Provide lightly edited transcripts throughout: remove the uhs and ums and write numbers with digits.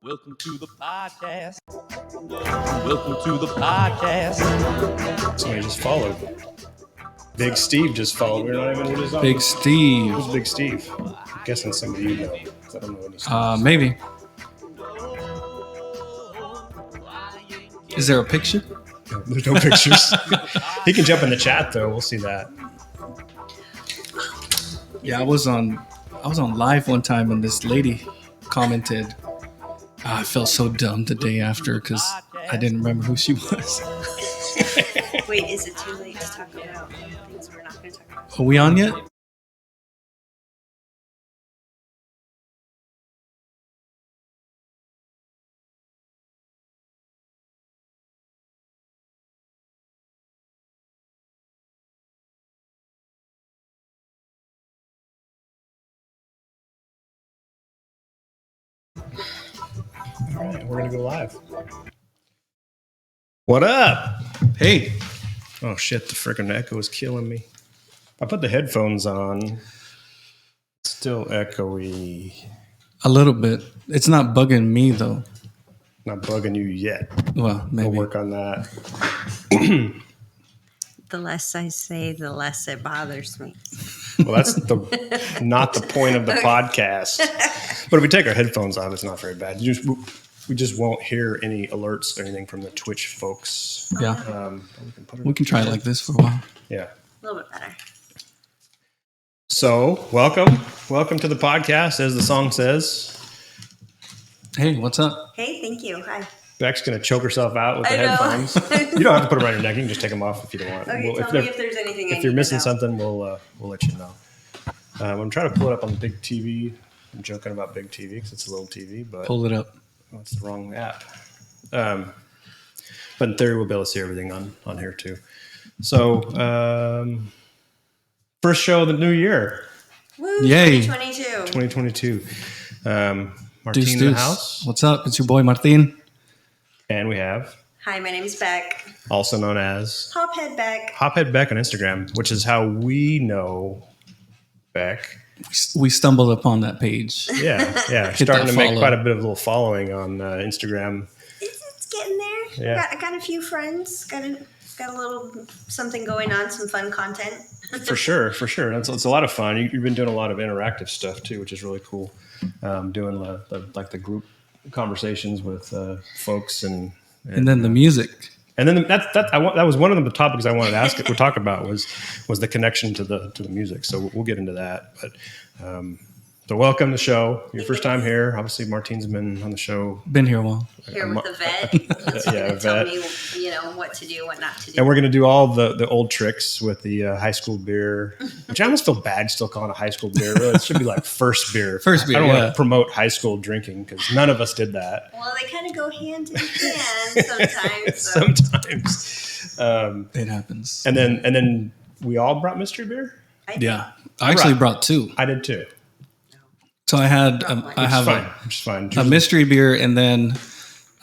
Welcome to the podcast. Welcome to the podcast. Somebody just followed. Big Steve just followed. We're not even just on. Big Steve. Who's Big Steve? I'm guessing somebody you know. 'Cause I don't know any Steves. Maybe. Is there a picture? No, there's no pictures. He can jump in the chat though. We'll see that. Yeah, I was on live one time and this lady commented, I felt so dumb the day after because I didn't remember who she was. Wait, is it too late to talk about things we're not going to talk about? Are we on yet? All right, we're gonna go live. What up? Hey. Oh shit! The freaking echo is killing me. I put the headphones on. It's still echoey. A little bit. It's not bugging me though. Not bugging you yet. Well, maybe. We'll work on that. The less I say, the less it bothers me. Well, that's not the point of the podcast. But if we take our headphones off, it's not very bad. We just won't hear any alerts or anything from the Twitch folks. Yeah. We We can try it like this for a while. Yeah. A little bit better. So, welcome to the podcast, as the song says. Hey, what's up? Hey, thank you. Hi. Beck's gonna choke herself out with the I know. headphones. You don't have to put them around your neck. You can just take them off if you don't want. Okay, Well, tell me if there's anything I if you're need missing to know. something, we'll let you know. I'm trying to pull it up on the big TV. I'm joking about big TV because it's a little TV, but Pull it up. it's the wrong app. But in theory, we'll be able to see everything on here too. So, first show of the new year, Woo, Yay. 2022. 2022. Martine Deuce, in the deuce. house, What's up? It's your boy Martin. and we have Hi, my name is Beck. also known as Hophead Beck. Hophead Beck on Instagram, which is how we know Beck. We stumbled upon that page. Yeah, Hit starting that to make follow. quite a bit of a little following on Instagram. It's getting there. Yeah. I got a few friends. Got a little something going on. Some fun content. For sure. It's a lot of fun. You've been doing a lot of interactive stuff too, which is really cool. Doing the group conversations with folks and And then the music. And then that was one of the topics I wanted to ask or talk about was the connection to the music. So we'll get into that. But so welcome to the show. Your first time here. Obviously, Martine's been on the show. Been here a while. Here with the vet. He's Yeah, going to tell vet. me, what to do, what not to do. And we're going to do all the old tricks with the high school beer, which I almost feel bad still calling it high school beer. Really, it should be like first beer. First beer, I don't want yeah. to promote high school drinking because none of us did that. Well, they kind of go hand in hand sometimes. So. Sometimes. It happens. And then we all brought mystery beer. I think Yeah. I actually Right. brought two. I did too. So I had I have Which is fine. a mystery beer, and then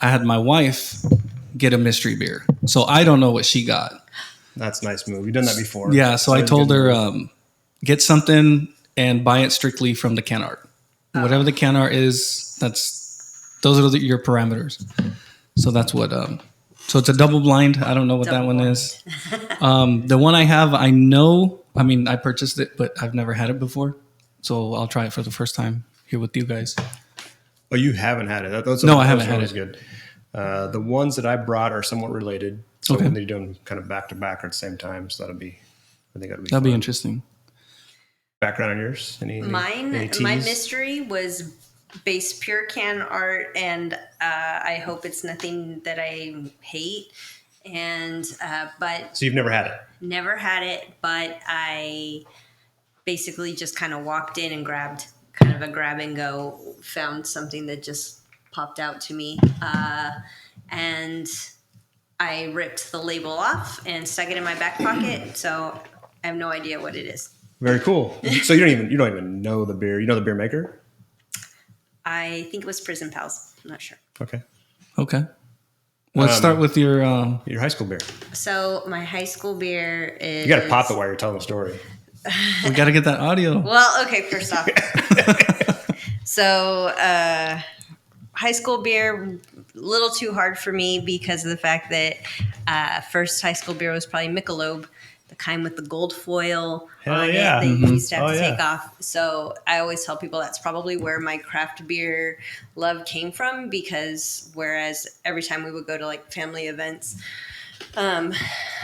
I had my wife get a mystery beer. So I don't know what she got. That's a nice move. You've done that before. Yeah, so I That's a told good her move. get something and buy it strictly from the can art. Whatever the can art is, those are your parameters. So that's what. So it's a double blind. I don't know what that one is. The one I have, I know. I mean, I purchased it, but I've never had it before. So I'll try it for the first time here with you guys. Oh, you haven't had it. No, I haven't had always it. good. The ones that I brought are somewhat related. So Okay. when they do them kind of back to back or at the same time, so I think that'd be That'd be fun. interesting. Background on yours? Any my teas? mystery was base pure can art, and I hope it's nothing that I hate. And but So you've never had it? never had it, but I basically just kind of walked in and grabbed kind of a grab and go, found something that just popped out to me, and I ripped the label off and stuck it in my back pocket. So I have no idea what it is. Very cool. So you don't even know the beer. You know the beer maker? I think it was Prison Pals. I'm not sure. Okay. Okay. Let's start with your. Your high school beer. So my high school beer is. You got to pop it while you're telling the story. We got to get that audio. Well, okay. First off, so high school beer, a little too hard for me because of the fact that first high school beer was probably Michelob, the kind with the gold foil Hell on yeah. it that you used to have Oh, to yeah. take off. So I always tell people that's probably where my craft beer love came from, because whereas every time we would go to like family events,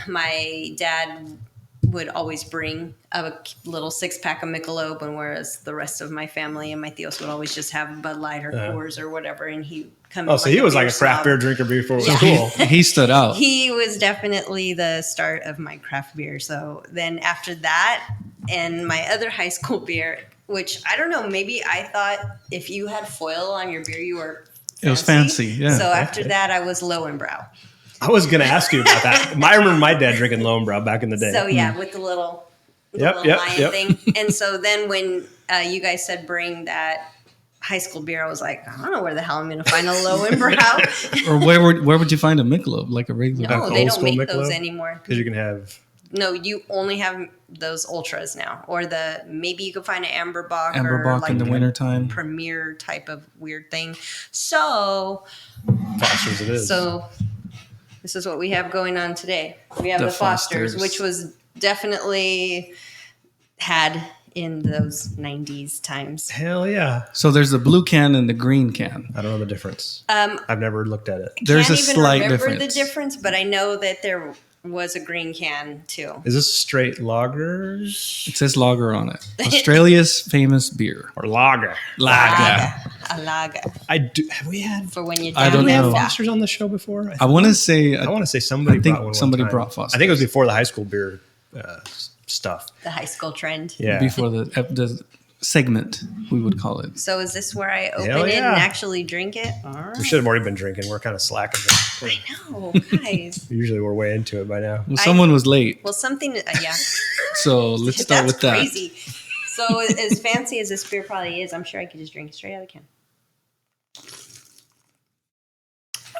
my dad would always bring a little 6-pack of Michelob, and whereas the rest of my family and my tios would always just have Bud Light or Coors or whatever, and he come. Oh, so he was like a craft snob. beer drinker before it was Yeah. cool. He stood out. He was definitely the start of my craft beer. So then after that, and my other high school beer, which I don't know, maybe I thought if you had foil on your beer, you were fancy. It was fancy, yeah. So after that, I was Lowenbrow. I was going to ask you about that. I remember my dad drinking Lowenbrow back in the day. So yeah, with the little, Yep, little yep, lion yep. thing. And so then when you guys said bring that high school beer, I was like, I don't know where the hell I'm going to find a Lowenbrow. Or where would you find a Michelob, like a regular? No, Like they old don't school make those Michelob? anymore. Because you can have... No, you only have those ultras now, or maybe you can find an Amberbach, Amberbach or like in the wintertime. Premier type of weird thing. So Foster's it is. So this is what we have going on today. We have The the Fosters, Fosters. which was definitely had in those 90s times. Hell yeah. So there's the blue can and the green can. I don't know the difference. I've never looked at it. There's Can't a even slight remember difference. the difference, but I know that there was a green can too. Is this straight lagers It says lager on it. Australia's famous beer. or lager? Lager. A lager I do. Have we had? for when you I don't we had know. Fosters on the show before? I want to say, I want to say somebody. I think brought one somebody time. brought Fosters. I think it was before the high school beer stuff. the high school trend. Yeah. before the segment, we would call it. So is this where I open Hell it yeah. and actually drink it? We should have already been drinking. We're kind of slacking. No, guys. Usually we're way into it by now. Well, someone was late, Well, something. Yeah, so let's start that's with that. crazy. So as fancy as this beer probably is, I'm sure I could just drink it straight out of the can.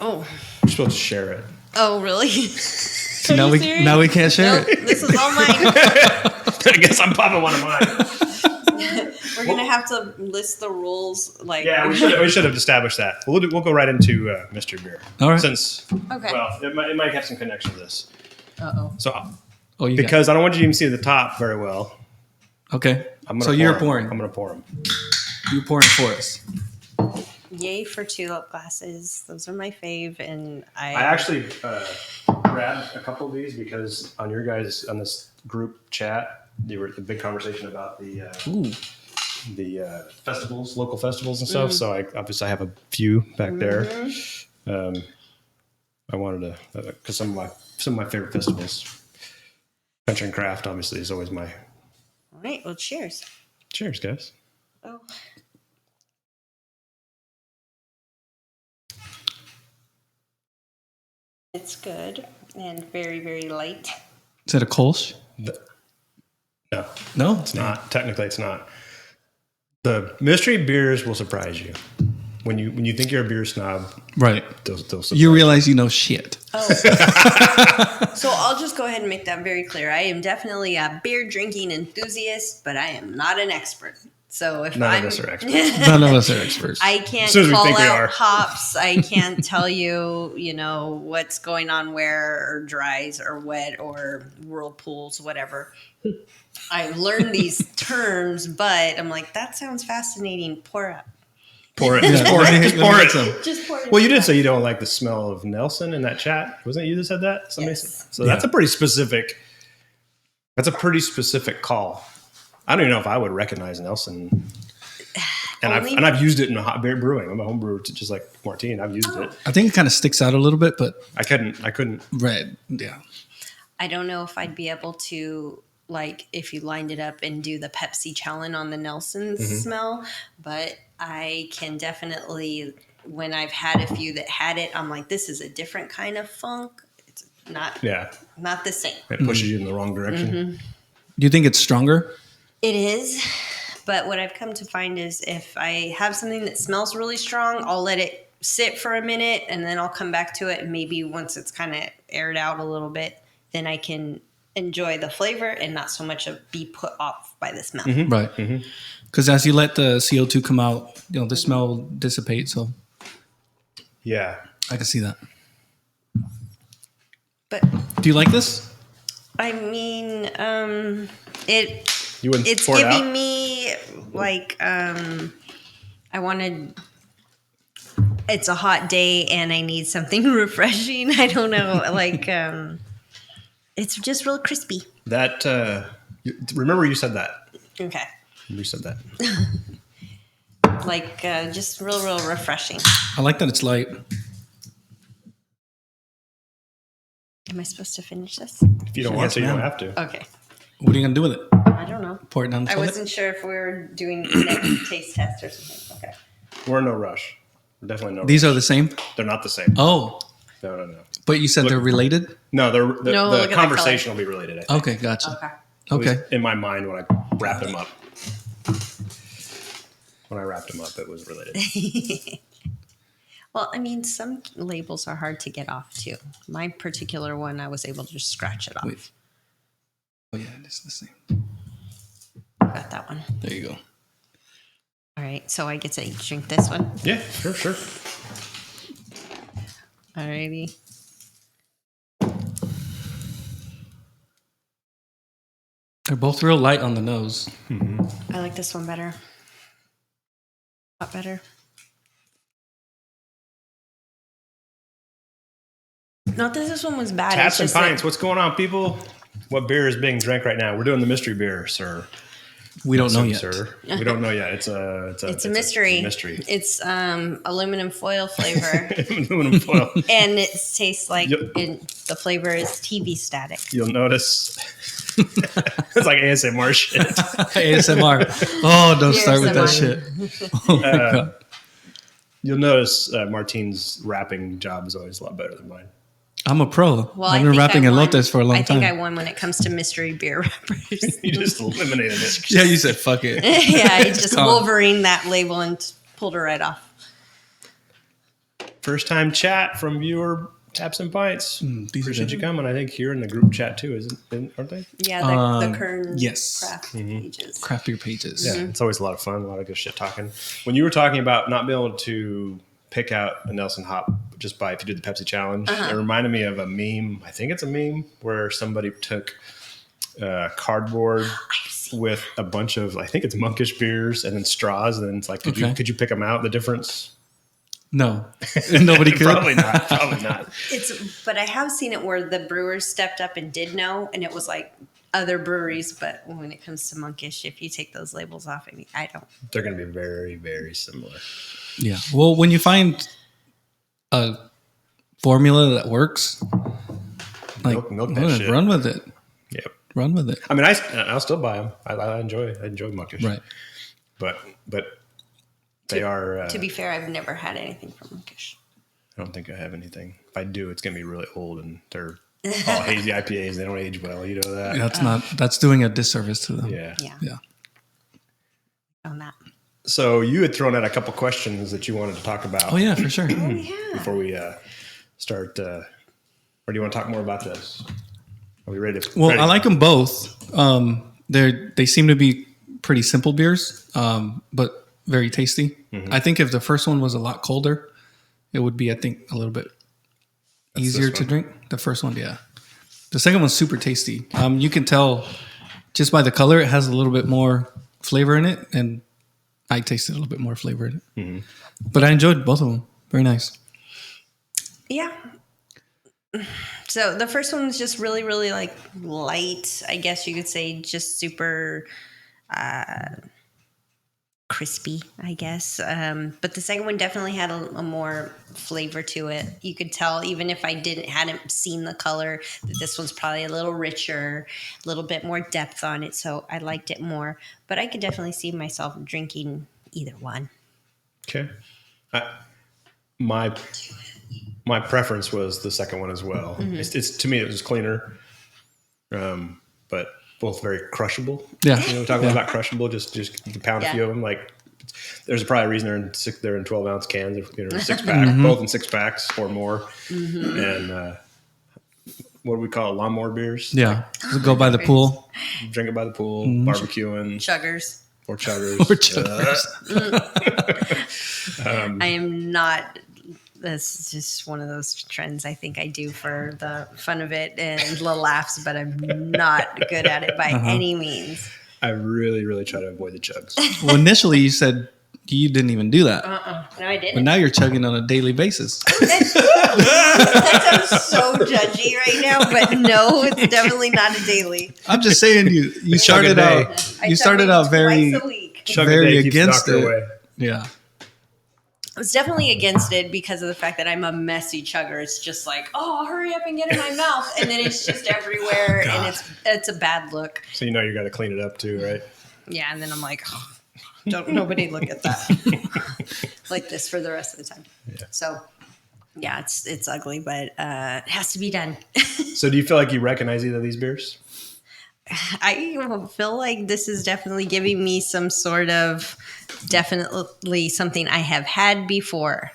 Oh, We're supposed to share it. oh, really? So now you we serious? now we can't share Nope, it. this is all mine. I guess I'm popping one of mine. We're gonna have to list the rules. Like, Yeah, we should have established that. We'll go right into mystery beer. All right. Since Okay. well, it might have some connection to this. Uh-oh. So Oh, you got because I don't want you to even see the top very well. it. Okay. I'm gonna So you're pour 'em. pouring. I'm gonna pour them. You're pouring for us. Yay for tulip glasses. Those are my fave, and I actually grabbed a couple of these because on your guys on this group chat, there were the big conversation about the Ooh. festivals, local festivals and stuff. So I obviously have a few back there. I wanted to because some of my favorite festivals, Country and Craft, obviously is always my. All right. Well, cheers. Cheers, guys. Oh. It's good and very, very light. Is that a Kolsch? No, No, it's not. Technically, it's not. The mystery beers will surprise you. When you think you're a beer snob, Right. they'll surprise You realize you know shit. Oh. So I'll just go ahead and make that very clear. I am definitely a beer drinking enthusiast, but I am not an expert. So if None I'm, of us are experts. None of us are experts. I can't As soon as we call think we are. out hops. I can't tell you, what's going on where, or dries, or wet, or whirlpools, whatever. I learned these terms, but I'm like, that sounds fascinating. Pour up. Pour it. Just pour it. Just pour it. Just pour it. Well, you did say you don't like the smell of Nelson in that chat. Wasn't it you that said that? Somebody Yes. said. So that's a pretty specific. That's a pretty specific call. I don't even know if I would recognize Nelson. And I've used it in hot beer brewing. I'm a home brewer, just like Martine. I've used it. I think it kind of sticks out a little bit, but I couldn't. red. Yeah. I don't know if I'd be able to, like, if you lined it up and do the Pepsi challenge on the Nelson's smell, but I can definitely, when I've had a few that had it, I'm like, this is a different kind of funk. It's not the same. It pushes you in the wrong direction. Do you think it's stronger? It is, but what I've come to find is if I have something that smells really strong, I'll let it sit for a minute and then I'll come back to it. And maybe once it's kind of aired out a little bit, then I can enjoy the flavor and not so much of be put off by the smell. Right. Because as you let the CO2 come out, the smell dissipates. So Yeah. I can see that. But Do you like this? I mean, You wouldn't it's pour it out? giving me like I wanted. It's a hot day and I need something refreshing. I don't know, like it's just real crispy. That remember you said that. Okay, You said that. like just real refreshing. I like that it's light. Am I supposed to finish this? If you don't want Yes, to, you don't ma'am. have to. Okay, What are you gonna do with it? I don't know. Pour it down the I toilet? wasn't sure if we were doing a taste test or something. Okay. We're in no rush. We're definitely no These rush. are the same? They're not the same. Oh, No. but you said they're related? No, No, look the at the conversation will be related, I think. Okay, gotcha. Okay. At least Okay. in my mind, when I wrapped them up. When I wrapped them up, it was related. Well, I mean, some labels are hard to get off too. My particular one, I was able to just scratch it off. Wait. Oh yeah, it's the same. Got that one. There you go. All right, so I get to drink this one. Yeah, sure. Alrighty. They're both real light on the nose. I like this one better. A lot better. Not that this one was bad. Taps and it's just pints. What's going on, people? What beer is being drank right now? We're doing the mystery beer, sir. We don't know yet. Sir. We don't know yet. It's a mystery. mystery. It's aluminum foil flavor, Aluminum foil. and it tastes like Yep. the flavor is TV static. You'll notice. It's like ASMR shit. ASMR. Oh, don't start with that ASMR. shit. Oh my God. You'll notice Martine's rapping job is always a lot better than mine. I'm a pro. Well, I've I been think rapping I won. elotes for a long I think I time. won when it comes to mystery beer rappers. You just eliminated it. Yeah, you said fuck it. Yeah, I just Come on. Wolverine that label and pulled it right off. First time chat from viewer Taps and Pints. these are Appreciate good. you coming. I think here in the group chat too, aren't they? Yeah, the Kern yes. craft pages. Craft beer pages. Yeah, it's always a lot of fun, a lot of good shit talking. When you were talking about not being able to pick out a Nelson hop just by if you did the Pepsi challenge, it reminded me of a meme. I think it's a meme where somebody took cardboard with a bunch of, I think it's monkish beers and then straws, and then it's like, could you pick them out, the difference? No. Nobody could. Probably not. Probably not. But I have seen it where the brewers stepped up and did know, and it was like other breweries. But when it comes to monkish, if you take those labels off, I mean, I don't. They're going to be very, very similar. Yeah. Well, when you find a formula that works, like Milk that shit. run with it. Yep. Run with it. I mean, I'll still buy them. I enjoy monkish. Right. But they are. To be fair, I've never had anything from monkish. I don't think I have anything. If I do, it's going to be really old, and they're all hazy IPAs. They don't age well. You know that. That's doing a disservice to them. Yeah. Yeah. On that. So you had thrown out a couple questions that you wanted to talk about. Oh yeah, for sure. Before we start, or do you want to talk more about this? Are we ready to? Well, ready? I like them both. They seem to be pretty simple beers, but very tasty. Mm-hmm. I think if the first one was a lot colder, it would be, I think, a little bit easier this to one? drink. The first one, yeah. The second one's super tasty. You can tell just by the color, it has a little bit more flavor in it, and I tasted a little bit more flavor in it. Mm-hmm. But I enjoyed both of them. Very nice. Yeah. So the first one was just really, really like light, I guess you could say, just super crispy, I guess. But the second one definitely had a more flavor to it. You could tell, even if I hadn't seen the color, that this one's probably a little richer, a little bit more depth on it. So I liked it more. But I could definitely see myself drinking either one. Okay. My preference was the second one as well. Mm-hmm. It's to me it was cleaner, but both very crushable. Yeah. You know, talking about crushable, just you can pound a few of them. Like there's probably a reason they're in 12-ounce cans, or 6-pack, both in 6-packs or more. And what do we call it? Lawnmower beers? Yeah. Go by the pool. Drink it by the pool, barbecuing, Chuggers. or chuggers. Or chuggers. I am not This is just one of those trends I think I do for the fun of it and the laughs, but I'm not good at it by any means. I really, really try to avoid the chugs. Well, initially you said you didn't even do that. No, I didn't. But now you're chugging on a daily basis. That sounds so judgy right now, but no, it's definitely not a daily. I'm just saying you started out I chug maybe very twice a week. Chug very a day keeps the against doctor it. away. Yeah. I was definitely against it because of the fact that I'm a messy chugger. It's just like, oh, hurry up and get in my mouth, and then it's just everywhere, and it's a bad look. So you know you got to clean it up too, right? Yeah, and then I'm like, oh, don't nobody look at that like this for the rest of the time. Yeah. So, yeah, it's ugly, but it has to be done. So do you feel like you recognize either of these beers? I feel like this is definitely giving me some sort of definitely something I have had before.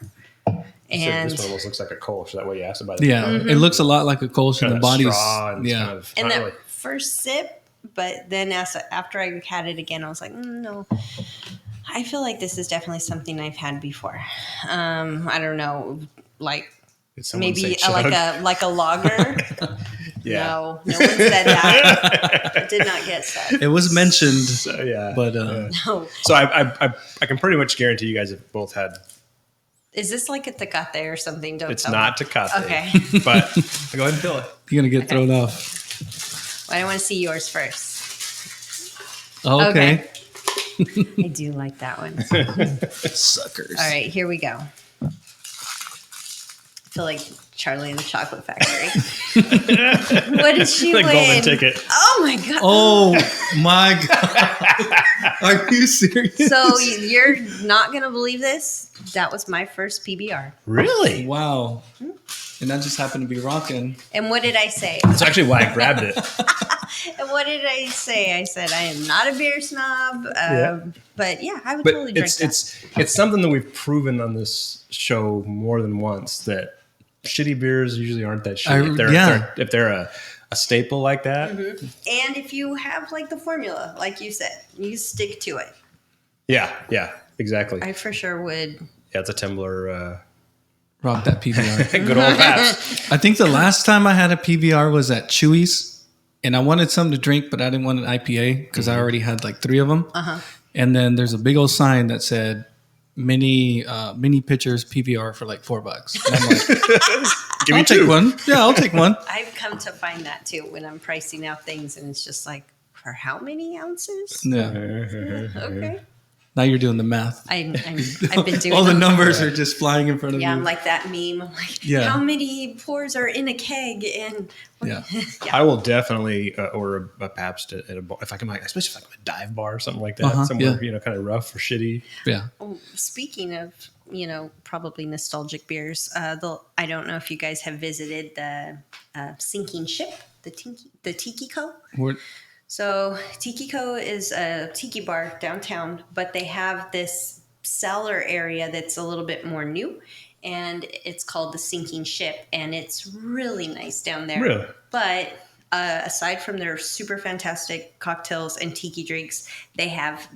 And So this one almost looks like a Kolsch. That way you asked about it. Yeah. It looks a lot like a Kolsch and Kind the of body's straw and it's yeah. kind of and not that really- first sip, but then after I had it again, I was like, no, I feel like this is definitely something I've had before. I don't know, like Did someone maybe say chug? like a lager. Yeah. No one said that. It did not get said. It was mentioned, So, yeah. but Yeah. No. So I can pretty much guarantee you guys have both had. Is this like a Tecate or something? Don't It's tell not me. Tecate. Okay. But go ahead and fill it. you're going to get thrown off. Well, I want to see yours first. Oh, okay. I do like that one. Suckers. All right, here we go. I feel like Charlie in the Chocolate Factory. What did she The win? golden ticket. Oh my god! Oh my God. Are you serious? So you're not gonna believe this. That was my first PBR. Really? Wow. And that just happened to be rocking. And what did I say? That's actually why I grabbed it. And what did I say? I said I am not a beer snob. But yeah, I would But totally drink that. it's something that we've proven on this show more than once that shitty beers usually aren't that shitty. If they're a staple like that. Mm-hmm. And if you have like the formula, like you said, you stick to it. Yeah, exactly. I for sure would. Yeah, it's a Tumbler. Rock that PBR. Good old Paps. I think the last time I had a PBR was at Chewy's, and I wanted something to drink, but I didn't want an IPA because I already had like 3 of them. And then there's a big old sign that said mini pitchers PBR for like $4. And I'm like, Give me I'll take 2. one. Yeah, I'll take one. I've come to find that too when I'm pricing out things, and it's just like, for how many ounces? Yeah. Okay. Now you're doing the math. I've been doing All the them. numbers are just flying in front of Yeah, you. I'm like that meme. I'm like, Yeah. how many pours are in a keg? And Yeah. I will definitely order a Pabst at a bar if I can, especially if I can a dive bar or something like that, somewhere kind of rough or shitty. Yeah. Oh, speaking of, probably nostalgic beers, I don't know if you guys have visited the Sinking Ship, the Tiki Co. We're, So Tiki Co is a tiki bar downtown, but they have this cellar area that's a little bit more new, and it's called the Sinking Ship, and it's really nice down there. Really? But aside from their super fantastic cocktails and tiki drinks, they have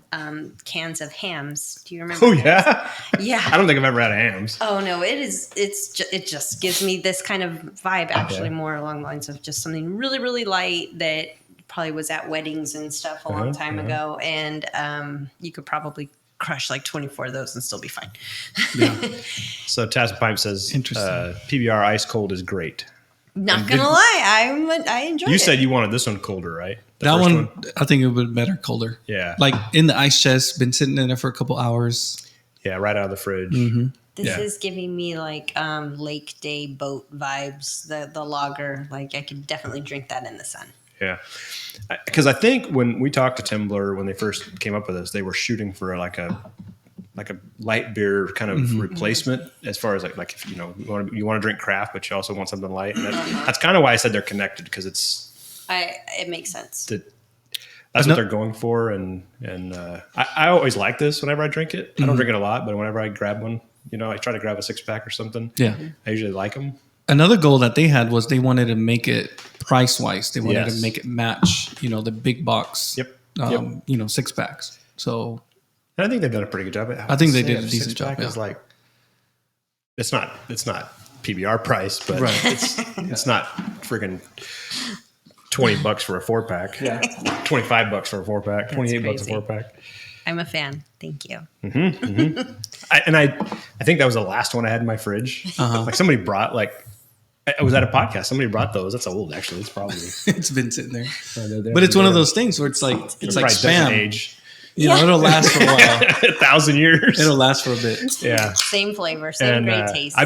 cans of hams. Do you remember? Oh, those? yeah? Yeah. I don't think I've ever had hams. Oh no, it just gives me this kind of vibe, actually, more along the lines of just something really, really light that probably was at weddings and stuff a long time ago, and you could probably crush like 24 of those and still be fine. So Taz Pipe says Interesting. PBR ice cold is great. Not gonna lie, I enjoyed it. You said you wanted this one colder, right? The that first one, I think it would be better colder. Yeah. Like in the ice chest, been sitting in there for a couple hours. Yeah, right out of the fridge. This is giving me like lake day boat vibes. The lager, like I could definitely drink that in the sun. Yeah. Because I think when we talked to Tumbler, when they first came up with this, they were shooting for like a light beer kind of replacement, as far as like if you want to drink craft, but you also want something light. And that's kind of why I said they're connected, because It makes sense. That's what they're going for. And I always like this whenever I drink it. I don't drink it a lot, but whenever I grab one, I try to grab a 6-pack or something. Yeah. I usually like them. Another goal that they had was they wanted to make it price wise. They wanted Yes. to make it match, the big box, Yep. 6-packs. So And I think they've done a pretty good job. I think they did a decent job, Is yeah. like it's not PBR price, but Right. it's not freaking $20 for a 4-pack. Yeah. $25 for a 4-pack. $28 a crazy. 4-pack. I'm a fan. Thank you. I think that was the last one I had in my fridge. Like somebody brought I was at a podcast. Somebody brought those. That's old, actually. It's probably. It's been sitting there. But it's one of those things where it's like Probably doesn't spam. age. You know, it'll last for a while. 1,000 years. It'll last for a bit. Yeah. Same flavor, same great taste.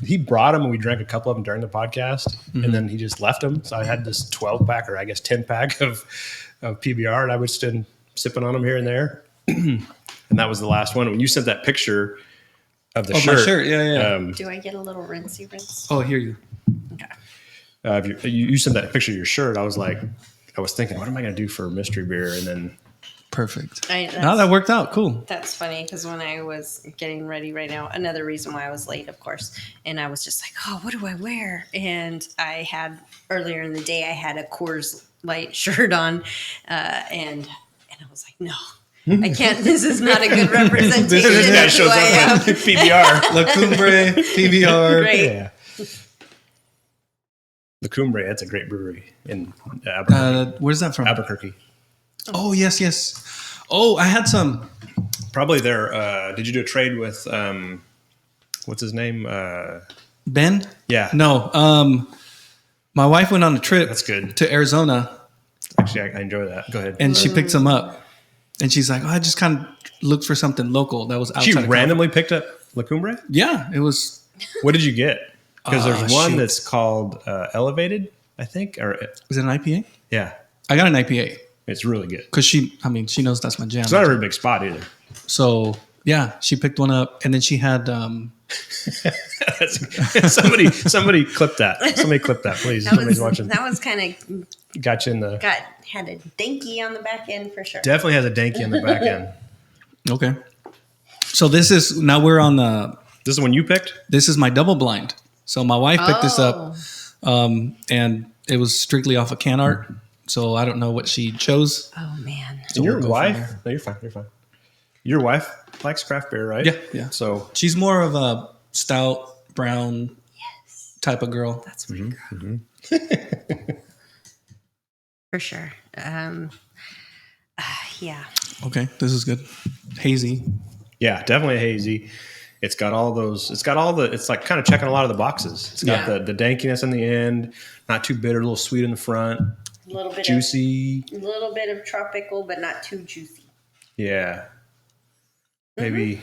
He brought them and we drank a couple of them during the podcast and then he just left them. So I had this 12-pack or I guess 10-pack of PBR and I was still sipping on them here and there. And that was the last one. When you sent that picture of the shirt. My shirt. Yeah. Do I get a little rinsey rinse? Oh, here you. Okay. You sent that picture of your shirt. I was thinking, what am I going to do for a mystery beer? And then Perfect. That's- No, that worked out. Cool. That's funny because when I was getting ready right now, another reason why I was late, of course, and I was just like, oh, what do I wear? And I had earlier in the day, I had a Coors Light shirt on, and I was like, no. I can't. This is not a good representation this guy of who shows I am. up with PBR. La Cumbre, PBR. Great. Yeah. La Cumbre, that's a great brewery in Albuquerque. Where's that from? Albuquerque. Oh, yes. Oh, I had some. Probably there. Did you do a trade with, what's his name? Ben? Yeah. No. My wife went on a trip. That's good. To Arizona, Actually, I enjoy that. Go ahead. and she picked some up. And she's like, oh, I just kind of looked for something local that was outside She of randomly picked up La Cumbre? California. Yeah, it was. What did you get? Because there's one shoot. that's called Elevated, I think. Or Was it an IPA? yeah, I got an IPA it's really good. because she knows that's my jam. It's not a very big spot either. So yeah, she picked one up, and then she had. somebody clip that. Somebody clip that, please. Somebody's watching. That was kind of Got you in the. had a dinky on the back end for sure. Definitely has a danky on the back end. Okay. So this is now we're on the. This is one you picked? This is my double blind. So my wife picked this up, and it was strictly off of can art. So I don't know what she chose. Oh man. And your we'll go wife? from there. No, you're fine. You're fine. Your wife likes craft beer, right? Yeah. So She's more of a stout brown type of girl. That's my girl. For sure. Yeah. Okay, this is good. Hazy. yeah, definitely hazy. It's got all those. It's got all the. It's like kind of checking a lot of the boxes. It's got the dankiness in the end, not too bitter, a little sweet in the front, A little bit juicy. a little bit of tropical, but not too juicy. Yeah. Maybe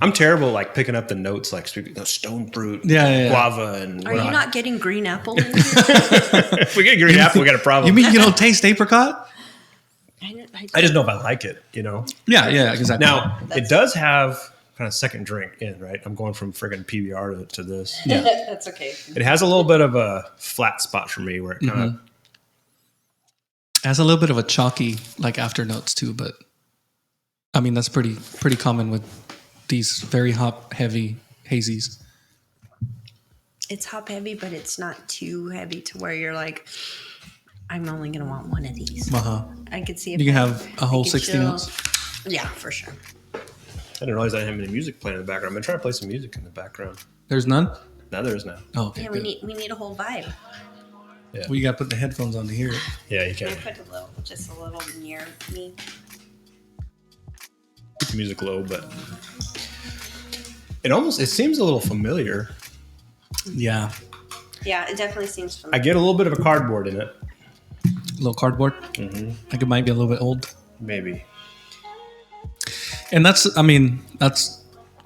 I'm terrible like picking up the notes like stone fruit, guava, and Are you not getting green apple in here? if we get green apple, we got a problem. You mean you don't taste apricot? I just know if I like it, you know. Yeah, exactly. Now it does have kind of second drink in, right? I'm going from friggin' PBR to this. Yeah. That's okay. It has a little bit of a flat spot for me where it kind of It has a little bit of a chalky like after notes too, but I mean that's pretty common with these very hop heavy hazies. It's hop heavy, but it's not too heavy to where you're like, I'm only gonna want one of these. I could see if You can have a whole I could 16 chill. ounce. Yeah, for sure. I didn't realize I didn't have any music playing in the background. I've been trying to play some music in the background. There's none? Now there is now. Oh, okay. Yeah, good. we need a whole vibe. Well, you got to put the headphones on to hear it. Yeah, you Can I can put just a little near me? keep the music low, but it seems a little familiar. Yeah. Yeah, it definitely seems I familiar. get a little bit of a cardboard in it. A little cardboard. Like it might be a little bit old. Maybe. And that's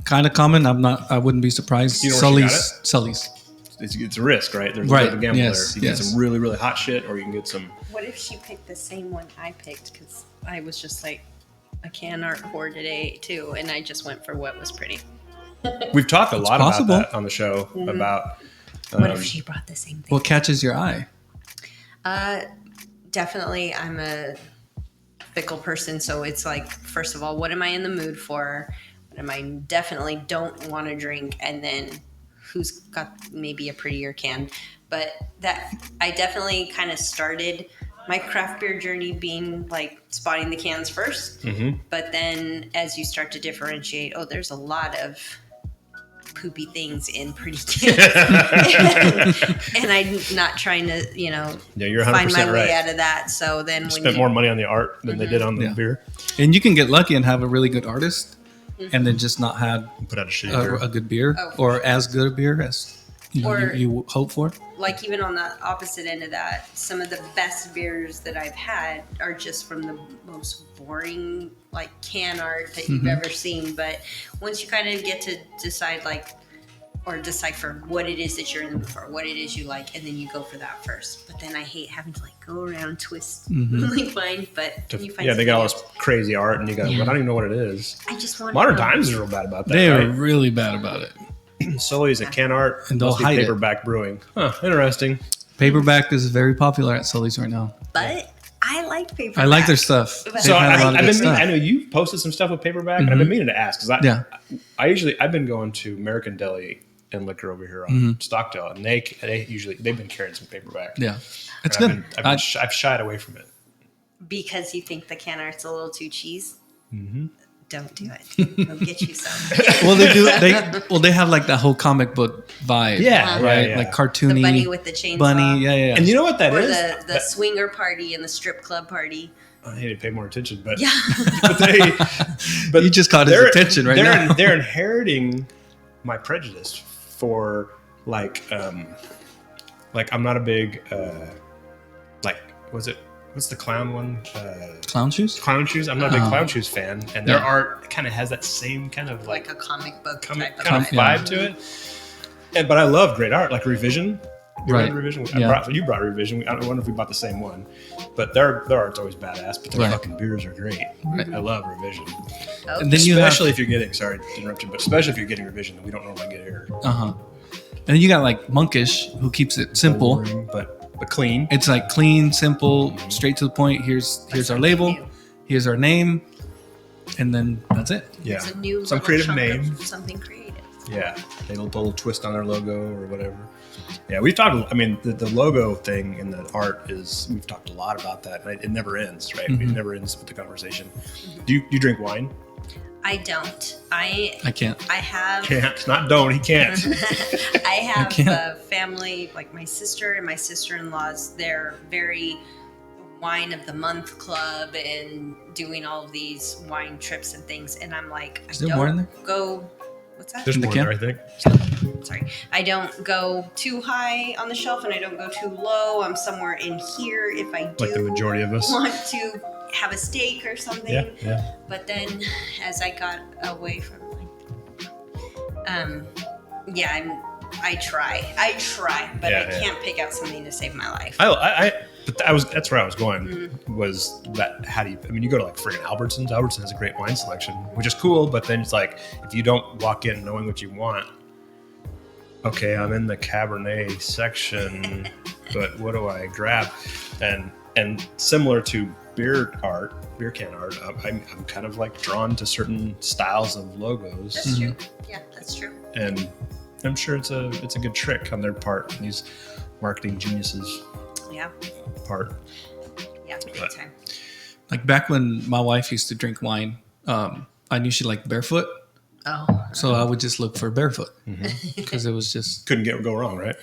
kind of common. I wouldn't be surprised. You know where she got Sully's. It's a risk, right? There's a Right, bit of a gamble yes, there. You yes. get some really, really hot shit, or you can get some. What if she picked the same one I picked? Because I was just like a can art pour today too, and I just went for what was pretty. We've talked a lot possible. about that on the show about. What if she brought the same thing? What catches your eye? Definitely, I'm a fickle person, so it's like, first of all, what am I in the mood for? What am I definitely don't want to drink, and then who's got maybe a prettier can? But that I definitely kind of started my craft beer journey being like spotting the cans first, but then as you start to differentiate, there's a lot of poopy things in pretty cans. And I'm not trying to, Yeah, you're 100% find my way right. out of that. So then Spent more money on the art than they did on the beer. And you can get lucky and have a really good artist, and then just not have Put out a shitty beer. a good beer Oh. or as good a beer as you hope for. like even on the opposite end of that, some of the best beers that I've had are just from the most boring like can art that you've ever seen. But once you kind of get to decide or decipher what it is that you're in the mood for, what it is you like, and then you go for that first. But then I hate having to go around, twist, find. But when you find They got all something this crazy art, and you go, "But I don't even know what it is." I just want Modern Times is real bad about that. They are right? really bad about it. Sully's a can art, And they'll must be hide it. paperback brewing. Huh, interesting. Paperback is very popular at Sully's right now. But I like paper. I like their stuff. But- They've So had a lot of I've good been stuff. I know you've posted some stuff with paperback, and I've been meaning to ask because I've been going to American Deli and Liquor over here on Stockdale, and they've been carrying some paperback. Yeah, it's And good. I've shied away from it. Because you think the can art's a little too cheese. Don't do it. They'll get you some. Well, they have that whole comic book vibe. Yeah, right. yeah. Like cartoony The bunny with the chainsaw. bunny. Yeah. And you know what that Or is? the swinger party and the strip club party. I need to pay more attention, but Yeah. but You just caught his attention right now. They're inheriting my prejudice for I'm not a big what's the clown one? Clown shoes. Clown shoes. I'm not a big clown shoes fan, and their art kind of has that same kind of Like a comic book comic type kind of of vibe to it. But I love great art, like Revision. You Right. read Revision? Yeah. You brought Revision. I don't wonder if we bought the same one, but their art's always badass. But their Right. fucking beers are great. Right. I love Revision. And then you Especially if you're getting, sorry to interrupt you, but especially if you're getting Revision that we don't normally get here. And then you got Monkish, who keeps it simple. Boring, but clean. It's clean, simple, straight to the point. Here's our label, new. here's our name, and then that's it. Yeah. It's a new Some little creative chunk name. of something creative. Yeah. They will put a little twist on their logo or whatever. Yeah, we've talked, the logo thing in the art we've talked a lot about that. And it never ends, right? It never ends with the conversation. Do you drink wine? I don't. I can't. I have. Can't. Not don't. He can't. I have can't. a family, like my sister and my sister-in-laws. They're very wine of the month club and doing all of these wine trips and things. And I'm like, Is there more in there? go. What's that? There's In the more can? there, I think. Sorry. I don't go too high on the shelf and I don't go too low. I'm somewhere in here if I do Like the majority of us. want to have a steak or something. Yeah. But then as I got away from I try, but Yeah, I can't pick out something to save my life. But that's where I was going. Was that how do you? I mean, you go to friggin' Albertsons. Albertsons has a great wine selection, which is cool. But then it's if you don't walk in knowing what you want, okay, I'm in the Cabernet section, but what do I grab? And similar to beer can art, I'm kind of drawn to certain styles of logos. That's true. Yeah, that's true. And I'm sure it's a good trick on their part, these marketing geniuses' Yeah. part. Yeah, big But- time. Back when my wife used to drink wine, I knew she liked barefoot, Oh. so I would just look for barefoot because it was just Couldn't go wrong, right?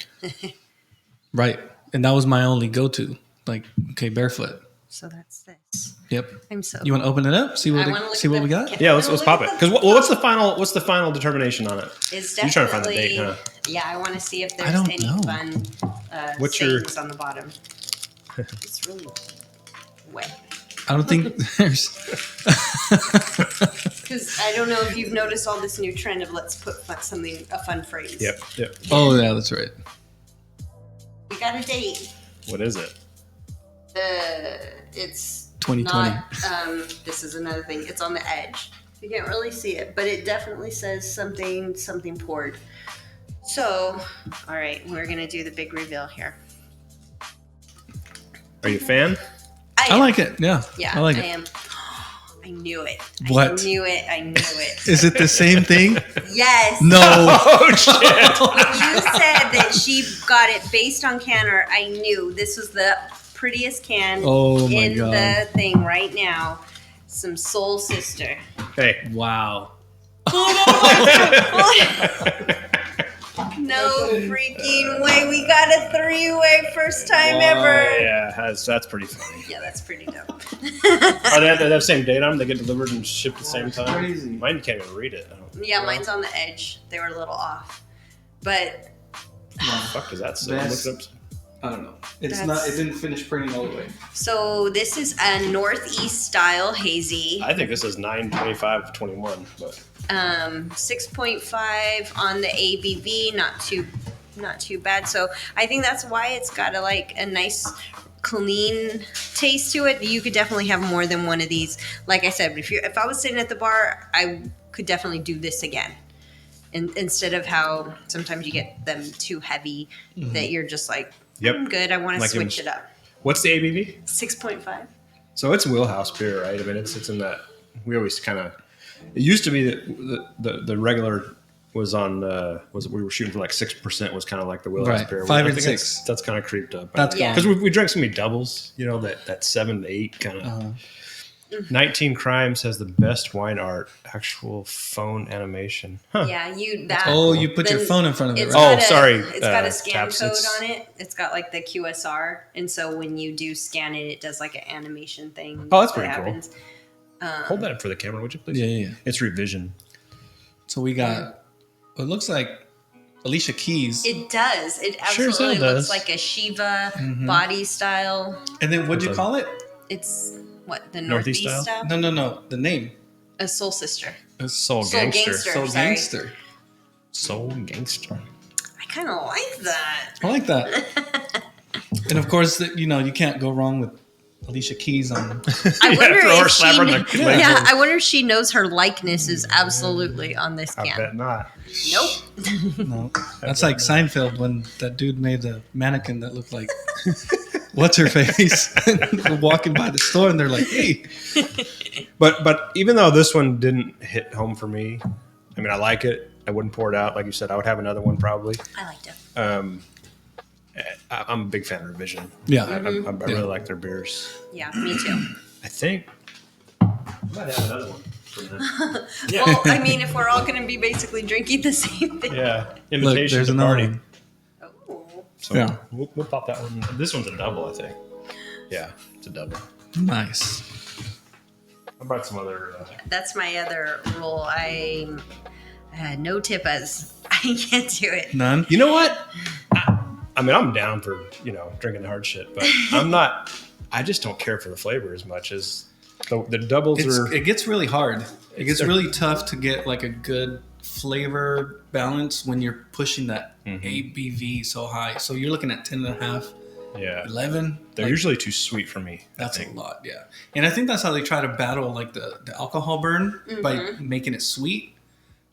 right, and that was my only go-to. Okay, barefoot. So that's this. Yep. I'm so You want to open it up? See what I wanna look see at what the- we got? Can- Yeah, I let's wanna pop look it. at Because what's the final determination on it? It's You're trying to find the date, definitely huh? Yeah, I want to see if I there's don't any know. fun What's your- sayings on the bottom. It's really wet. I don't think there's. Because I don't know if you've noticed all this new trend of let's put a fun phrase. Yep. Oh yeah, that's right. We got a date. What is it? It's 2020. not, this is another thing. It's on the edge. You can't really see it, but it definitely says something poured. So, all right, we're gonna do the big reveal here. Are you a fan? I like it. Yeah. Yeah, I like I it. am. I knew it. What? I knew it. Is it the same thing? Yes. No. Oh shit! When you said that she got it based on can art, I knew this was the prettiest can Oh my in God. the thing right now. Some Soul Sister. Hey, Wow. No freaking way. We got a 3-way first time ever. Yeah, that's pretty funny. Yeah, that's pretty dope. Are they have the same date on them? They get delivered and shipped at the same time? Crazy. Mine, you can't even read it. Yeah, mine's on the edge. They were a little off. But What the fuck does that say? That's- Look it up. I don't know. It's That's- not. It didn't finish printing all the way. so this is a Northeast style hazy. I think this is 9/25/21, but 6.5 on the ABV, not too bad. So I think that's why it's got a nice clean taste to it. You could definitely have more than one of these. Like I said, if I was sitting at the bar, I could definitely do this again. Instead of how sometimes you get them too heavy that you're just like, Yep. I'm good. I want to Like switch it up. what's the ABV? 6.5. So it's wheelhouse beer, right? I mean, it's in that. We always kind of. It used to be that the regular was on we were shooting for like 6% was kind of like the wheelhouse Right. beer. 5 I and think 6. That's kind of creeped up. That's Yeah. gone. because we drank so many doubles. You know that 7 to 8 kind of. 19 Crimes has the best wine art, actual phone animation. Huh. Yeah, you put your then phone in front of it. it's Right? Oh, got a- sorry, It's got a scan Taps, code it's- on it. It's got like the QSR, and so when you do scan it, it does like an animation thing. Oh, that's that pretty cool. Hold that up for the camera, would you please? Yeah. It's revision. So we got. It looks like Alicia Keys. It does. It Sure as hell absolutely looks does. like a Shiva body style. And then what'd you call it? It's what the Northeast Northeast style? style. No. The name. A Soul Sister. It's Soul Soul Gangster. Gangster. Soul Sorry. Gangster. Soul Gangster. I kind of like that. I like that. And of course, you can't go wrong with Alicia Keys on. I wonder throw her if slap her on the she. leg. Yeah, I wonder if she knows her likeness is absolutely on this I can. bet not. Nope. No, that's like Seinfeld when that dude made the mannequin that looked like what's her face walking by the store, and they're like, "Hey." But even though this one didn't hit home for me, I mean, I like it. I wouldn't pour it out. Like you said, I would have another one probably. I liked it. I'm a big fan of Revision. Yeah. I really like their beers. Yeah, me too. I think I might have another one. For now. Yeah. Well, I mean, if we're all going to be basically drinking the same thing. Yeah. Look, Invitation there's to another party. one. Oh. So Yeah. we'll pop that one. This one's a double, I think. Yeah, it's a double. Nice. I brought some other. That's my other rule. I no tippas. I can't do it. None. You know what? I mean, I'm down for drinking the hard shit, but I'm not. I just don't care for the flavor as much as the doubles are. It gets really hard. It gets really tough to get like a good flavor balance when you're pushing that ABV so high. So you're looking at 10.5, Yeah, 11. they're usually too sweet for me. That's a lot, yeah. And I think that's how they try to battle like the alcohol burn by making it sweet.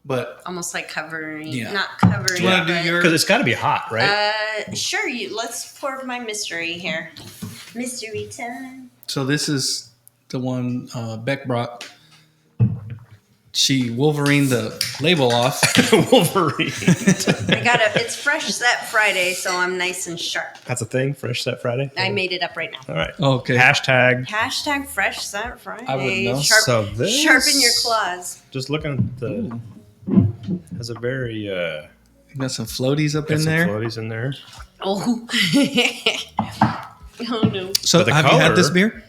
But Almost like covering, Yeah. not covering. do you want to but- do your? Because it's got to be hot, right? Sure. Let's pour my mystery here. Mystery time. So this is the one Beck brought. She Wolverine the label off. Wolverine. I got it. It's Fresh Set Friday, so I'm nice and sharp. That's a thing. Fresh Set Friday. I made it up right now. All right. Okay. Hashtag. Hashtag Fresh Set Friday. I wouldn't know. So this- Sharpen your claws. Just looking at the. Has a very. You got some floaties up Got in some there. floaties in there. Oh. Oh no. So But the have you had this color- beer?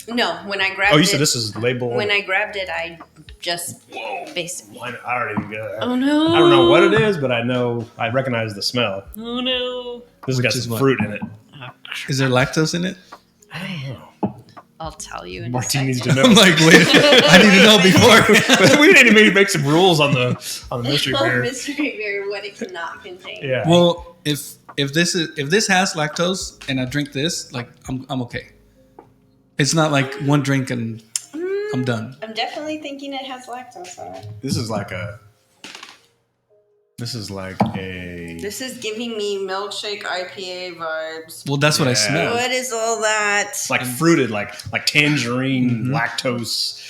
No, when I grabbed Oh, it. you said this is label. When I grabbed it, I just basically. I already get it. Oh no. I don't know what it is, but I know I recognize the smell. Oh no. This has got is some what? fruit in it. Is there lactose in it? I don't know. I'll tell you in Martin a needs second. to know. I'm like, wait, I need to know before. But we need to make some rules on the mystery Oh, beer. mystery beer, what it cannot contain. Yeah. Well, if this has lactose and I drink this, like I'm okay. It's not like one drink and I'm done. I'm definitely thinking it has lactose on it. This is like a. This is giving me milkshake IPA vibes. Well, that's what I Yeah. smell. What is all that? like fruited, like tangerine, lactose.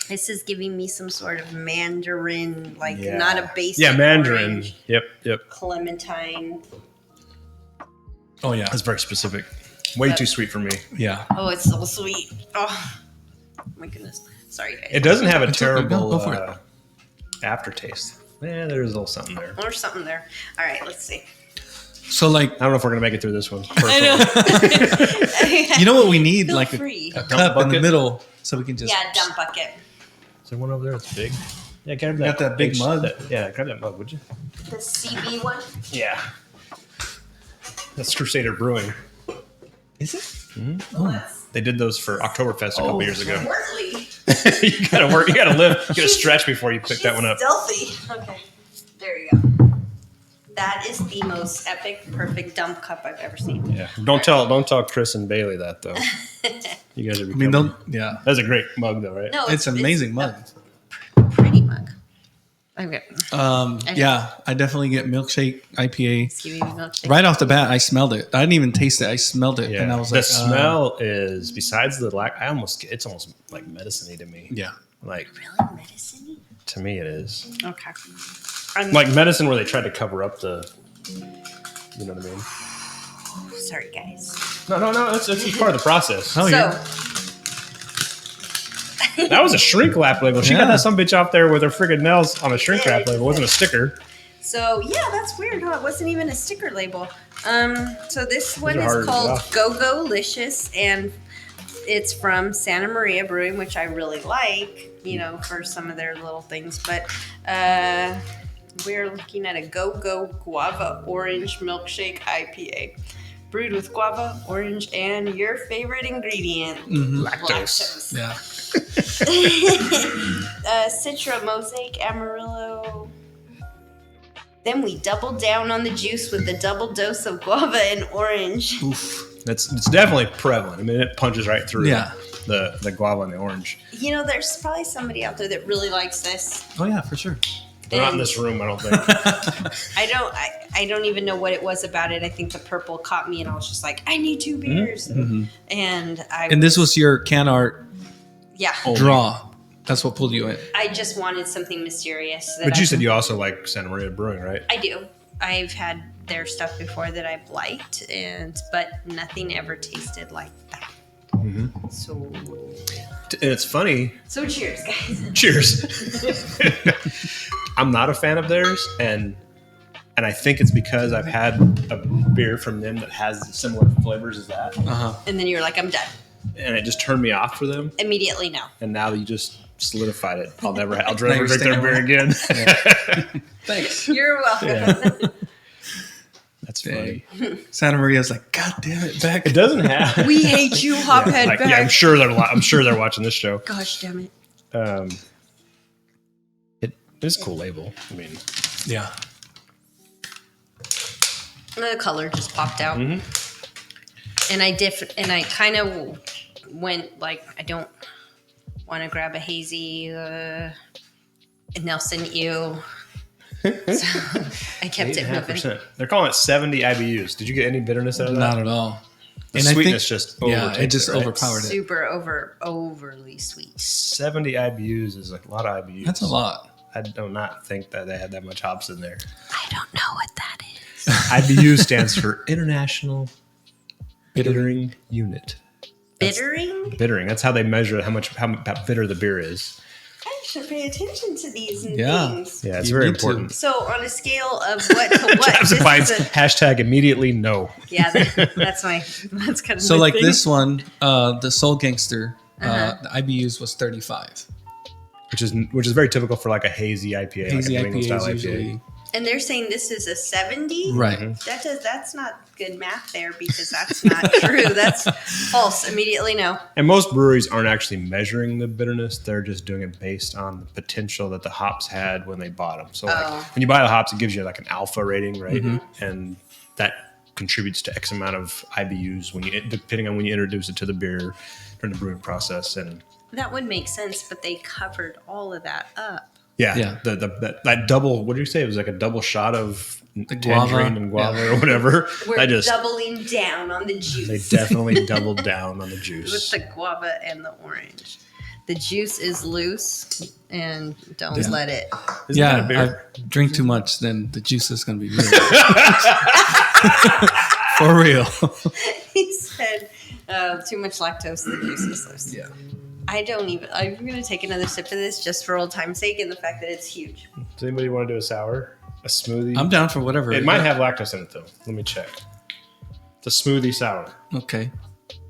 This is giving me some sort of mandarin, like Yeah. not a basic. Yeah, mandarin. orange, Yep. Clementine. Oh yeah, That's very specific. Way too sweet for me. yeah. Oh, it's so sweet. Oh, my goodness. Sorry, guys. It doesn't have a okay. terrible. Go for it. aftertaste. Yeah, there's a little something there. Or something there. All right, let's see. So like, I don't know if we're gonna make it through this one. I know. you know what we need? Feel Like a free. cup in the bucket? middle, so we can just. Yeah, dump bucket. Is there one over there that's big? Yeah, grab got that big mug? Yeah, grab that mug, would you? The CB one. Yeah. That's Crusader Brewing. Is it? They did those for Oktoberfest a couple years ago. Wortley. You gotta work. You gotta live. You gotta stretch before you pick that one up. Stealthy. Okay. There you go. That is the most epic, perfect dump cup I've ever seen. Yeah. Don't tell Chris and Bailey that though. You guys are. I mean, becoming- yeah, That's a great mug though, right? No, it's an amazing mug. a pretty mug. Okay. Yeah, I definitely get milkshake IPA. CB milkshake. Right off the bat, I smelled it. I didn't even taste it. I smelled it, Yeah. and I was the like, smell is besides the lack. It's almost like medicine-y to me. yeah. Like Really medicine-y? to me, it is Okay. like medicine where they tried to cover up the. You know what I mean? Sorry, guys. No. That's part of the process. Oh, So, yeah. That was a shrink wrap label. She got Yeah. that some bitch off there with her friggin' nails on a shrink wrap label. It wasn't a sticker. yeah, that's weird, huh? It wasn't even a sticker label. So this one are harder is to called get off. Go Licious, and it's from Santa Maria Brewing, which I really like, for some of their little things. But we're looking at a Go Guava Orange Milkshake IPA. Brewed with guava, orange, and your favorite ingredient, lactose. Yeah. Citra, Mosaic, Amarillo. Then we double down on the juice with a double dose of guava and orange. Oof. It's definitely prevalent. I mean, it punches right through Yeah. the guava and the orange. There's probably somebody out there that really likes this. Oh yeah, for sure. They're not in this room, I don't think. I don't even know what it was about it. I think the purple caught me, and I was just like, I need 2 beers. Mm-hmm. And And this was your can art yeah. draw. That's what pulled you in. I just wanted something mysterious. But you said you also like Santa Maria Brewing, right? I do. I've had their stuff before that I've liked, but nothing ever tasted like that. Mm-hmm. So And it's funny. So cheers, guys. Cheers. I'm not a fan of theirs, and I think it's because I've had a beer from them that has similar flavors as that, And then you're like, I'm done. and it just turned me off for them. Immediately, no. And now you just solidified it. I'll never drink staying their beer away. again. Thanks. You're welcome. Yeah. That's funny. Santa Maria's like, God damn it, back. It doesn't have. We hate you, Hophead Like, back. yeah, I'm sure they're watching this show. Gosh damn it. It is a cool label. I mean, Yeah. The color just popped out. Mm-hmm. And I kind of went like, I don't want to grab a hazy Nelson Ew. So I kept it moving. 8.5%. They're calling it 70 IBUs. Did you get any bitterness out of that? Not at all. The And I sweetness think- just yeah, overtakes it just right? overpowered it. Super overly sweet. 70 IBUs is like a lot of IBUs. That's a lot. I do not think that they had that much hops in there. I don't know what that is. IBU stands for International Bittering Unit. Bittering? Bittering. That's how they measure how bitter the beer is. I should pay attention to these Yeah. things. Yeah, it's You very need to. important. So on a scale of what to what? Travis this defines is a- hashtag immediately no. yeah, that's kind of So my like thing. this one, the Soul Gangster, the IBUs was 35. Which is very typical for like a hazy IPA, Hazy like a New England IPAs style usually. IPA. And they're saying this is a 70? Right. That's not good math there because that's not true. That's false. Immediately no. And most breweries aren't actually measuring the bitterness. They're just doing it based on the potential that the hops had when they bought them. So like when you buy the hops, it gives you like an alpha rating, right? And that contributes to X amount of IBUs depending on when you introduce it to the beer during the brewing process. And That would make sense, but they covered all of that up. yeah. That double, what did you say? It was like a double shot of tangerine guava. and guava or whatever. We're doubling down on the juice. They definitely doubled down on the With juice. the guava and the orange. The juice is loose and don't let it. Isn't that a Yeah, beer? I drink too much, then the juice is going to be real. For real. He said too much lactose, the juice is loose. Yeah. I'm gonna take another sip of this just for old time's sake and the fact that it's huge. Does anybody want to do a sour? A smoothie? I'm down for whatever. It might have lactose in it though. Let me check. It's a smoothie sour. Okay.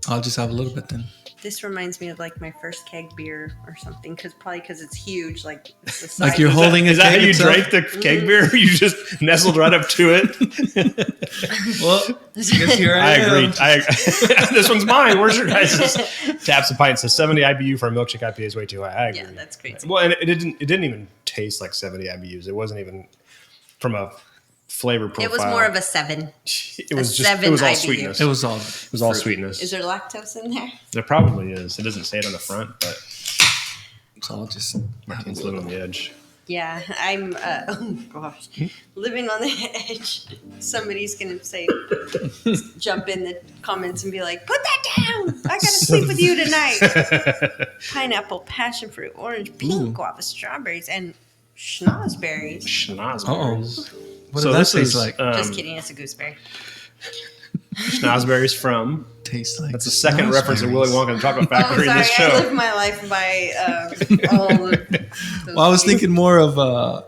I'll just have a little bit then. This reminds me of like my first keg beer or something, because it's huge. Like it's the size Like you're of- holding Is a that how keg you itself? drank the keg beer? You just nestled right up to it? Well, guess here I am. agree. This one's mine. Where's your guys'? Taps a pint says 70 IBU for a milkshake IPA is way too high. I agree. Yeah, that's crazy. Well, and it didn't even taste like 70 IBUs. It wasn't even from a flavor profile. It was more of a 7. It was a just. 7 It was all IBU. sweetness. It was all. It was all sweetness. Is there lactose in there? There probably is. It doesn't say it on the front, but So I'll just. Martine's living on the edge. Yeah, I'm. Oh gosh, living on the edge. Somebody's gonna say, jump in the comments and be like, "Put that down! I gotta sleep with you tonight." Pineapple, passion fruit, orange, pink, guava, strawberries, and schnozberries. Schnozberries. What does that taste like? Just kidding, it's a gooseberry. Schnozberries from. Tastes like. That's the second reference to Willy Wonka and the Chocolate Factory in Oh, this sorry, I live show. my life by all of those Well, I was things. thinking more of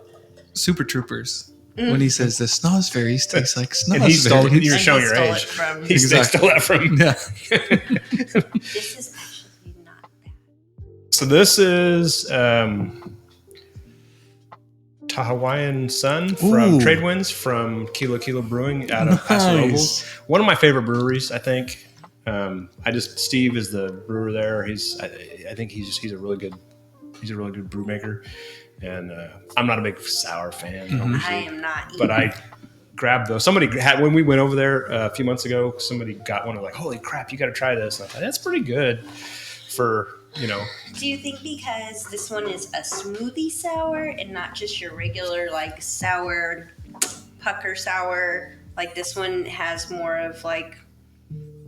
Super Troopers when he says the snozberries taste like And he stole. snozberries. You're And showing he your stole it age. from- He Exactly. stole that from. Yeah. This is actually not bad. So this is Hawaiian Sun from Ooh. Trade Winds from Kilo Kilo Brewing out of Paso Robles. Nice. One of my favorite breweries, I think. Steve is the brewer there. I think he's a really good brew maker. And I'm not a big sour fan, Mm-hmm. I usually, am not. but I grabbed those. Somebody had when we went over there a few months ago. Somebody got one. Like, holy crap, you got to try this. And I thought that's pretty good for. Do you think because this one is a smoothie sour and not just your regular like sour pucker sour, like this one has more of like,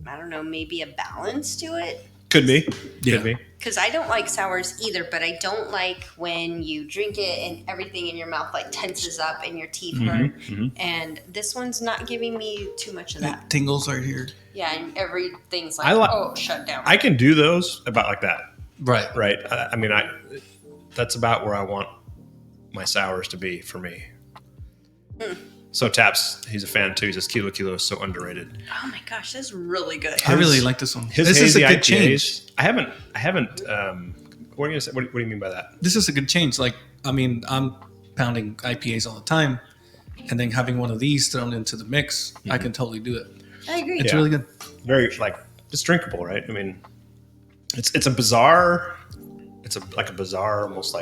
I don't know, maybe a balance to it? Could be. Yeah. Could be. Because I don't like sours either, but I don't like when you drink it and everything in your mouth like tenses up and your teeth hurt. And this one's not giving me too much of that. Tingles right here. Yeah, and everything's I like, shut down. I can do those about like that. Right. Right. I mean, that's about where I want my sours to be for me. So Taps, he's a fan too. He says Kilo Kilo is so underrated. Oh my gosh, this is really good. I really like this one. His This is a hazy good IPAs. change. I haven't. What are you gonna say? What do you mean by that? This is a good change. Like, I mean, I'm pounding IPAs all the time, and then having one of these thrown into the mix, I can totally do it. I agree. It's Yeah. really good. Very it's drinkable, right? I mean, it's a bizarre. Like a bizarre, almost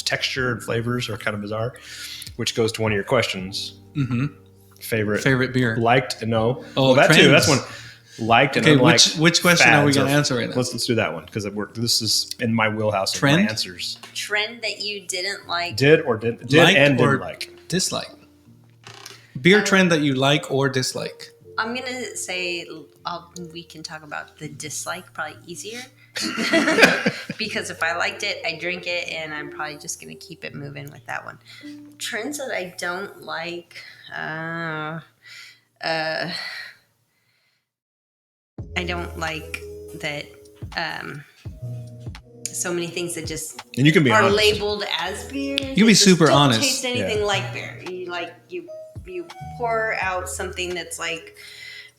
texture and flavors are kind of bizarre, which goes to one of your questions. Mm-hmm. Favorite beer. liked and no. Oh, well, that too. trends. That's one. Liked and Okay, unliked. which question are we fads going to or- answer right now? Let's do that one because this is in my wheelhouse of my Trend? answers. Trend that you didn't like. Did or didn't Liked and or didn't like. dislike. Beer trend that you like or dislike. I'm gonna say we can talk about the dislike, probably easier. Because if I liked it, I drink it, and I'm probably just gonna keep it moving with that one. Trends that I don't like. I don't like that. So many things that just And you can be are honest. labeled as beer. You be that just super don't honest. Taste anything Yeah. like beer. You pour out something that's like,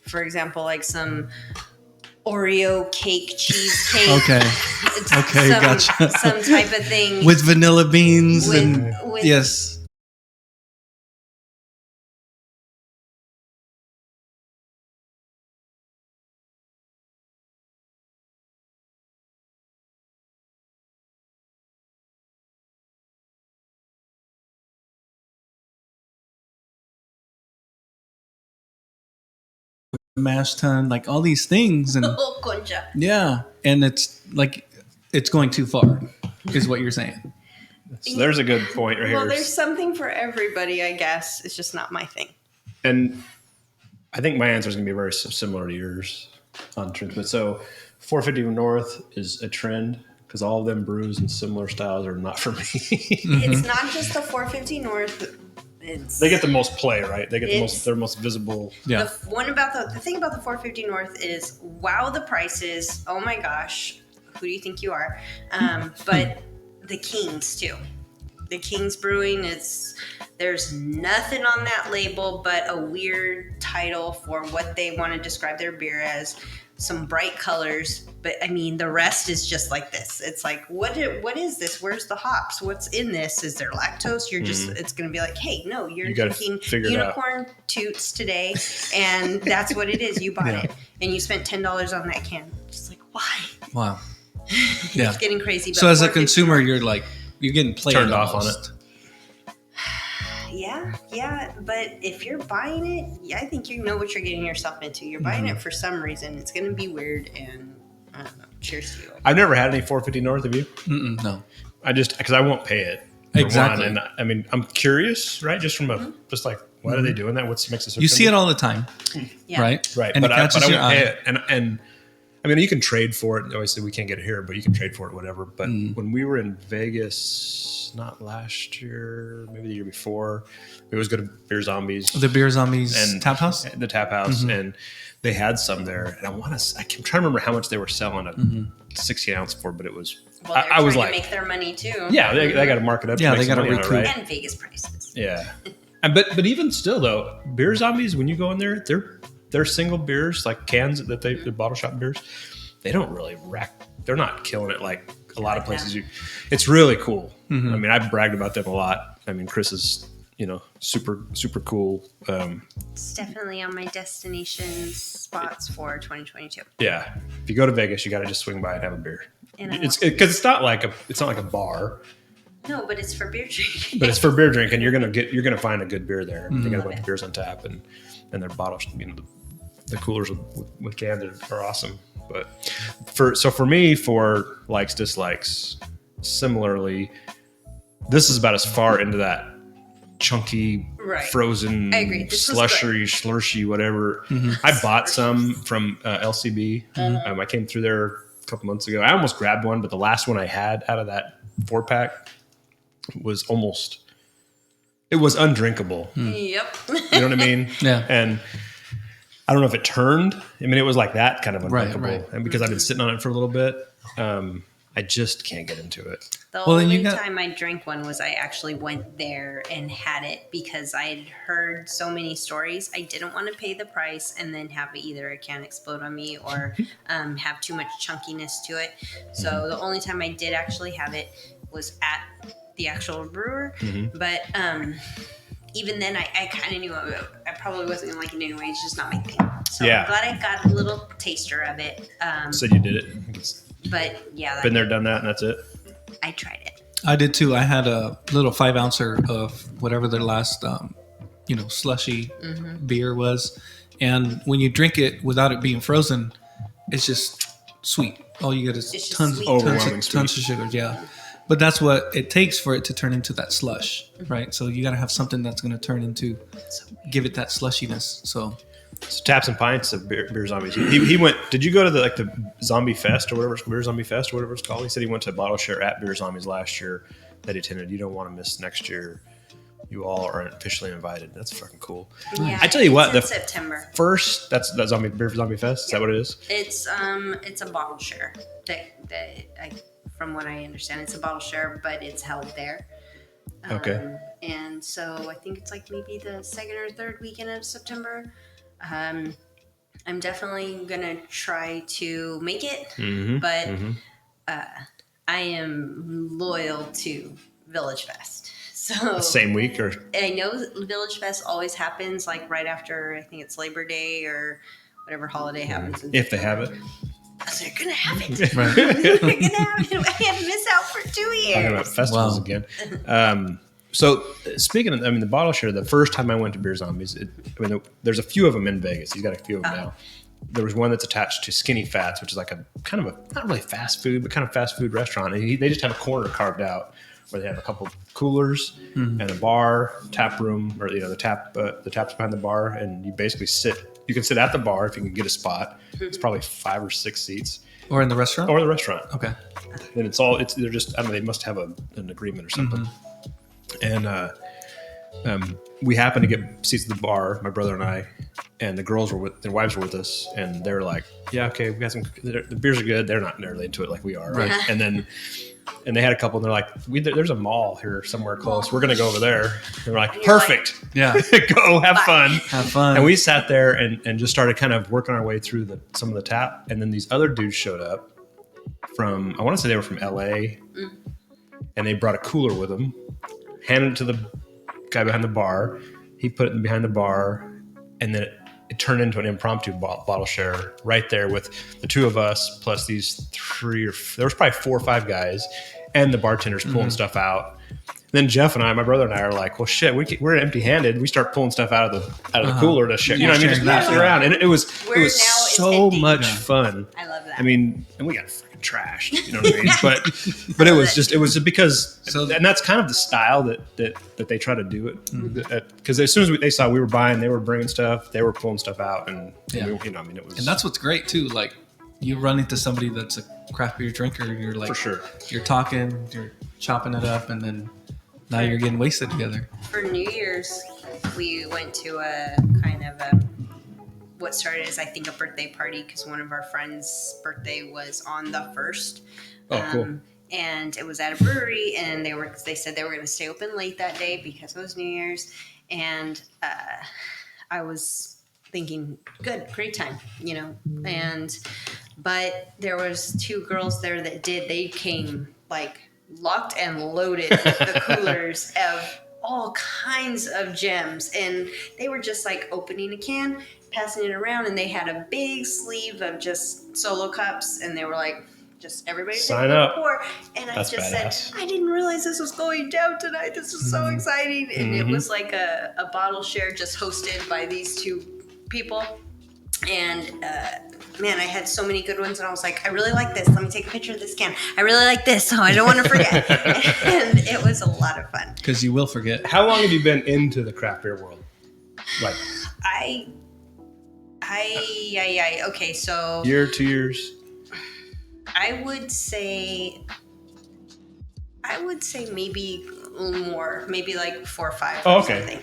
for example, like some Oreo cake, cheesecake. Okay. Okay, gotcha. Some type of thing With vanilla beans with- and with- yes. Mash tun, like all these things, and Oh, concha. yeah, and it's like it's going too far, is what you're saying. So there's a good point right Well, here. there's something for everybody, I guess. It's just not my thing. And I think my answer is going to be very similar to yours on trends. But so 450 North is a trend because all of them brews and similar styles are not for me. It's not just the 450 North. It's They get the most play, right? They get It's- they're most visible. Yeah, the thing about the 450 North is wow, the prices. Oh my gosh, who do you think you are? But the Kings too. The Kings Brewing, there's nothing on that label but a weird title for what they want to describe their beer as. Some bright colors, but I mean the rest is just like this. It's like what is this? Where's the hops? What's in this? Is there lactose? You're just it's gonna be like, hey, no, you're drinking unicorn toots today, and that's what it is. You bought it, and you spent $10 on that can. Just like why? Wow. Yeah, it's getting crazy. But so as a consumer, you're getting played turned off on it. Yeah, but if you're buying it, I think you know what you're getting yourself into. You're buying it for some reason. It's going to be weird, and I don't know. Cheers to you. I've never had any 450 North, have you? No. Because I won't pay it. Exactly. And I mean, I'm curious, right? Just from just like, why are they doing that? What makes it so You see it all the time, Yeah. right? Right. And But it I catches won't your pay eye. it. And I mean, you can trade for it. Obviously, we can't get it here, but you can trade for it, whatever. But when we were in Vegas, not last year, maybe the year before, we always go to Beer Zombies. The Beer Zombies and Tap House? The Tap House. And they had some there. And I'm trying to remember how much they were selling a 60 ounce for, but it was, Well, they're I was trying like, to make their money too. yeah, they got to mark it up. Yeah, to they make some gotta money on it, recoup. right? And Vegas prices. Yeah. But even still though, Beer Zombies, when you go in there, they're single beers, like cans that the bottle shop beers, they don't really they're not killing it like a lot of places. It's really cool. I mean, I've bragged about them a lot. I mean, Chris is, super, super cool. It's definitely on my destination spots for 2022. Yeah. If you go to Vegas, you got to just swing by and have a beer. And I It's because it's not like a bar, No, but it's for beer drinking. but it's for beer drinking. You're gonna find a good beer there. They got a bunch of beers on tap, and their bottles. The coolers with cans are awesome. But for me, for likes dislikes, similarly, this is about as far into that chunky frozen I agree. This was slurshy whatever. I bought some from LCB. I came through there a couple months ago. I almost grabbed one, but the last one I had out of that 4-pack was undrinkable. Yep. You know what I mean? Yeah. And I don't know if it turned. I mean, it was like that kind of undrinkable. Right. And because I've been sitting on it for a little bit, I just can't get into it. The Well, then only you got- time I drank one was I actually went there and had it because I had heard so many stories. I didn't want to pay the price and then have either a can explode on me or have too much chunkiness to it. So the only time I did actually have it was at the actual brewer. But even then, I kind of knew I probably wasn't going to like it anyway. It's just not my thing. So Yeah. I'm glad I got a little taster of it. Said you did it. It's But yeah, been there, done that, and that's it. I tried it. I did too. I had a little 5-ouncer of whatever their last, slushy beer was. And when you drink it without it being frozen, it's just sweet. All you get is It's just tons sweet. Overwhelming of sugar. Yeah. But that's what it takes for it to turn into that slush, right? So you got to have something that's going to turn into, give it that slushiness. So So Taps and Pints of Beer Zombies. He went. Did you go to the Zombie Fest or whatever, Beer Zombie Fest or whatever it's called? He said he went to a bottle share at Beer Zombies last year that he attended. You don't want to miss next year. You all are officially invited. That's fucking cool. Yeah, I tell you what, it's the in September. first that's that Beer Zombie Fest. Is that what it is? It's a bottle share. From what I understand, it's a bottle share, but it's held there. Okay. And so I think it's like maybe the second or third weekend of September. I'm definitely gonna try to make it, but I am loyal to Village Fest. So Same week or I know Village Fest always happens like right after I think it's Labor Day or whatever holiday happens. if they have it. So they're gonna have it. Right. They're gonna have it. I can't miss out for 2 Talking about years. festivals Wow. again. So speaking of, the bottle share, the first time I went to Beer Zombies, there's a few of them in Vegas. He's got a few of them now. There was one that's attached to Skinny Fats, which is like a kind of a, not really fast food, but kind of fast food restaurant. And they just have a corner carved out where they have a couple of coolers and a bar, tap room, or the taps behind the bar, and you basically sit. You can sit at the bar if you can get a spot. It's probably 5 or 6 seats, or in the restaurant? or the restaurant. Okay. And they're just, I don't know, they must have an agreement or something. And we happened to get seats at the bar, my brother and I, and the girls were with, their wives were with us, and they were like, "Yeah, okay, we got some. The beers are good. They're not nearly into it like we are, right?" And then, and they had a couple, and they're like, "There's a mall here somewhere close. We're gonna go over there." And we're like, "Perfect, Yeah. go have fun, Have fun. And we sat there and just started kind of working our way through some of the tap, and then these other dudes showed up from, I want to say they were from LA, and they brought a cooler with them, handed it to the guy behind the bar. He put it behind the bar, and then it turned into an impromptu bottle share right there with the two of us plus these there was probably 4 or 5 guys, and the bartenders pulling stuff out. Then Jeff and I, my brother and I, are like, "Well, shit, we're empty-handed. We start pulling stuff out of the cooler to share. You know what I mean? Just passing around, and it was so much fun. I love that. I mean, and we got freaking trashed. You know what I mean? But it was because, and that's kind of the style that they try to do it. Because as soon as they saw we were buying, they were bringing stuff, they were pulling stuff out, and we, you know, I mean, it was. And that's what's great too. Like you run into somebody that's a craft beer drinker, and you're like, for sure, you're talking, you're chopping it up, and then now you're getting wasted together. For New Year's, we went to a kind of what started as, I think, a birthday party because one of our friends' birthday was on the 1st. Oh, cool. And it was at a brewery, and they said they were going to stay open late that day because it was New Year's. And I was thinking, good, great time, you know. But there was 2 girls there that they came like locked and loaded with the coolers of all kinds of gems, and they were just like opening a can, passing it around, and they had a big sleeve of just solo cups, and they were like, just everybody sign up. Pour. And that's I just badass. said, I didn't realize this was going down tonight. This is so exciting. And it was like a bottle share just hosted by these 2 people. And man, I had so many good ones, and I was like, I really like this. Let me take a picture of this can. I really like this, so I don't want to forget. And it was a lot of fun. Because you will forget. How long have you been into the craft beer world? Like, okay, so year, 2 years. I would say maybe a little more, maybe like 4 or 5. Oh, or okay. Something.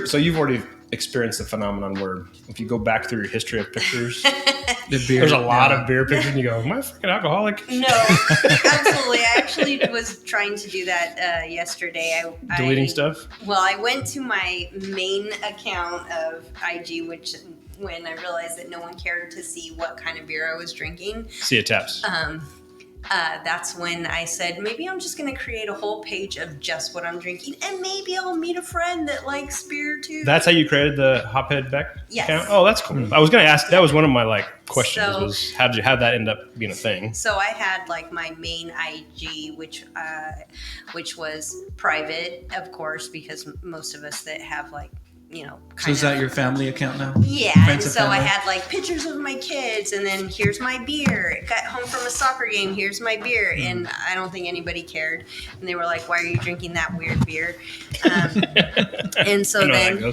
So you've already experienced the phenomenon where if you go back through your history of pictures, there's a lot of beer pictures, and you go, "Am I a freaking alcoholic?" No, absolutely. I actually was trying to do that yesterday. Deleting stuff. Well, I went to my main account of IG, which when I realized that no one cared to see what kind of beer I was drinking. See it taps. That's when I said, maybe I'm just going to create a whole page of just what I'm drinking, and maybe I'll meet a friend that likes beer too. That's how you created the Hophead Beck Yes. account? Oh, that's cool. I was going to ask, that was one of my questions was how'd that end up being a thing? So I had my main IG, which was private, of course, because most of us that have So is that your family account now? Yeah, Friends and so I family? had pictures of my kids, and then here's my beer. Got home from a soccer game, here's my beer, and I don't think anybody cared. And they were like, "Why are you drinking that weird beer?" And so then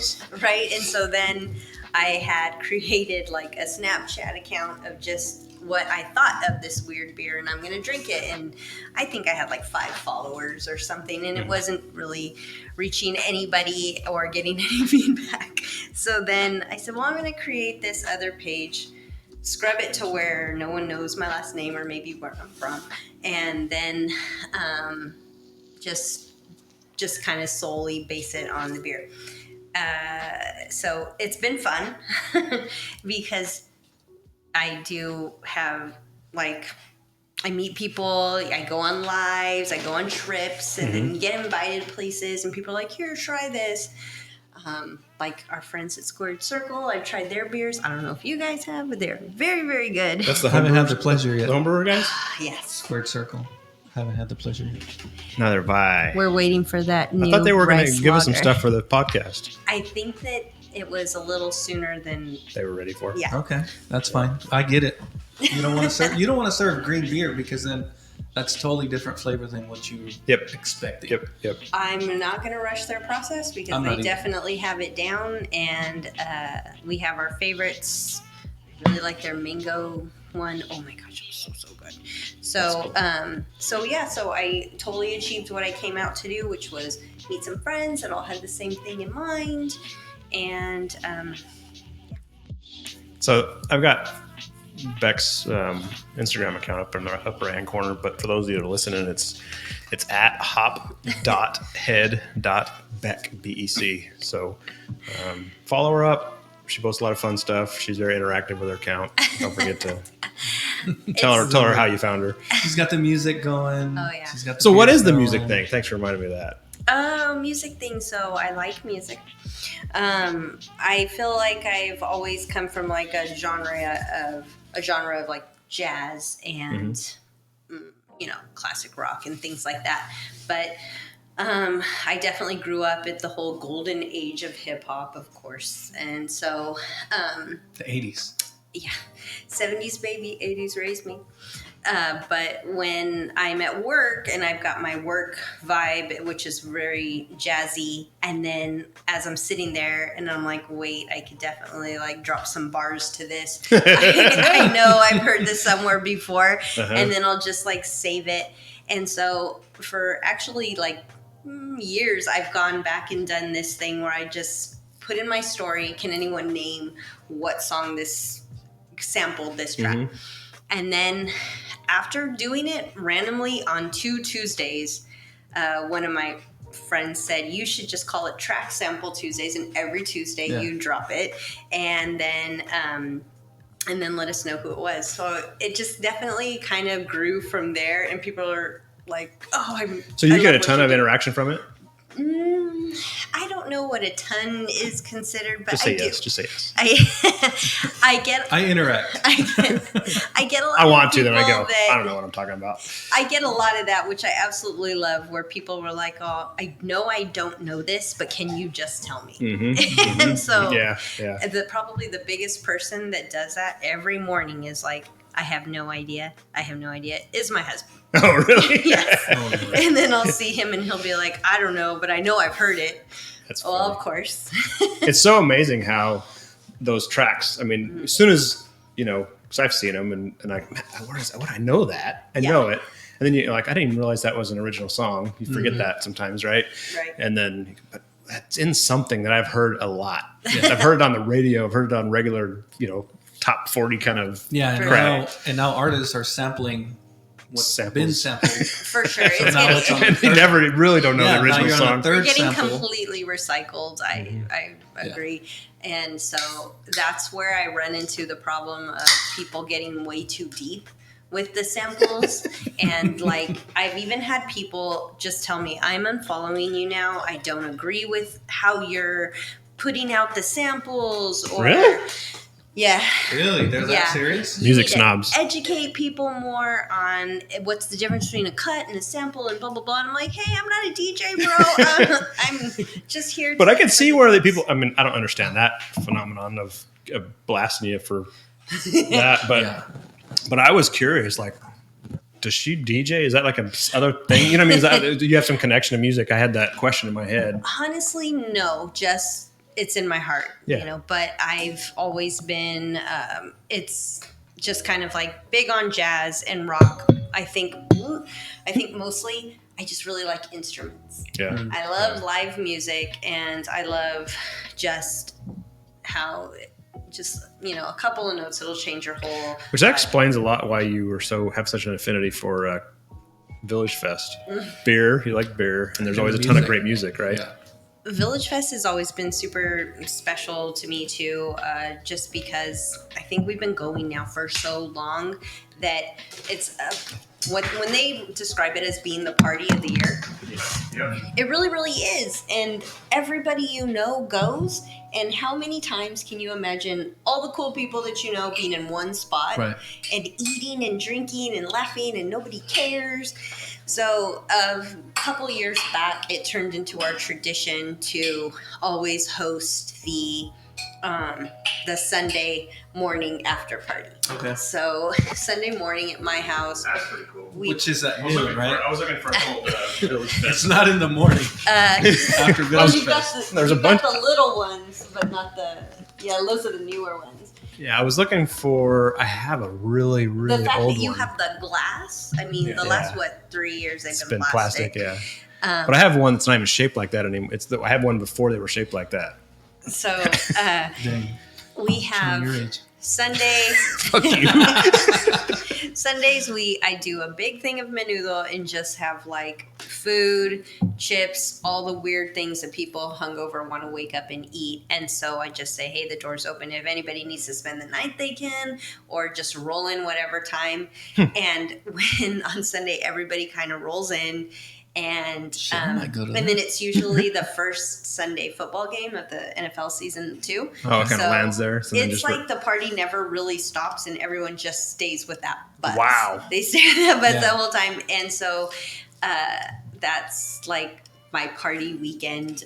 I had created a Snapchat account of just what I thought of this weird beer, and I'm going to drink it. And I think I had 5 followers or something, and it wasn't really reaching anybody or getting any feedback. So then I said, well, I'm going to create this other page, scrub it to where no one knows my last name or maybe where I'm from, and then just kind of solely base it on the beer. So it's been fun because I do have I meet people, I go on lives, I go on trips, and then get invited places, and people are like, here, try this. Our friends at Squared Circle, I've tried their beers. I don't know if you guys have, but they're very, very good. That's the Haven't had the pleasure yet. The homebrewer guys? Yes. Squared Circle. Haven't had the pleasure yet. Neither have I. We're waiting for that new I thought they were going to rice give us some lager. stuff for the podcast. I think that it was a little sooner than... They were ready for. Yeah. Okay, that's fine. I get it. You don't want to serve. You don't want to serve green beer because then that's totally different flavor than what you expected. Yep. I'm not going to rush their process because I'm not they either. definitely have it down, and we have our favorites. I really like their mango one. Oh my gosh, it was so good. So so I totally achieved what I came out to do, which was meet some friends that all had the same thing in mind. And So I've got Beck's Instagram account up in the upper right hand corner, but for those of you that are listening, it's at hop.head.beck, BEC. So follow her up. She posts a lot of fun stuff. She's very interactive with her account. Don't forget to tell her how you found her. She's got the music going. Oh, yeah. She's got the So what beers is the going. music thing? Thanks for reminding me of that. music thing. So I like music. I feel like I've always come from like a genre of like jazz and classic rock and things like that. But I definitely grew up at the whole golden age of hip hop, of course, and so The 80s. yeah, 70s baby, 80s raised me. But when I'm at work and I've got my work vibe, which is very jazzy, and then as I'm sitting there and I'm like, wait, I could definitely like drop some bars to this. I know I've heard this somewhere before, and then I'll just like save it. And so for actually like years, I've gone back and done this thing where I just put in my story, can anyone name what song this sampled this track? And then after doing it randomly on 2 Tuesdays, one of my friends said, you should just call it Track Sample Tuesdays, and every Tuesday you drop it, and then let us know who it was. So it just definitely kind of grew from there, and people are like, oh, So you get a ton of interaction from it? I don't know what a ton is considered, but Just say I yes. do. Just say yes. I interact. I get a lot. I of want to, then I go, people that- I don't know what I'm talking about. I get a lot of that, which I absolutely love, where people were like, oh, I know I don't know this, but can you just tell me? And so Yeah. probably the biggest person that does that every morning is like, I have no idea, is my husband. Oh, really? Yes. Oh, no. And then I'll see him and he'll be like, I don't know, but I know I've heard it. That's Well, funny. of course. It's so amazing how those tracks, I mean, as soon as, because I've seen them and I, what I know that. I know it. And then you're like, I didn't even realize that was an original song. You forget that sometimes, right? Right. And then, but that's in something that I've heard a lot. I've heard it on the radio. I've heard it on regular, top 40 kind of crap. And now artists are sampling what's Samples. been sampled. For sure. So now it's on the And they third. really don't know the Now original you're on song. the third Getting sample. completely recycled. I agree. And so that's where I run into the problem of people getting way too deep with the samples. And like, I've even had people just tell me, I'm unfollowing you now. I don't agree with how you're putting out the samples. Or Really? Yeah. Really? They're that Yeah. serious? Music You need to snobs. Educate people more on what's the difference between a cut and a sample and blah blah blah. And I'm like, hey, I'm not a DJ, bro. I'm just here. But I can see where the people, I mean, I don't understand that phenomenon of blasting you for that. But I was curious, like, does she DJ? Is that like a other thing? You know what I mean? Do you have some connection to music? I had that question in my head. Honestly, no. Just it's in my heart, But I've always been. It's just kind of like big on jazz and rock. I think mostly I just really like instruments. Yeah. I love live music, and I love just how. Just a couple of notes, it'll change your whole. Which that explains a lot why you have such an affinity for Village Fest. Beer, you like beer, and there's always a ton of great music, right? Yeah. Village Fest has always been super special to me too, just because I think we've been going now for so long that it's when they describe it as being the party of the year, it really, really is. And everybody goes. And how many times can you imagine all the cool people that you know being in one spot Right. and eating and drinking and laughing and nobody cares? So a couple years back, it turned into our tradition to always host the Sunday morning after party. Okay. So Sunday morning at my house. That's pretty cool. Which is at noon, right? I was looking for a cold Village Fest. It's not in the morning after Oh, Village you've got Fest. There's a you've bunch- got the little ones, but not the. Yeah, those are the newer ones. Yeah, I was looking for. I have a really, The really fact old that you one. have the glass, I mean, the last, 3 years they've It's been been plastic, plastic. yeah. But I have one that's not even shaped like that anymore. I had one before they were shaped like that. So Dang. we Showing your have age. Sunday. Fuck you. Sundays I do a big thing of menudo and just have like food, chips, all the weird things that people hungover want to wake up and eat. And so I just say, hey, the door's open. If anybody needs to spend the night, they can, or just roll in whatever time. And when on Sunday everybody kind of rolls in. And I might go to that. and then it's usually the first Sunday football game of the NFL season too. Oh, it kind of lands there. So then It's just like the party never really stops, and everyone just stays with that buzz. Wow. They stay with that buzz Yeah. the whole time, and so that's like my party weekend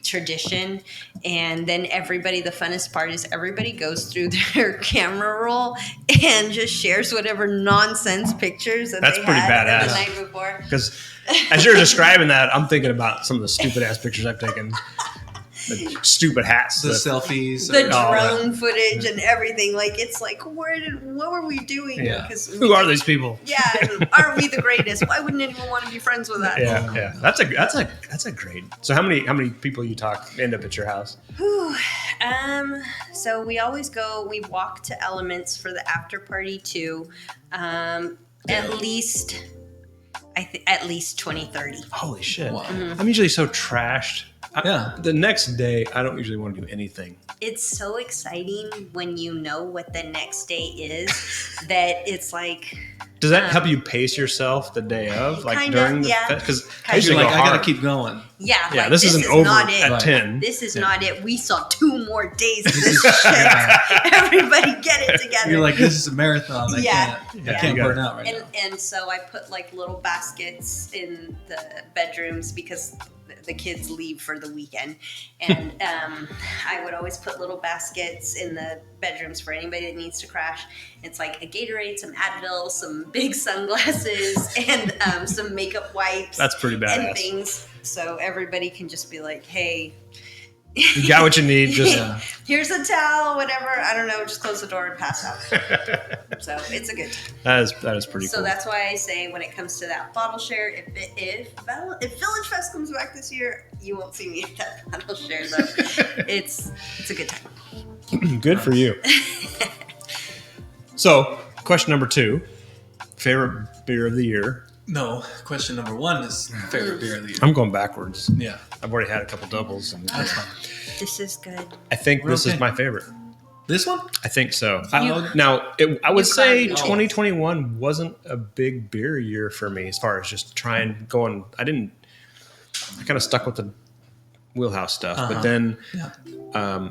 tradition. And then everybody, the funnest part is everybody goes through their camera roll and just shares whatever nonsense pictures that That's they pretty had badass. the night before. because as you're describing that, I'm thinking about some of the stupid ass pictures I've taken. The stupid hats. The that- selfies. The Oh, drone footage and everything, like it's like, what were we doing? Yeah. Because Who are these people? Yeah, and aren't we the greatest? Why wouldn't anyone want to be friends with us? Yeah. That's a great. So how many people you end up at your house? Whew. So we always go. We walk to Elements for the after party too. At least 20-30. Holy shit! Wow. I'm usually so trashed. Yeah. The next day, I don't usually want to do anything. It's so exciting when you know what the next day is that it's like. Does that help you pace yourself the day of, like Kinda, during the yeah. because I Kinda. usually You're go like, I hard. gotta keep going. Yeah, Yeah, like, this isn't is over not it. at Right. 10. This is not it. We saw 2 more days of this shit. Everybody get it together. You're like, this is a marathon. I Yeah. can't Yeah. burn out right now. and so I put like little baskets in the bedrooms because the kids leave for the weekend, and I would always put little baskets in the bedrooms for anybody that needs to crash. It's like a Gatorade, some Advil, some big sunglasses, and some makeup wipes. That's pretty and badass. things, so everybody can just be like, hey. You got what you need. Just Here's a towel, whatever. I don't know. Just close the door and pass out. So it's a good time. that is pretty So cool. that's why I say when it comes to that bottle share, if Village Fest comes back this year, you won't see me at that bottle share though. it's a good time. Good for you. So, question number 2: favorite beer of the year. No, question number 1 is favorite beer of the year. I'm going backwards. Yeah. I've already had a couple doubles, and That's fine. This is good. I think We're this is okay. my favorite. This one? I think so. You- I would say clown. 2021 wasn't a big beer year for me as far as just going. I kind of stuck with the wheelhouse stuff, but then Yeah.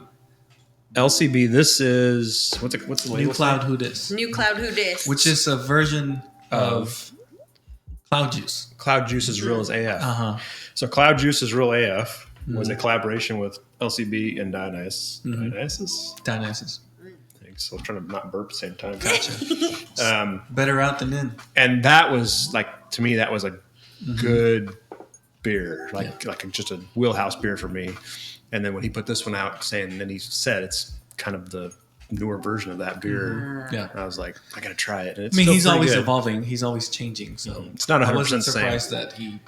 LCB. This is what's the New label? Cloud Who Dis, New Cloud Who Dis. which is a version of Cloud Juice. Cloud Juice is real as AF. Uh-huh. So Cloud Juice is real AF was a collaboration with LCB and Dionysus. Dionysus. Thanks. So I'm trying to not burp at the same time. Gotcha. Better out than in. And that was like, to me, that was a good beer, like just a wheelhouse beer for me. And then when he put this one out, then he said it's kind of the newer version of that beer. Yeah. I was like, I gotta try it. And it's I mean, still he's pretty always good. evolving. He's always changing. So It's not 100% I wasn't same. surprised that he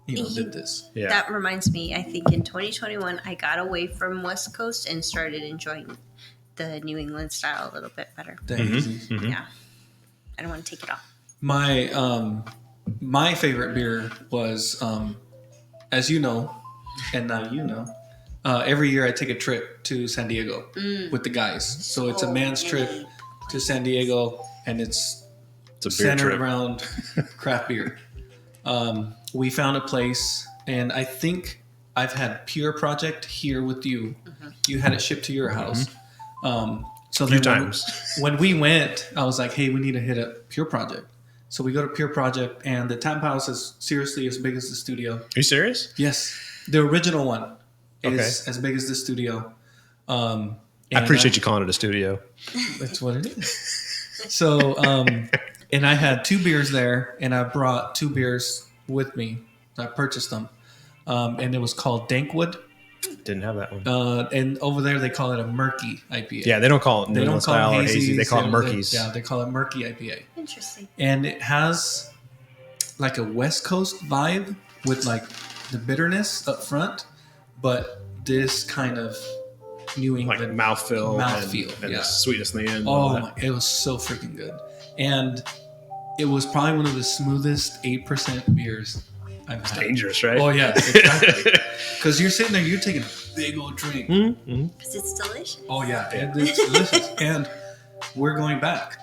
did this. Yeah. That reminds me, I think in 2021, I got away from West Coast and started enjoying the New England style a little bit better. Mm-hmm. Yeah. I don't want to take it off. My favorite beer was, as you know, and now you know, every year I take a trip to San Diego with the guys. So it's a man's trip to San Diego, and it's It's a beer centered trip. around craft beer. We found a place, and I think I've had Pure Project here with you. You had it shipped to your house. So A few then times. when we went, I was like, hey, we need to hit up Pure Project. So we go to Pure Project, and the tap house is seriously as big as the studio. Are you serious? Yes, the original one is Okay. as big as the studio. I appreciate you calling it a studio. That's what it is. So, and I had 2 beers there, and I brought 2 beers with me. I purchased them, and it was called Dankwood. Didn't have that one. And over there they call it a murky IPA. Yeah, they don't call it They don't call style it or hazy. They call it murkies. They call it murky IPA. Interesting. And it has like a West Coast vibe with like the bitterness up front, but this kind of New Like England mouthfeel and yeah. the sweetness in the end. Oh my, it was so freaking good. And it was probably one of the smoothest 8% beers I've It's had. dangerous, right? Oh yeah, exactly. Because you're sitting there, you're taking a big old drink. Because it's delicious. Oh yeah, it's delicious. And we're going back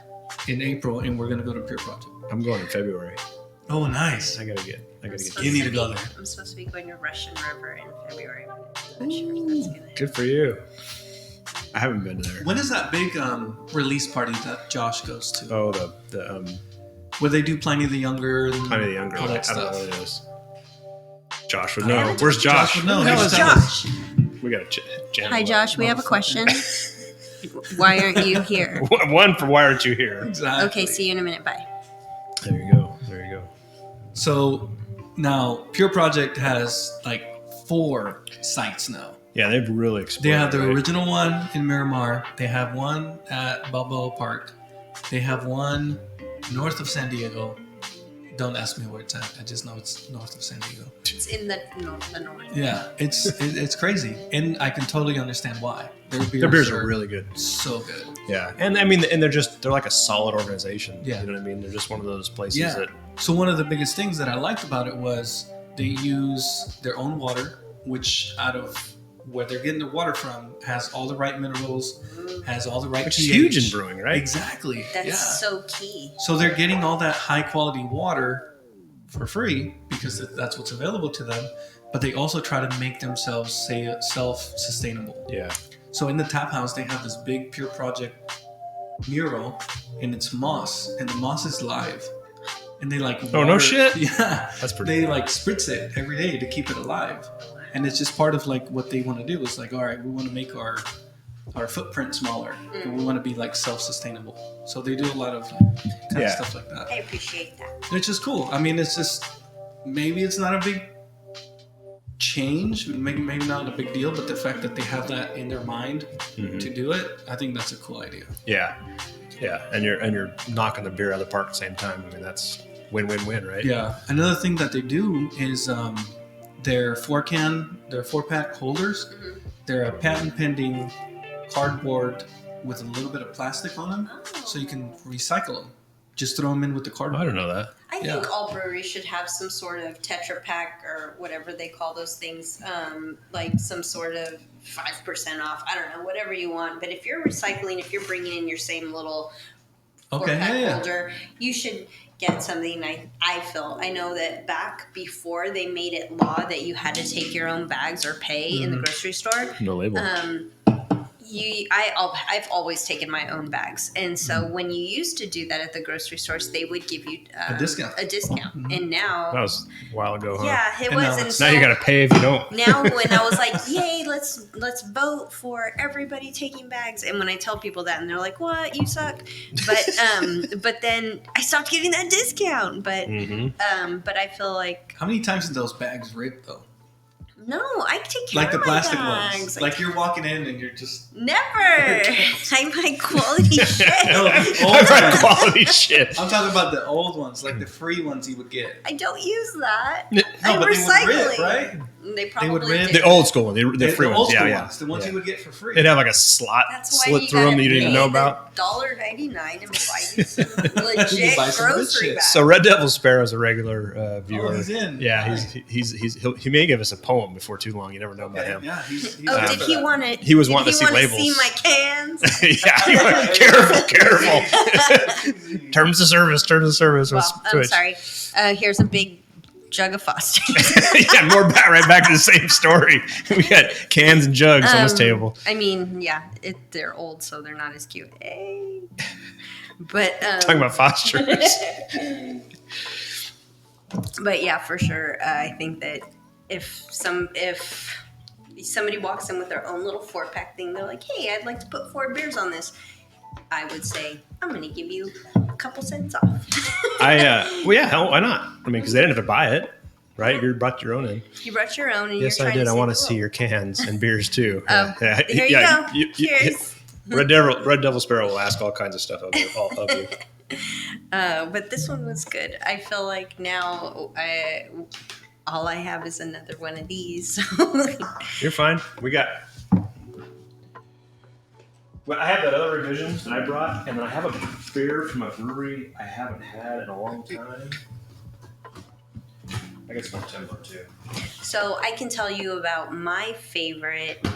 in April, and we're gonna go to Pure Project. I'm going in February. Oh, nice. I gotta get. You need to go there. I'm supposed to be going to Russian River in February. I'm not sure if that's gonna Good for you. I haven't been there. When is that big release party that Josh goes to? Oh, the Where they do Pliny the Younger and Pliny the Younger. all that I don't know stuff. what it is. Josh would I know. haven't Where's Josh Josh? would know. Who the hell He's is Josh. We got to jam. Hi, Josh. We have a question. Why aren't you here? One for why aren't you here? Exactly. Okay, see you in a minute. Bye. There you go. There you go. So now Pure Project has like 4 sites now. Yeah, they've really exploded. They have the right? original one in Miramar. They have one at Balboa Park. They have one north of San Diego. Don't ask me where it's at. I just know it's north of San Diego. It's in the north. Yeah, it's crazy, and I can totally understand why. Their beers are really good. so good. Yeah, and I mean, and they're like a solid organization. Yeah. You know what I mean? They're just one of those places Yeah. that. So one of the biggest things that I liked about it was they use their own water, which out of where they're getting the water from has all the right minerals, has all the right Which pH. is huge in brewing, right? Exactly. That's yeah. so key. So they're getting all that high quality water for free because that's what's available to them. But they also try to make themselves self-sustainable. Yeah. So in the tap house, they have this big Pure Project mural, and it's moss, and the moss is live. And they like Oh, no shit? Yeah. That's pretty They cool. like spritz it every day to keep it alive. And it's just part of like what they want to do. It's like, all right, we want to make our footprint smaller, and we want to be like self-sustainable. So they do a lot of kind of stuff like that. I appreciate that. Which is cool. I mean, it's just maybe it's not a big change, maybe not a big deal, but the fact that they have that in their mind to do it, I think that's a cool idea. Yeah. Yeah. And you're knocking the beer out of the park at the same time. I mean, that's win-win-win, right? Yeah. Another thing that they do is their 4-pack holders. They're a patent pending cardboard with a little bit of plastic on them, so you can recycle them. Just throw them in with the Oh, cardboard. I don't know that. I Yeah. think all breweries should have some sort of Tetra Pak or whatever they call those things, like some sort of 5% off. I don't know, whatever you want. But if you're recycling, if you're bringing in your same little Okay, 4-pack yeah. holder, you should get something. I know that back before they made it law that you had to take your own bags or pay in the grocery store. No label. I've always taken my own bags, and so when you used to do that at the grocery stores, they would give you A discount. And now, That was a while ago, huh? yeah, it And was. now And it's- so Now you got to pay if you don't. now when I was like, "Yay, let's vote for everybody taking bags," and when I tell people that, and they're like, "What? You suck," but then I stopped getting that discount. But I feel like How many times did those bags rip though? no, I take care Like the of my plastic bags. ones. Like you're walking in and you're just Never. I buy quality shit. no, the old All right, ones. quality shit. I'm talking about the old ones, like the free ones you would get. I don't use that. No, I'm but recycling. they would rip, right? They probably would rip. did. The old school one, the free the ones. old school Yeah, ones, the ones you would get for free. It'd have like a slot That's why slit you through them gotta that you didn't pay know the about. $1.99 and buy you some legit buy some good grocery shit. bags. So Red Devil Sparrow's a regular viewer. he's in. Yeah, Right. he may give us a poem before too long. You never know about him. Yeah, he's Oh, up did for he that. want to? He was wanting to see labels. See my cans? Yeah, careful. Terms of service. Well, Let's I'm switch. sorry. Here's a big jug of Foster's. Yeah, right back to the same story. We got cans and jugs on this table. I mean, yeah, they're old, so they're not as cute. Hey. But Talking about Foster's. But yeah, for sure. I think that if somebody walks in with their own little 4-pack thing, they're like, "Hey, I'd like to put 4 beers on this," I would say, "I'm going to give you a couple cents off." Well, yeah, hell, why not? I mean, because they didn't have to buy it. right? You brought your own in. You brought your own, and Yes, you're I trying did. to I want to save the see your world. cans and beers too. Oh, here you go. Cheers. Red Devil Sparrow will ask all kinds of stuff of you. But this one was good. I feel like now all I have is another one of these. You're fine. Well, I have that other revisions that I brought, and then I have a beer from a brewery I haven't had in a long time. I guess one timber too. So I can tell you about my favorite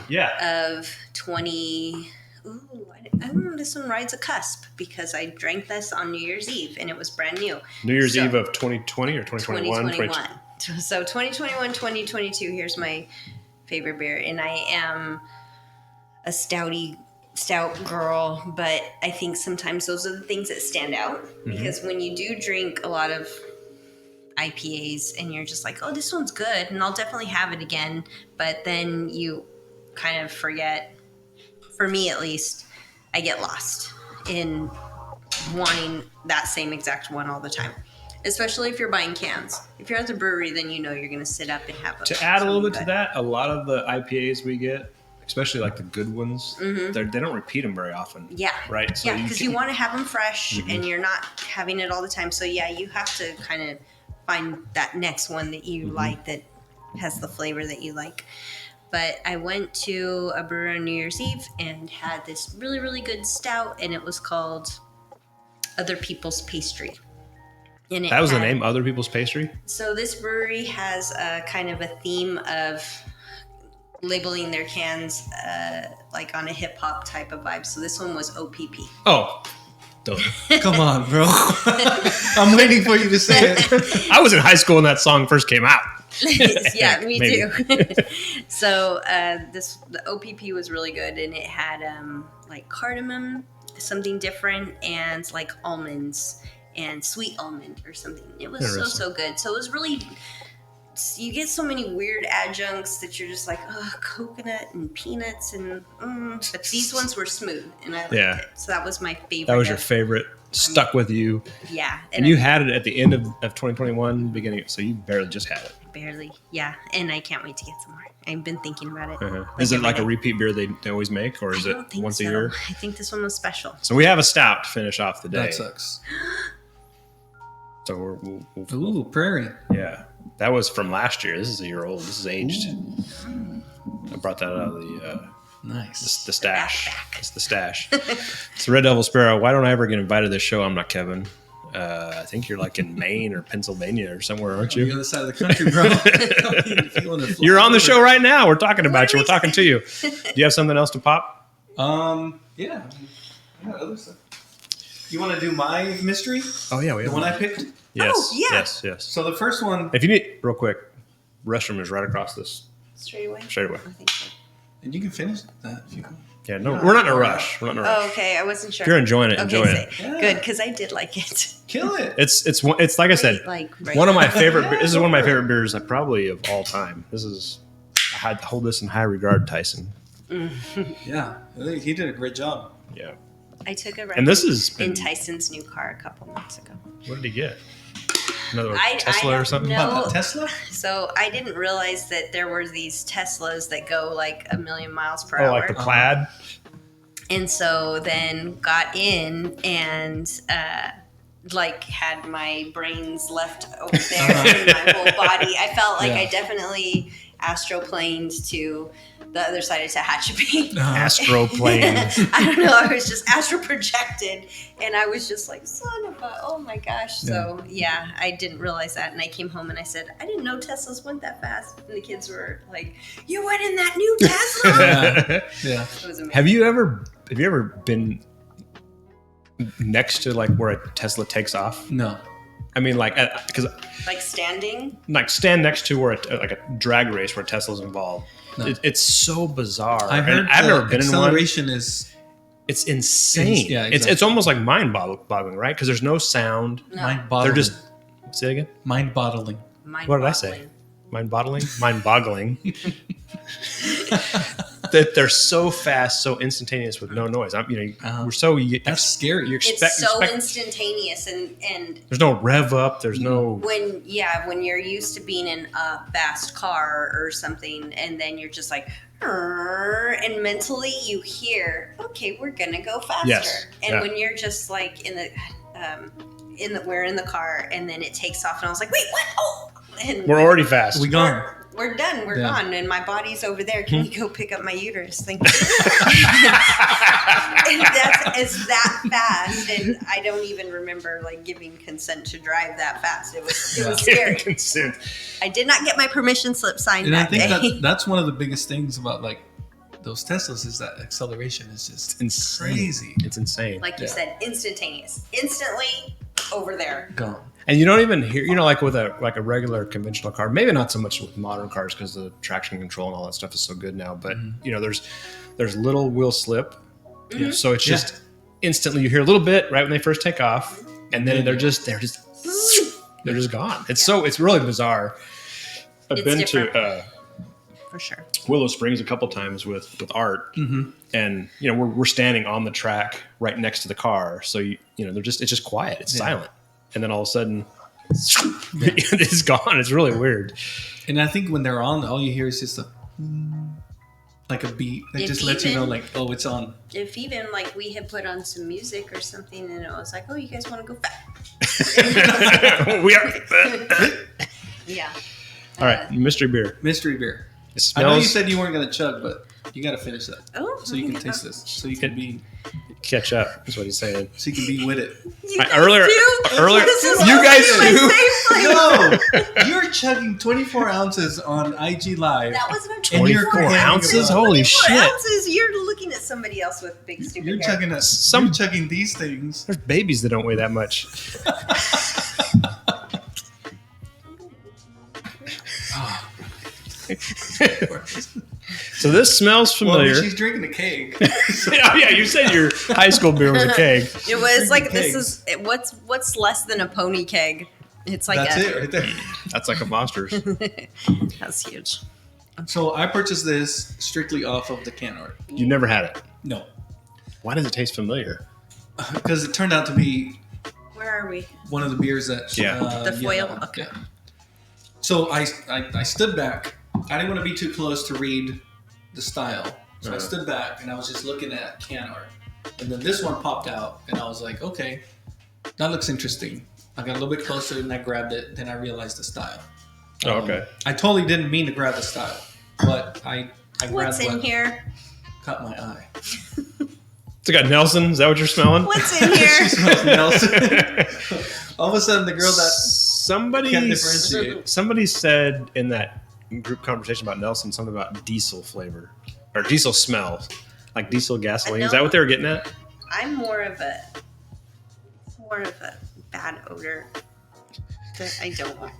of 20. Ooh, I don't know. This one rides a cusp because I drank this on New Year's Eve and it was brand new. New Year's Eve of 2020 or 2021? 2021. So 2021, 2022. Here's my favorite beer, and I am a stout girl, but I think sometimes those are the things that stand out because when you do drink a lot of IPAs and you're just like, oh, this one's good and I'll definitely have it again, but then you kind of forget, for me at least, I get lost in wanting that same exact one all the time, especially if you're buying cans. If you're at the brewery, then you know you're going to sit up and have To add a little bit to that, a lot of the IPAs we get, especially like the good ones, they don't repeat them very often. Yeah. Right? So yeah, because you want to have them fresh and you're not having it all the time. So yeah, you have to kind of find that next one that you like that has the flavor that you like. But I went to a brewery on New Year's Eve and had this really, really good stout, and it was called Other People's Pastry. And That was the name, Other People's Pastry? So this brewery has a kind of a theme of labeling their cans like on a hip hop type of vibe. So this one was OPP. Oh. Come on, bro. I'm waiting for you to say it. I was in high school when that song first came out. Yeah, me Maybe. too. So the OPP was really good, and it had like cardamom, something different, and like almonds and sweet almond or something. It was so good. So it was really, you get so many weird adjuncts that you're just like, oh, coconut and peanuts and but these ones were smooth and I liked it. So that was my favorite. That was your favorite. Stuck with you. Yeah. And you had it at the end of 2021, beginning, so you barely just had it. Barely. Yeah. And I can't wait to get some more. I've been thinking about it. Is it like a repeat beer they always make, or is it once a year? I think this one was special. So we have a stout to finish off the day. That sucks. So we'll Ooh, Prairie. yeah. That was from last year. This is a year old. This is aged. I brought that out of the Nice. the stash. It's the stash. It's Red Devil Sparrow. Why don't I ever get invited to this show? I'm not Kevin. I think you're like in Maine or Pennsylvania or somewhere, aren't On the you? other side of the country, bro. If you wanna fly You're on the over. show right now. We're talking about you. We're talking to you. Do you have something else to pop? Yeah. I got other stuff. You want to do my mystery? Oh yeah, we The have one I picked? Yes. Oh, yeah. Yes. So the first one, If you need, real quick, restroom is right across this. Straight away? Straight away. I think so. and you can finish that if you want. Yeah, no, we're not in a rush. We're not in a rush. Oh, okay. I wasn't sure. If you're enjoying it, enjoy okay, it. Yeah. Good, because I did like it. Kill it. It's like I said, Right. one of my favorite. This is one of my favorite beers, probably of all time. This is I had to hold this in high regard, Tyson. Yeah. I think he did a great job. Yeah. I took a ride And this is in Tyson's new car a couple months ago. What did he get? Another I Tesla or don't something? know. What, the Tesla? So I didn't realize that there were these Teslas that go like 1,000,000 miles per Oh, hour. like the Plaid. And so then got in and like had my brains left over there in my whole body. I felt like I definitely astroplaned to the other side of Tehachapi. Astroplane. I don't know. I was just astral projected, and I was just like, "Son of a, oh my gosh!" So yeah, I didn't realize that, and I came home and I said, "I didn't know Teslas went that fast." And the kids were like, "You went in that new Tesla?" Yeah. It was amazing. Have you ever been next to like where a Tesla takes off? No. I mean, like, because Like standing. like stand next to where like a drag race where Tesla's involved. No. It's so bizarre. I heard And I've never been in one. acceleration is It's insane. Yeah, It's exactly. almost like mind-boggling, right? Because there's no sound. No. mind-boggling. They're just say it again. Mind-boggling. What did I say? Mind-boggling. Mind-boggling. that they're so fast, so instantaneous with no noise. We're so That's scary. It's so instantaneous, and there's no rev up. There's no when you're used to being in a fast car or something, and then you're just like, and mentally you hear, okay, we're gonna go faster. Yes. And when you're just like we're in the car, and then it takes off, and I was like, wait, what? Oh, and we're already fast. We gone. We're done. We're gone, and my body's over there. Can you go pick up my uterus? Thank you. And it's that fast, and I don't even remember like giving consent to drive that fast. It was scary. Consent. I did not get my permission slip signed And that I think day. that's one of the biggest things about like those Teslas is that acceleration is just Insane. crazy. It's insane. Like you said, instantaneous, instantly over there. Gone. And you don't even hear, like with a regular conventional car, maybe not so much with modern cars because the traction control and all that stuff is so good now. But there's little wheel slip, so it's just instantly you hear a little bit right when they first take off, and then they're just gone. It's really bizarre. I've been to for sure Willow Springs a couple times with Art, and we're standing on the track right next to the car, so it's just quiet, it's silent. And then all of a sudden, it's gone. It's really weird. And I think when they're on, all you hear is just like a beat that just lets you know, like, oh, it's on. If even like we had put on some music or something, and it was like, oh, you guys want to go fast? We are. Yeah. All right, mystery beer. Mystery beer. It I know you smells. said you weren't going to chug, but you got to finish that. Oh, So you can taste this. So you can be Catch up is what he's saying. So you can be with it. Earlier, This is you guys supposed to be do. my safe place. No, you're chugging 24 ounces on IG Live. That wasn't a 24 ounces? Holy 24 shit! ounces. You're looking at somebody else with big stupid You're hair. chugging you're chugging these things. There's babies that don't weigh that much. So this smells Well, familiar. she's drinking a keg. Yeah, you said your high school beer was a keg. It was like Kegs. what's less than a pony keg? It's like That's it right there. That's like a Monsters. That's huge. So I purchased this strictly off of the can art. You never had it. No, Why does it taste familiar? because it turned out to be Where are we? one of the beers that Yeah. The foil? that one. Okay. Yeah. So I stood back. I didn't want to be too close to read the style, so I stood back and I was just looking at can art, and then this one popped out, and I was like, okay, that looks interesting. I got a little bit closer and I grabbed it. Then I realized the style. Oh, okay. I totally didn't mean to grab the style, but I grabbed What's in what here? caught my eye. So got Nelson. Is that what you're smelling? What's in here? She smells Nelson. All of a sudden, the girl that Somebody can't differentiate. Somebody said in that group conversation about Nelson something about diesel flavor or diesel smell, like diesel gasoline. Is that what they were getting at? I'm more of a bad odor that I don't like.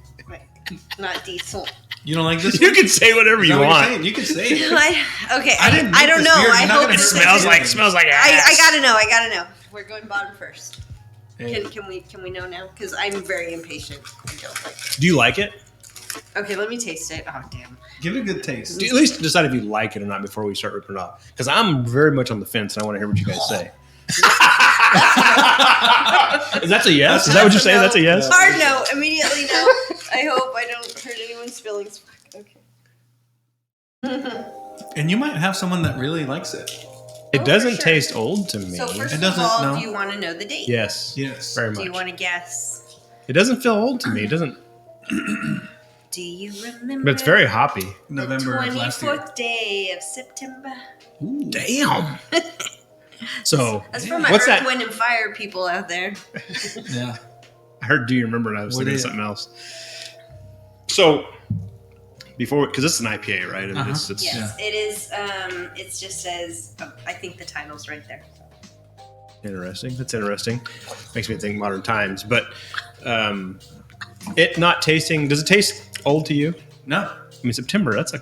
Not diesel. You don't like this You one? can say whatever Is you that what you're want. saying? You can say it. I don't know. I hope it it's Smells like ass. I gotta know. We're going bottom first. Can we know now? Because I'm very impatient. I don't like it. Do you like it? Okay, let me taste it. Oh damn. Give it a good taste. At least decide if you like it or not before we start ripping it off. Because I'm very much on the fence and I want to hear what you guys say. Is that a yes? Is that what you're saying? No. That's a yes? Hard no. Immediately no. I hope I don't hurt anyone's feelings. Okay. And you might have someone that really likes it. It doesn't for sure. taste old to me. So first It of doesn't, all, no. do you want to know the date? Yes. Yes. Very Do you much. want to guess? It doesn't feel old to me. It doesn't. Do you remember? But it's very hoppy. November the of last year. 24th day of September. Damn. So That's for my what's Earth, that? Wind, and Fire people out there. Yeah. I heard. Do you remember? And I was What thinking of is it? something else. So before, because it's an IPA, right? I mean, it's Yes, it is. It just says. I think the title's right there. interesting. That's interesting. Makes me think modern times. But it not tasting. Does it taste old to you? No. I mean, September. That's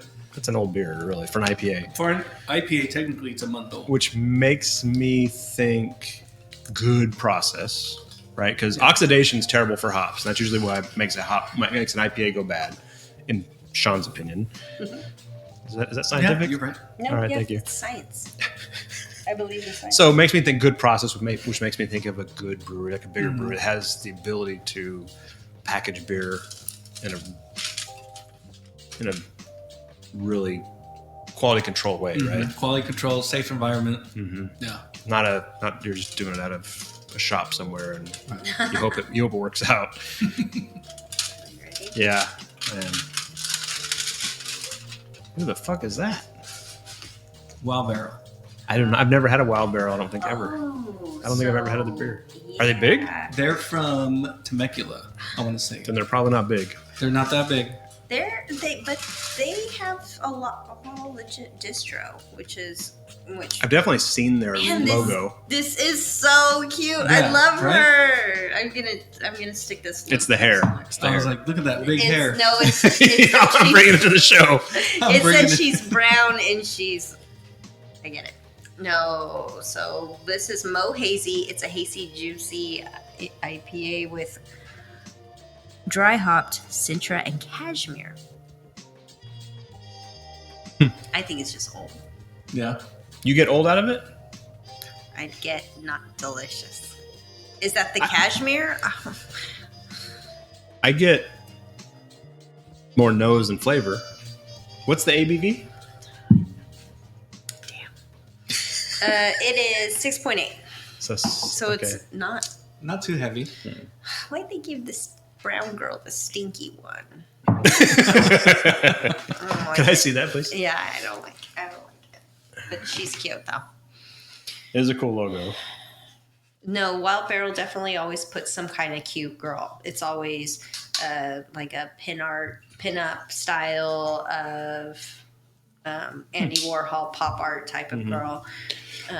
an old beer, really, for an IPA. For an IPA, technically, it's a month old. Which makes me think good process, right? Because oxidation is terrible for hops. That's usually what makes an IPA go bad, in Sean's opinion. Is that Yeah, scientific? you're right. No, All right, yeah, thank you. it's science. I believe in science. So it makes me think good process, which makes me think of a good brewery, like a bigger brewery. It has the ability to package beer in a really quality control way, right? Quality control, safe environment. Yeah. Not you're just doing it out of a shop somewhere and you hope it works out. Ready? Yeah. And who the fuck is that? Wild Barrel. I don't know. I've never had a Wild Barrel. I don't think ever. Oh, I don't think I've ever had the beer. Are they big? yeah. They're from Temecula, I want to say. Then they're probably not big. They're not that big. But they have a legit distro, which I've definitely seen their Man, logo. This is so cute. I Yeah, love right? her. I'm gonna stick this. It's the hair. It's the I was hair. like, look at that big hair. No, it's that I'm bringing it to the show. I'm it bringing said she's brown and she's. I get it. No, so this is Mo Hazy. It's a hazy, juicy IPA with dry hopped Sintra and Cashmere. I think it's just old. Yeah. You get old out of it? I'd get not delicious. Is that the Cashmere? I get more nose and flavor. What's the ABV? It is 6.8. So okay. it's not. Not too heavy. Why'd they give this brown girl the stinky one? Can I see that, please? Yeah, I don't like it. But she's cute though. It is a cool logo. No, Wild Barrel definitely always puts some kind of cute girl. It's always like a pin-up style of Andy Warhol pop art type of girl.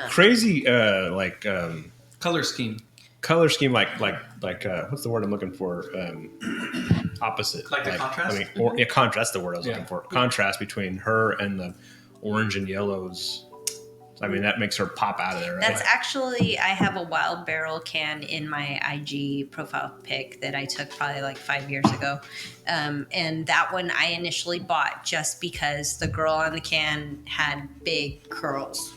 Crazy, Color scheme. color scheme, like what's the word I'm looking for? Opposite. Like the contrast? I mean, contrast. That's the word I was looking for. Contrast between her and the orange and yellows. I mean, that makes her pop out of there, right? That's actually, I have a Wild Barrel can in my IG profile pic that I took probably like 5 years ago. And that one I initially bought just because the girl on the can had big curls.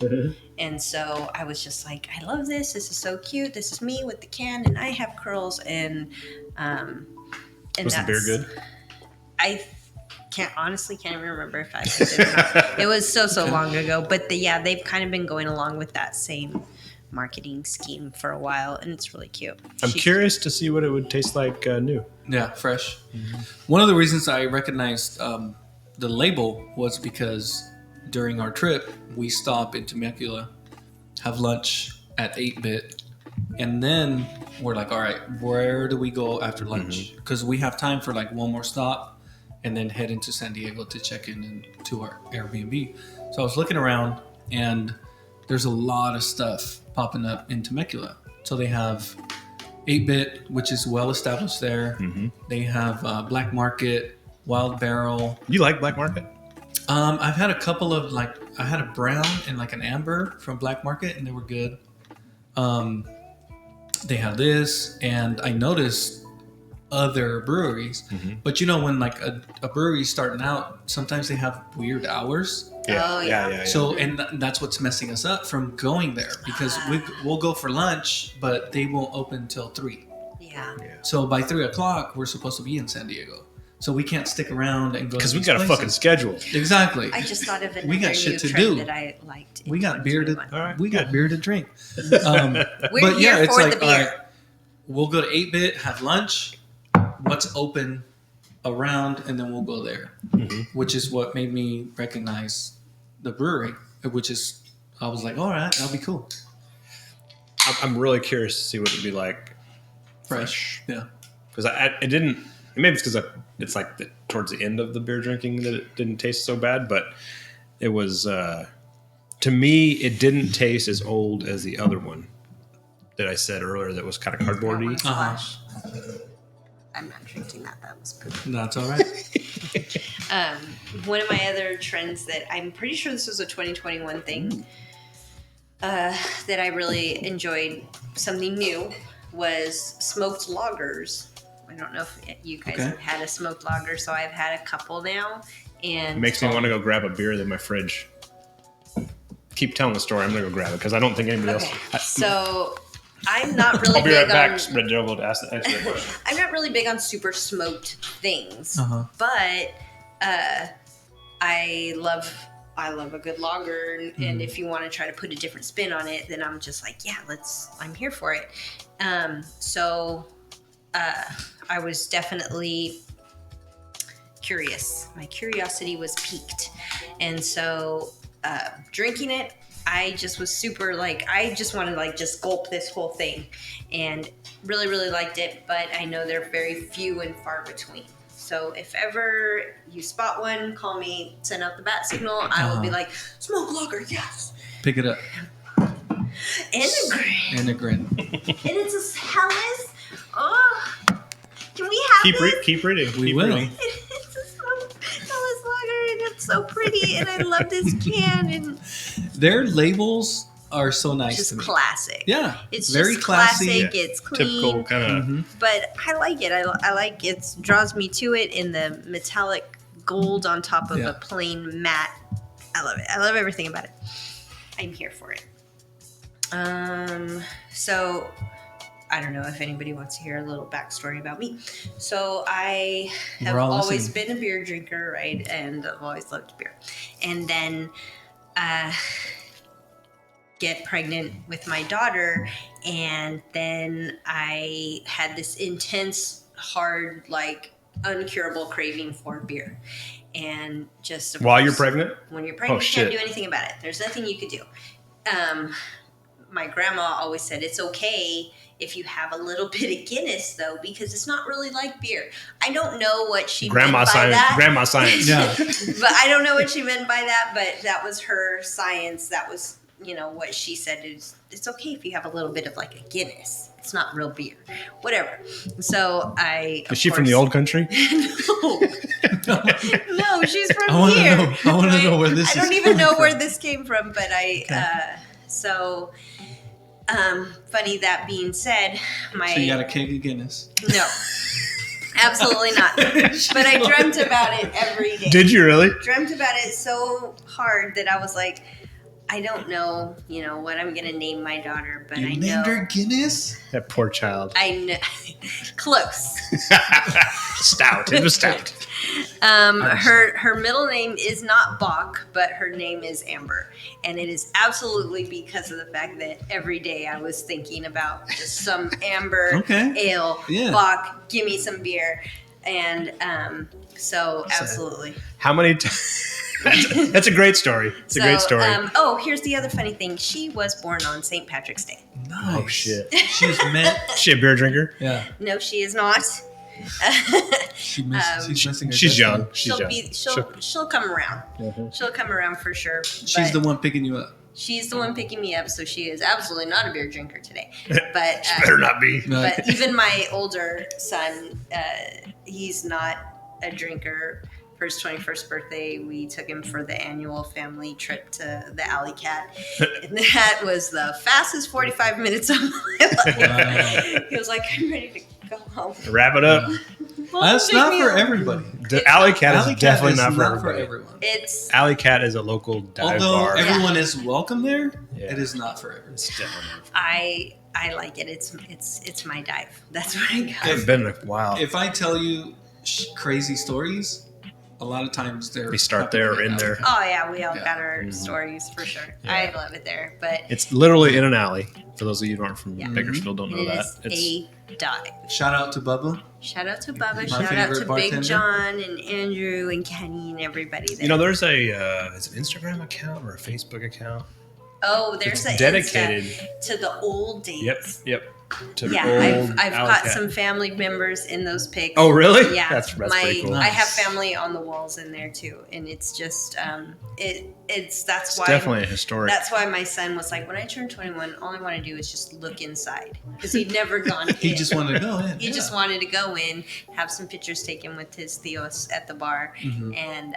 And so I was just like, I love this. This is so cute. This is me with the can and I have curls. And Was the beer good? I can't even remember if I did or not. It was so long ago, but they've kind of been going along with that same marketing scheme for a while, and it's really cute. I'm curious to see what it would taste like new. Yeah, fresh. One of the reasons I recognized the label was because during our trip, we stop in Temecula, have lunch at 8-Bit, and then we're like, all right, where do we go after lunch? Because we have time for like one more stop and then head into San Diego to check in to our Airbnb. So I was looking around and there's a lot of stuff popping up in Temecula. So they have 8-Bit, which is well established there. They have Black Market, Wild Barrel. You like Black Market? I've had a couple of I had a brown and like an amber from Black Market and they were good. They have this, and I noticed other breweries, but when like a brewery's starting out, sometimes they have weird hours. Yeah. So, and that's what's messing us up from going there because we'll go for lunch, but they won't open till 3. Yeah. So by 3 o'clock, we're supposed to be in San Diego. So we can't stick around and go because we these got a places. fucking schedule. Exactly. I just thought of another We got shit new to trend do. that I liked. We got beer to. All right, we got good. beer to drink. We're But here yeah, it's for like the beer. all right, we'll go to 8-Bit, have lunch. What's open around, and then we'll go there. Which is what made me recognize the brewery. Which is, I was like, all right, that'll be cool. I'm really curious to see what it'd be like Fresh. Yeah. because I didn't. Maybe it's because it's like towards the end of the beer drinking that it didn't taste so bad, but it was to me it didn't taste as old as the other one that I said earlier that was kind of cardboardy. Splash. I'm not drinking that. That was poop. That's all right. One of my other trends that I'm pretty sure this was a 2021 thing that I really enjoyed, something new, was smoked lagers. I don't know if you guys have had a smoked lager, so I've had a couple now, And It makes me want to go grab a beer in my fridge. Keep telling the story. I'm going to go grab it because I don't think anybody else. So I'm not really I'll be right big back. on. Red Joe will answer that question. I'm not really big on super smoked things, but I love a good lager, and if you want to try to put a different spin on it, then I'm just like, yeah, I'm here for it. So I was definitely curious. My curiosity was piqued, and so drinking it, I just was super I just wanted to just gulp this whole thing, and really, really liked it. But I know they're very few and far between. So if ever you spot one, call me, send out the bat signal. I will be like, smoke lager, yes. Pick it up. And a grin. And it's a Helles. Oh, can we have this? Keep reading. We keep will. Reading. It's a Helles lager, and it's so pretty, and I love this can. And Their labels are so nice just to me. classic. Yeah, It's very just classy. classic. It's clean. Typical kind of. But I like it. I like it. Draws me to it in the metallic gold on top of a plain matte. I love it. I love everything about it. I'm here for it. So I don't know if anybody wants to hear a little backstory about me. So I have We're all always listening. been a beer drinker, right? And I've always loved beer. And then get pregnant with my daughter, and then I had this intense, hard, uncurable craving for beer. And just of While you're course, pregnant? when you're pregnant, Oh, you can't shit. do anything about it. There's nothing you could do. My grandma always said it's okay if you have a little bit of Guinness, though, because it's not really like beer. I don't know what she Grandma meant by science. that. Grandma science. Yeah. But I don't know what she meant by that, but that was her science. That was, what she said is it's okay if you have a little bit of a Guinness. It's not real beer. Whatever. So Is she from the old country? No, she's from I wanna here. know- I wanna know where this I don't is even know coming where from. this came from, but funny that being said, So you got a keg of Guinness. no. Absolutely not. But I dreamt about it every day. Did you really? Dreamt about it so hard that I was like, I don't know, what I'm gonna name my daughter, but I know. Guinness? That poor child. I know. Close. Stout. It was stout. Her middle name is not Bach, but her name is Amber, and it is absolutely because of the fact that every day I was thinking about just some Amber ale. Yeah. Bach, give me some beer, and so absolutely. How many That's a great story. It's a great story. Here's the other funny thing. She was born on St. Patrick's Day. Nice. Oh, shit. She's meant. Is she a beer drinker? Yeah. No, she is not. She's missing her She's destiny. young. She's young. She'll come around. Mhm. She'll come around for sure. She's the one picking you up. She's the one picking me up, so she is absolutely not a beer drinker today. But She better not be. No. but even my older son, he's not a drinker. For his 21st birthday, we took him for the annual family trip to the Alley Cat. And that was the fastest 45 minutes of my life. Wow. He was like, I'm ready to go home. Wrap it up. Well, That's take not me for home. everybody. The Alley Cat Alley is definitely Cat is not for everybody. everyone. It's Alley Cat is a local dive Although bar. everyone is welcome there, Yeah. it is not for everyone. It's definitely not. I like it. It's my dive. That's what I got. It's been a while. If I tell you crazy stories, a lot of times they're We start there or in there. Oh yeah, we all Yeah. got our stories for sure. I love it there, but It's literally in an alley. For those of you who aren't from Yeah. Bakersfield, don't know it that. is a dive. Shout out to Bubba. Shout out to Bubba. My Shout out favorite to bartender. Big John and Andrew and Kenny and everybody there. You know, there's it's an Instagram account or a Facebook account. There's It's a dedicated. Insta to the old days. Yep. To the Yeah, old I've Alley got Cat. some family members in those pics. Oh, really? Yeah, That's pretty cool. I have Nice. family on the walls in there too, and it's just that's It's why definitely a historic. that's why my son was like, when I turn 21, all I want to do is just look inside, because he'd never gone. He in. just wanted to go in. He just wanted to go in, have some pictures taken with his Theos at the bar, Mm-hmm. and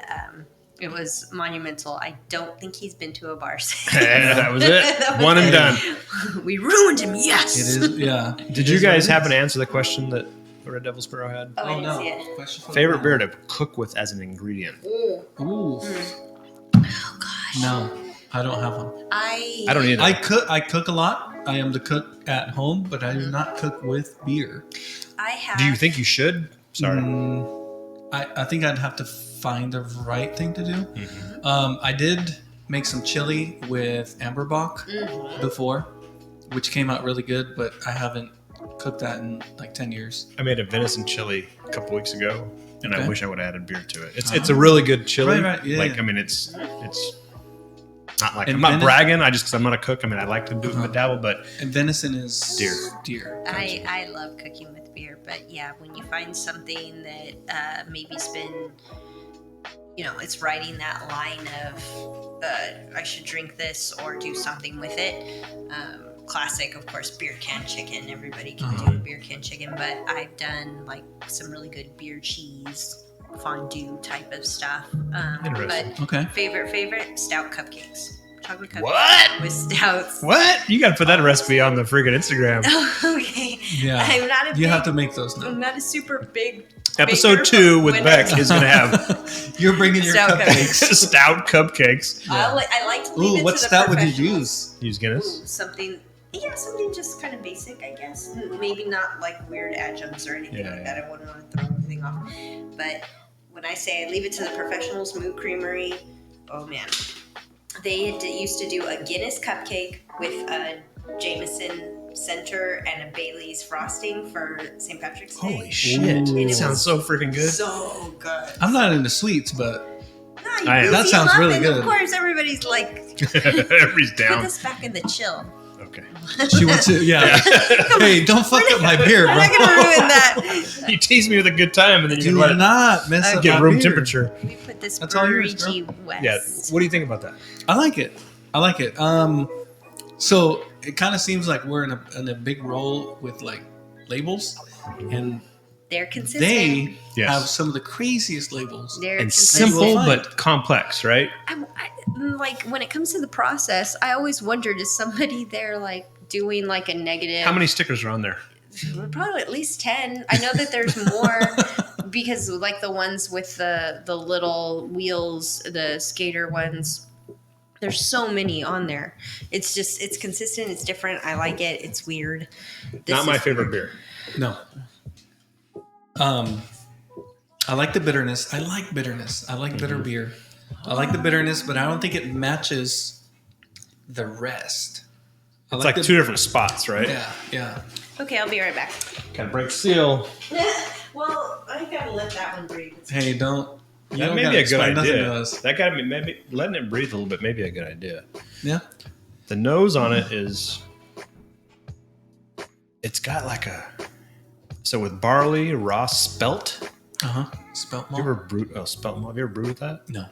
it was monumental. I don't think he's been to a bar since. That was it. That was One and it. done. We ruined him. Yes. It is, yeah. Did you guys happen to answer the question that the Red Devil Sparrow had? Oh, I didn't no. see it. Question for Favorite the beer to cook with as an ingredient? Ooh. Oh gosh. No, I don't have one. I I don't either. I cook a lot. I am the cook at home, but I do not cook with beer. I have. Do you think you should? Sorry. I think I'd have to find the right thing to do. Mm-hmm. I did make some chili with Amberbach before, which came out really good, but I haven't cooked that in like 10 years. I made a venison chili a couple weeks ago, and I Okay. wish I would have added beer to it. It's a really good chili. Right, yeah, like yeah. I mean, it's not like And I'm not venison- bragging. I just because I'm not a cook. I mean, I like to do a dabble, but And venison is Deer. I love cooking with beer, but yeah, when you find something that maybe's been, it's riding that line of I should drink this or do something with it. Classic, of course, beer can chicken. Everybody can do beer can chicken, but I've done like some really good beer cheese fondue type of stuff. Interesting. But Okay. favorite stout cupcakes. Chocolate cupcakes What? with stouts. what? You got to put that recipe on the friggin' Instagram. Okay. Yeah. I'm not a You big, have to make those now. I'm not a super big Episode baker, 2 but with when Beck I- is going to have You're bringing your Stout cupcakes. stout cupcakes. I like to leave Ooh, it what to the stout would you professionals. use? Use Guinness. Ooh, something just kind of basic, I guess. Maybe not like weird adjuncts or anything Yeah, like yeah. that. I wouldn't want to throw everything off. But when I say I leave it to the professionals, Moot Creamery, oh man. They used to do a Guinness cupcake with a Jameson center and a Bailey's frosting for St. Patrick's Day. Holy shit. Ooh. It sounds so freaking good. So good. I'm not into sweets, but No, you I am. boozy That sounds them up, really and good. Of course, everybody's like, Everybody's put down. this back in the chill. Okay. she wants to. Yeah. Hey, don't fuck up my beer, We're bro. not gonna ruin that. You tease me with a good time, and then you Do let it not mess up get my room beer. temperature. We put this That's all Brewery yours, girl. G West. Yeah. What do you think about that? I like it. So it kind of seems like we're in a big role with like labels, and They're consistent. they Yes. have some of the craziest labels. They're And consistent. simple find. but complex, right? Like when it comes to the process, I always wondered, is somebody there like doing like a negative? How many stickers are on there? Probably at least 10. I know that there's more because like the ones with the little wheels, the skater ones. There's so many on there. It's consistent. It's different. I like it. It's weird. Not my favorite beer. No. I like the bitterness. I like bitterness. I like bitter beer. I like the bitterness, but I don't think it matches the rest. I It's like the- two different spots, right? Yeah. Okay, I'll be right back. Kind of break seal. Well, I gotta let that one breathe. Hey, don't. You That don't may gotta be a good explain nothing to idea. us. That got me maybe letting it breathe a little bit. Maybe a good idea. Yeah. The nose on it is. It's got like a. So with barley, raw spelt. Spelt You malt. ever brewed? Oh, spelt malt. Have you ever brewed with that? No.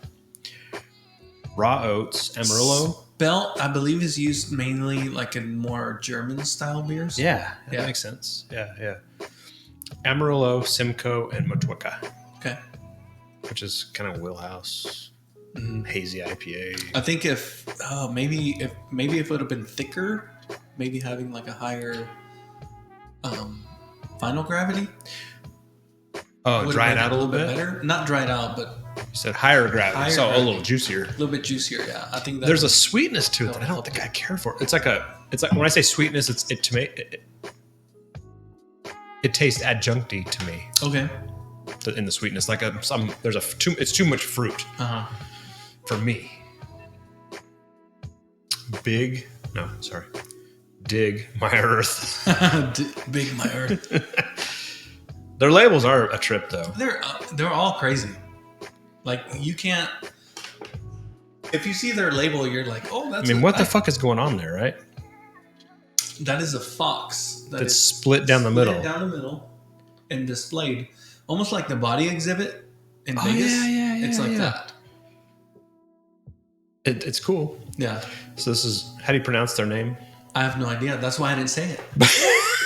Raw oats, Amarillo. Spelt, I believe, is used mainly like in more German style beers. Yeah, that Yeah. makes sense. Yeah. Amarillo, Simcoe, and Motueka, Okay. which is kind of wheelhouse hazy IPA. I think maybe if it would have been thicker, maybe having like a higher final gravity. Oh, would dry have it made out a little bit. better. Not dried out, but You said higher gravity, Higher so a gravity. little juicier. a little bit juicier. Yeah, I think There's a sweetness to it that I That'll don't help think it. I care for. It's like when I say sweetness, it tastes adjuncty to me okay. in the sweetness. Like it's too much fruit for me. Dig my earth. Big my earth. Their labels are a trip though. They're all crazy. Like you can't. If you see their label, you're like, oh, that's. I mean, what the fuck is going on there, right? That is a fox that It's is split down the middle. down the middle, and displayed almost like the body exhibit in Oh, Vegas. yeah, It's like yeah. that. It's cool. Yeah, So this is how do you pronounce their name? I have no idea. That's why I didn't say it.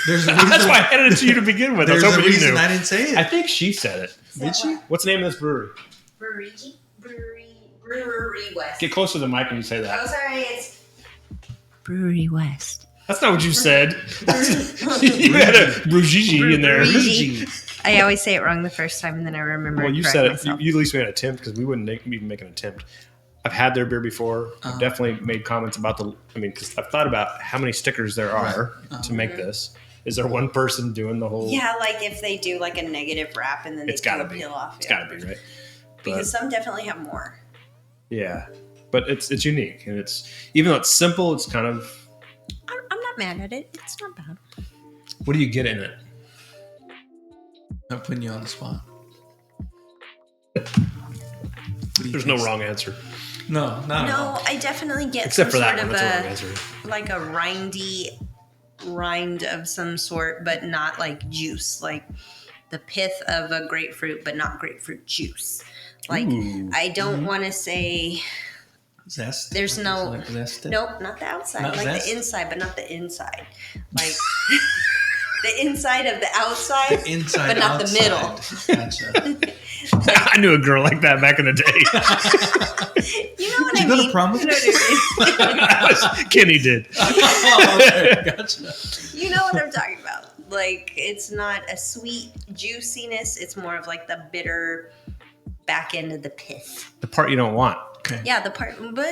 There's a That's reason, why I handed it to you to begin with. I was there's a hoping you reason knew. I didn't say it. I think she said it. Did she? What's the name of this brewery? Brewery West. Get close to the mic when you say Oh, that. sorry, it's Brewery West. That's not what you said. You had a Brugigi in there. I always say it wrong the first time, and then I remember. Well, you correct said it. myself. You at least made an attempt because we wouldn't even make an attempt. I've had their beer before. I've definitely made comments about because I've thought about how many stickers there are to make this. Is there one person doing the whole? Yeah, like if they do like a negative wrap and then It's they gotta do a be. peel off. It's gotta be, right? Because some definitely have more. Yeah, but it's unique, and it's even though it's simple, it's kind of. I'm not mad at it. It's not bad. What do you get in it? I'm putting you on the spot. There's no wrong answer. No, not at all. No, I definitely get Except for some that sort one, of that's the wrong answer. like a rind of some sort, but not like juice, like the pith of a grapefruit, but not grapefruit juice. Like Ooh. I don't want to say Zest. there's no Like zest? nope, not the outside, Not like zest? the inside, but not the inside, like the inside of the outside, The inside, but not outside. the middle. Gotcha. I knew a girl like that back in the day. You know what Did I you go mean? to prom with You know what I mean? Kenny did. Oh, okay. Gotcha. You know what I'm talking about. Like, it's not a sweet juiciness. It's more of like the bitter back end of the pith. The part you don't want. Okay. Yeah, the part, but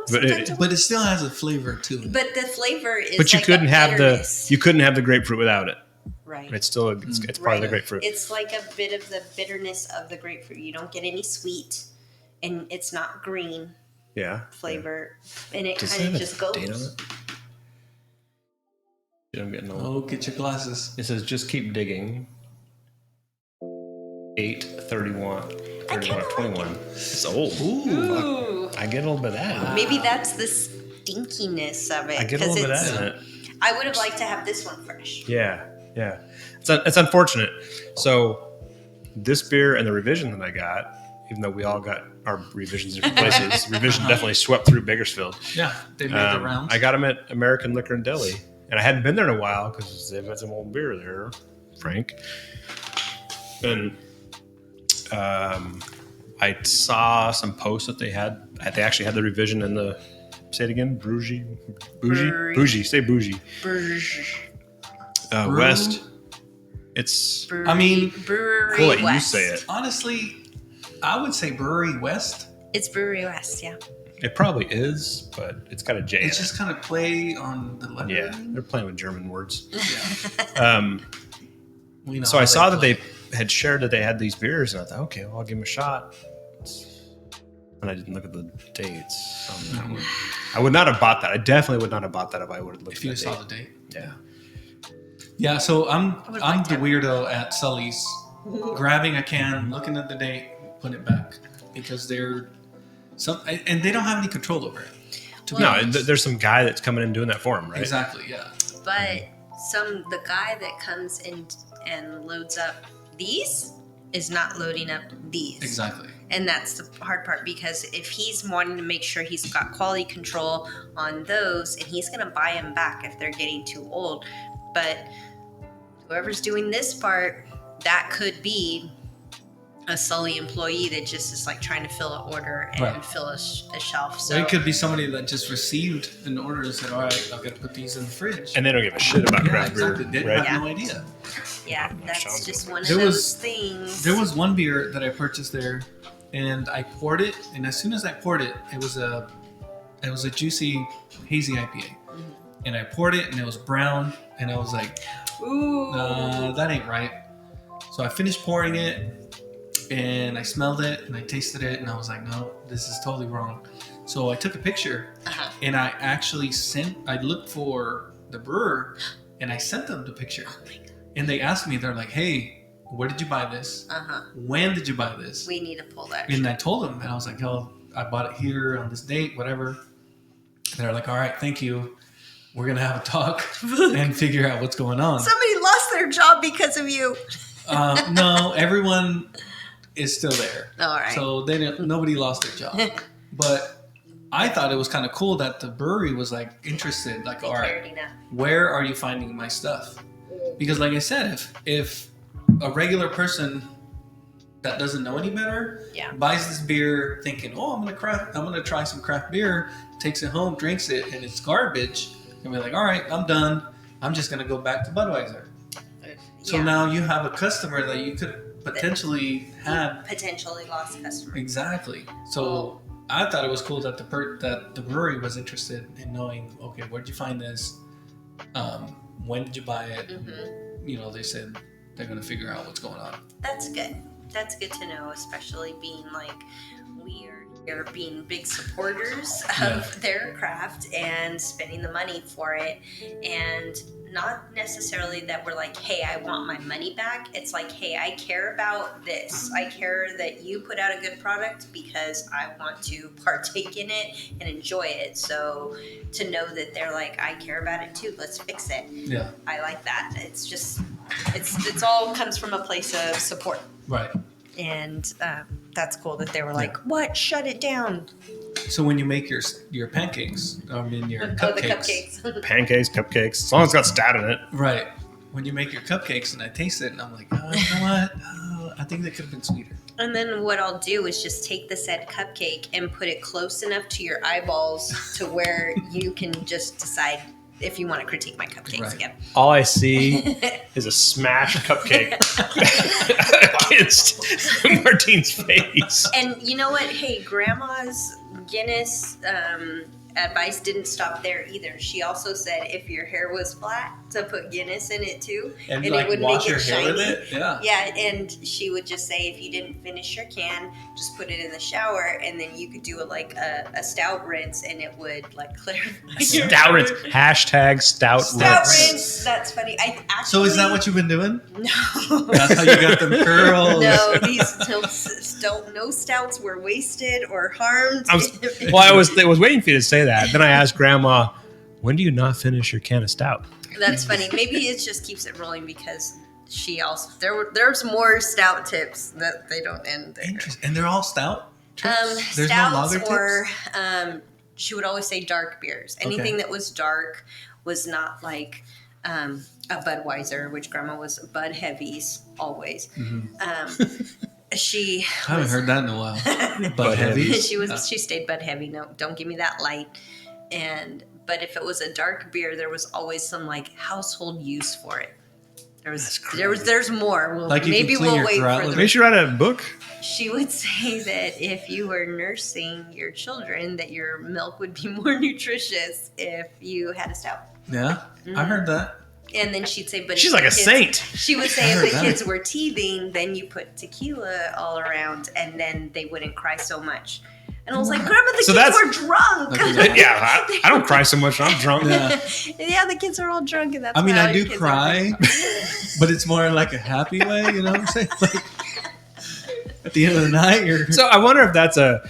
it- But it still has a flavor to it. but the flavor is. But you like couldn't a have bitterness. you couldn't have the grapefruit without it. Right. It's still it's part of the grapefruit. It's like a bit of the bitterness of the grapefruit. You don't get any sweet, and it's not green Yeah. flavor, and it Does kind it of have just a date on goes. it? Shit, I'm getting old. Oh, get your glasses. It says just keep digging. 8/31, 31 or 21. It's old. Ooh. I get a little bit of that. Maybe that's the stinkiness of it. I get a little bit of it's- that in it. I would have liked to have this one fresh. Yeah. It's unfortunate. So this beer and the revision that I got, even though we all got our revisions in different places, revision definitely swept through Bakersfield. Yeah, they made the rounds. I got them at American Liquor and Deli, and I hadn't been there in a while because they've had some old beer there, Frank. And I saw some posts that they actually had the revision in the. Say it again, bougie, say bougie. West. It's. Brewery, I mean, Brewery We'll let you West. say it. Honestly, I would say Brewery West. It's Brewery West, yeah. It probably is, but it's got a J. It's in just kind of play on the letter. it. Yeah, they're playing with German words. Yeah. We know So how I saw that play. they had shared that they had these beers, and I thought, okay, well, I'll give them a shot. And I didn't look at the dates on that one. I would not have bought that. I definitely would not have bought that if I would have looked If you at the saw date. the date. Yeah. Yeah, so I'm would I'm like the to. weirdo at Sully's, grabbing a can, looking at the date, putting it back because they're and they don't have any control over it. to be No, honest. there's some guy that's coming in doing that for him, right? Exactly. Yeah. But the guy that comes in and loads up these is not loading up these. Exactly. And that's the hard part, because if he's wanting to make sure he's got quality control on those, and he's going to buy them back if they're getting too old. But whoever's doing this part, that could be a Sully employee that just is like trying to fill an order and Right. fill a shelf. So So it could be somebody that just received an order and said, "All right, I've got to put these in the fridge." And they don't give a shit about yeah, craft exactly. beer, They right? have no idea. yeah, that's sounds just good. one of There those was- things. There was one beer that I purchased there, and I poured it, and as soon as I poured it, it was a juicy hazy IPA, and I poured it, and it was brown, and I was like, Ooh. that ain't right. So I finished pouring it, and I smelled it, and I tasted it, and I was like, no, this is totally wrong. So I took a picture, Uh-huh. and I actually I looked for the brewer, and I sent them the picture. And they asked me, they're like, hey, where did you buy this? Uh-huh. When did you buy this? We need to pull that. And I told them, and I was like, oh, I bought it here on this date, whatever. And they're like, all right, thank you. We're going to have a talk and figure out what's going on. Somebody lost their job because of you. No, everyone is still there. All right. So nobody lost their job. But I thought it was kind of cool that the brewery was like interested, like, all right, where are you finding my stuff? Because like I said, if a regular person that doesn't know any better buys this beer thinking, oh, I'm gonna try some craft beer, takes it home, drinks it, and it's garbage, and be like, all right, I'm done. I'm just gonna go back to Budweiser. So Yeah. now you have a customer that you could potentially have. Potentially lost customer. Exactly. So I thought it was cool that the brewery was interested in knowing, okay, where'd you find this? When did you buy it? You know, they said they're going to figure out what's going on. That's good. That's good to know, especially being like we are here being big supporters of their craft and spending the money for it. And not necessarily that we're like, hey, I want my money back. It's like, hey, I care about this. I care that you put out a good product because I want to partake in it and enjoy it. So to know that they're like, I care about it too. Let's fix it. Yeah. I like that. It's just, it's all comes from a place of support. Right. And that's cool that they were like, what? Shut it down. So when you make your pancakes, I mean your cupcakes. Oh, the cupcakes. Pancakes, cupcakes, as long as it's got stout in it. Right. When you make your cupcakes and I taste it and I'm like, oh, you know what? I think they could have been sweeter. And then what I'll do is just take the said cupcake and put it close enough to your eyeballs to where you can just decide if you want to critique my cupcakes again. All I see is a smashed cupcake against Martine's face. And you know what? Hey, Grandma's Guinness advice didn't stop there either. She also said if your hair was flat, to put Guinness in it too, And it like would wash make your it hair shiny. with it? Yeah. Yeah, and she would just say if you didn't finish your can, just put it in the shower, and then you could do a stout rinse, and it would like clarify. Stout rinse. Hashtag stout Stout rinse. rinse. That's funny. I actually. So is that what you've been doing? No. That's how you got them curls. No, no stouts were wasted or harmed. I was waiting for you to say that. Then I asked Grandma, when do you not finish your can of stout? That's funny. Maybe it just keeps it rolling because she also there's more stout tips that they don't end there. Interesting. And they're all stout? There's no Stouts lager tips? or she would always say dark beers. Anything that was dark was not like a Budweiser, which Grandma was Bud Heavies always. She I haven't heard that in a while. Bud Heavy. she stayed Bud Heavy. No, don't give me that light. But if it was a dark beer, there was always some like household use for it. There's more. Well, Like you maybe can clean we'll your wait throat for with Maybe you should write a book. She would say that if you were nursing your children, that your milk would be more nutritious if you had a stout. Yeah, I heard that. And then she'd say, but She's if like the a kids- saint. She would say I if heard the that. kids were teething, then you put tequila all around, and then they wouldn't cry so much. And I was like, Grandma, the So kids that's- were drunk. Yeah, I don't cry so much when I'm drunk. Yeah. Yeah, the kids are all drunk, and that's I mean, why I all do your kids are cry, drunk. but it's more like a happy way. You know what I'm saying? Like, at the end of the night, you're So I wonder if that's a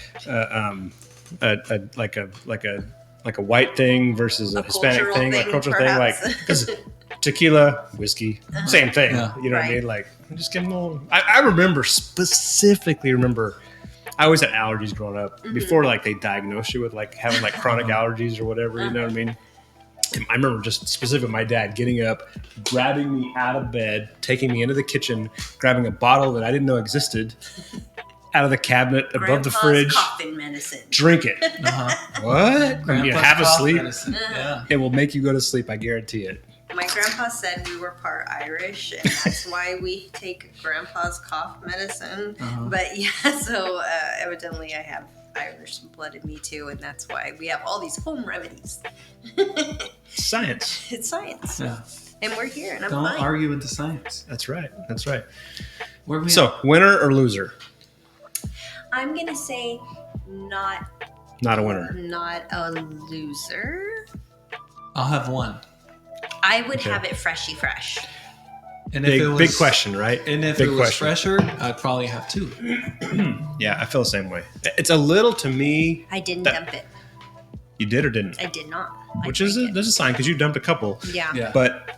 white thing versus a Hispanic cultural thing, a thing, cultural thing, like perhaps. because tequila, whiskey, same thing. Yeah. You know what I Right. mean? Like I'm just getting a little. I specifically remember. I always had allergies growing up before like they diagnosed you with like having like chronic allergies or whatever. You know what I mean? And I remember just specifically my dad getting up, grabbing me out of bed, taking me into the kitchen, grabbing a bottle that I didn't know existed out of the cabinet above the Grandpa's fridge. coffin medicine. Drink it. What? You have a cough sleep. medicine. Yeah. It will make you go to sleep. I guarantee it. My grandpa said we were part Irish, and that's why we take grandpa's cough medicine. But yeah, so evidently I have Irish blood in me too, and that's why we have all these home remedies. Science. It's science, Yeah. and we're here, and I'm Don't fine. argue with the science. That's right. That's right. Where we So, winner or loser? I'm gonna say not Not a winner. a loser. I'll have one. I would Okay. have it freshy fresh. And Big question, right? And if Big it was question. fresher, I'd probably have two. Yeah, I feel the same way. It's a little to me. I didn't That- dump it. You did or didn't? I did not. I Which is drank there's a sign because you dumped a couple. it. Yeah. Yeah. But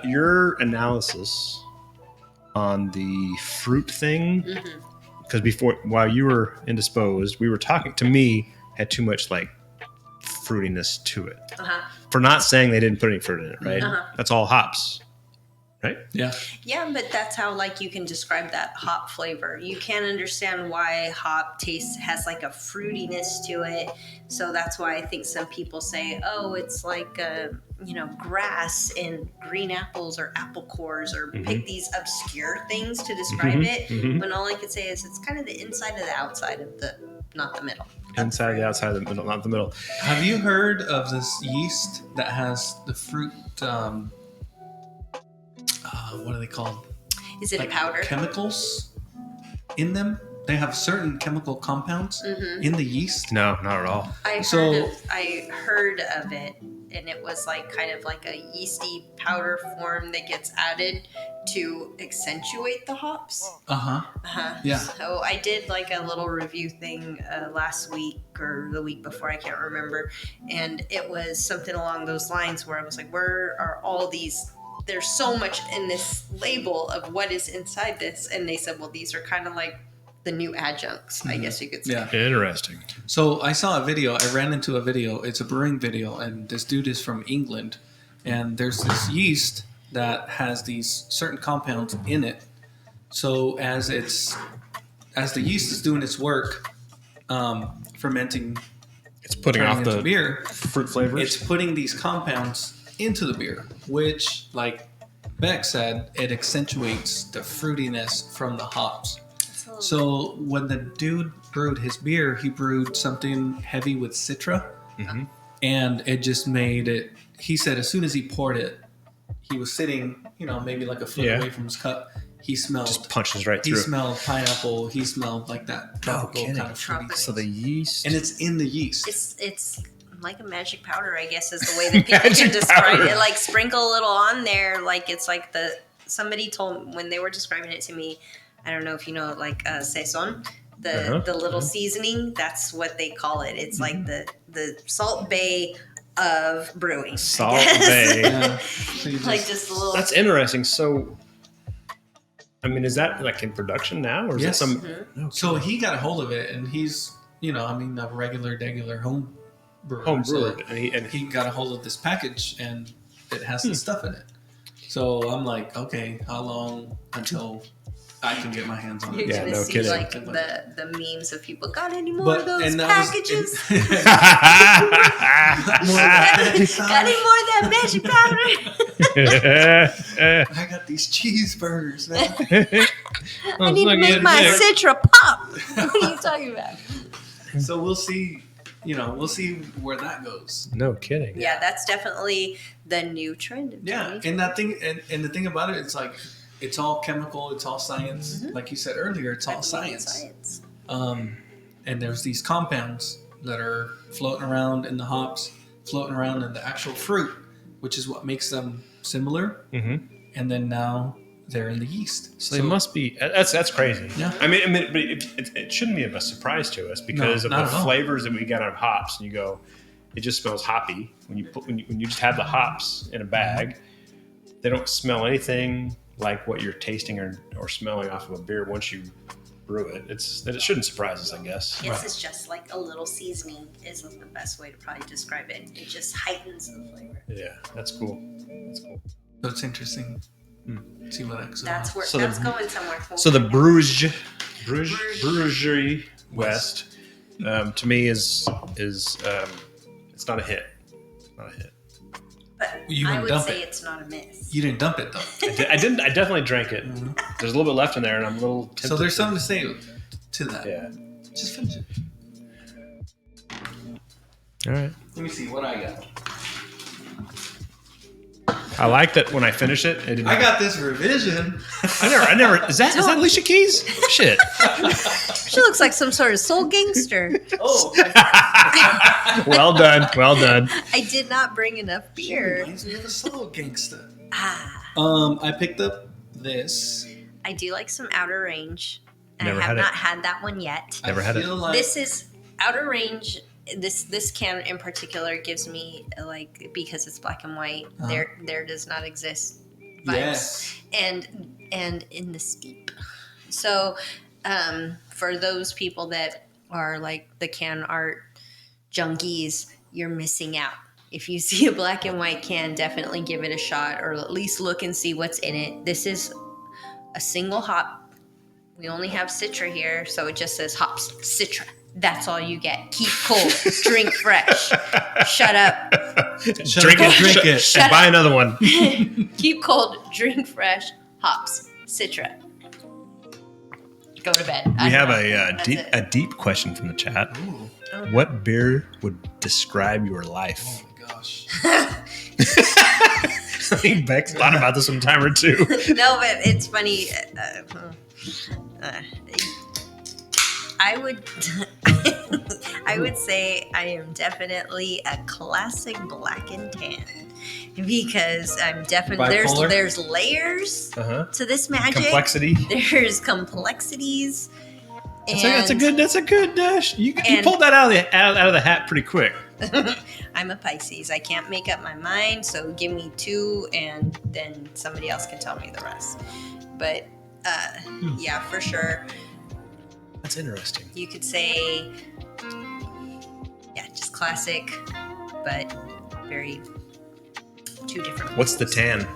your analysis on the fruit thing, because while you were indisposed, we were talking. To me, had too much like fruitiness to it. For not saying they didn't put any fruit in it, right? That's all hops, right? Yeah. Yeah, but that's how like you can describe that hop flavor. You can't understand why hop has like a fruitiness to it. So that's why I think some people say, "Oh, it's like grass and green apples or apple cores or pick these obscure things to describe it. When all I could say is it's kind of the inside of the outside of not the middle. Inside, the outside, the middle, not the middle. Have you heard of this yeast that has the fruit? What are they called? Is it a powder? Chemicals in them. They have certain chemical compounds in the yeast. No, not at all. I heard of it, and it was kind of like a yeasty powder form that gets added to accentuate the hops. Yeah. So I did a little review thing last week or the week before, I can't remember, and it was something along those lines where I was like, where are all these? There's so much in this label of what is inside this, and they said, well, these are kind of like the new adjuncts, I guess you could say. Yeah. Interesting. So I saw a video. I ran into a video. It's a brewing video, and this dude is from England, and there's this yeast that has these certain compounds in it. So as the yeast is doing its work, fermenting, It's putting off into the beer, fruit flavors. it's putting these compounds into the beer, which, like Beck said, it accentuates the fruitiness from the hops. So when the dude brewed his beer, he brewed something heavy with citra, and it just made it. He said as soon as he poured it, he was sitting, maybe like a foot away from his cup. He smelled. Just punches right He through. smelled pineapple. He smelled like that tropical kind of fruity. Tropical. So the yeast. And it's in the yeast. It's like a magic powder, I guess, is the way that people can describe it. Sprinkle a little on there, it's like somebody told when they were describing it to me. I don't know if you know, saison, the little seasoning. That's what they call it. It's like the Salt Bay of brewing. Salt Bay. Yeah. So you just a little. That's interesting. So, I mean, is that in production now, or is Yes. it some? No, So he got a hold of it, and he's, a regular home brewer. home So brewer, and he got a hold of this package, and it has the stuff in it. So I'm like, okay, how long until I can get my hands on You're it? Yeah, gonna no see kidding. the memes of people. Got any more of those and that packages? was, Got any more of that magic powder? I got these cheeseburgers, man. I need to make my Citra pop. What are you talking about? So we'll see. We'll see where that goes. no kidding. Yeah, that's definitely the new trend. Of Yeah, 2020. and that thing, and the thing about it, it's all chemical. It's all science. Like you said earlier, it's all science. And there's these compounds that are floating around in the hops, floating around in the actual fruit, which is what makes them similar. And then now they're in the yeast. So they must be. That's crazy. Yeah. I mean, but it shouldn't be a surprise to us because No, of not the at all. flavors that we get on hops. And you go, it just smells hoppy when you just have the hops in a bag. They don't smell anything like what you're tasting or smelling off of a beer once you brew it. It shouldn't surprise us, I guess. Yes, it's just like a little seasoning is the best way to probably describe it. It just heightens the flavor. Yeah, that's cool. That's cool. So it's interesting. See what that goes. That's where So that's the- going somewhere. So the Brewery West, to me is it's not a hit. Not a hit. But You I wouldn't would dump say it. it's not a miss. You didn't dump it though. I didn't. I definitely drank it. There's a little bit left in there, and I'm a little tempted. So there's something to say to that. Yeah. Just finish it. All right. Let me see what I got. I like that when I finish it. It didn't, I got this revision. I never. Is that Alicia Keys? Shit. She looks like some sort of soul gangster. Oh, Well done. Well done. I did not bring enough beer. reminds me of a soul gangster. Ah, I picked up this. I do like some Outer Range. And Never I have had it. not had that one yet. Never had it. feel like This is Outer Range. This can in particular gives me because it's black and white. There does not exist vibes. Yes. and in the steep. So for those people that are like the can art junkies, you're missing out. If you see a black and white can, definitely give it a shot or at least look and see what's in it. This is a single hop. We only have Citra here, so it just says hops Citra. That's all you get. Keep cold. Drink fresh. Shut up. Drink it. Shut Buy up. another one. Keep cold. Drink fresh. Hops. Citra. Go to bed. We have a deep question from the chat. Ooh. What beer would describe your life? Oh my gosh. I think Beck's thought about this one time or two. No, but it's funny. I would say I am definitely a classic black and tan because I'm definitely Bipolar? there's layers to this magic. Complexity. There's complexities. That's a good. You pulled that out of the hat pretty quick. I'm a Pisces. I can't make up my mind, so give me 2, and then somebody else can tell me the rest. But yeah, for sure. That's interesting. You could say, yeah, just classic, but very 2 different. What's the tan?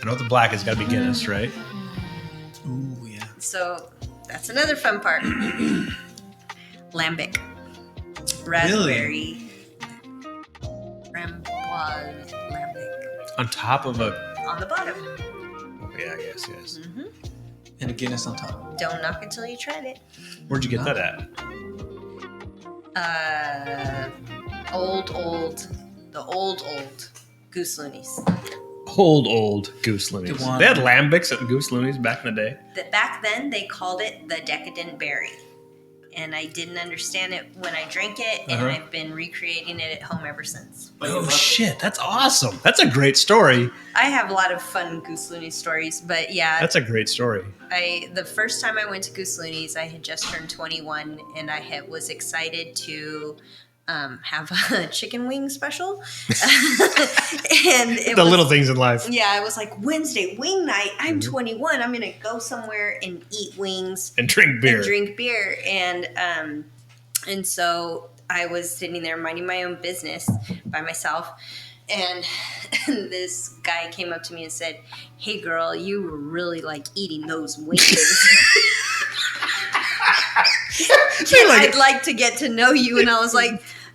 I know the black has got to be Guinness, right? Ooh, yeah. So that's another fun part. Lambic. Raspberry. Framboise lambic. On top of a. On the bottom. Oh, yeah, yes. Mm-hmm. And a Guinness on top. Don't knock until you tried it. Where'd you get that at? The old Goose Loonies. Old Goose Loonies. The one- They had lambics at Goose Loonies back in the day. Back then, they called it the Decadent Berry. And I didn't understand it when I drank it, and I've been recreating it at home ever since. Oh, shit. That's awesome. That's a great story. I have a lot of fun Goose Loonies stories, but yeah. That's a great story. The first time I went to Goose Loonies, I had just turned 21, and I was excited to have a chicken wing special. And little things in life. Yeah, I was like, Wednesday, wing night. I'm 21. I'm going to go somewhere and eat wings. And drink beer. And so I was sitting there minding my own business by myself. And this guy came up to me and said, "Hey, girl, you were really like eating those wings." I'd like to get to know you. And I was like,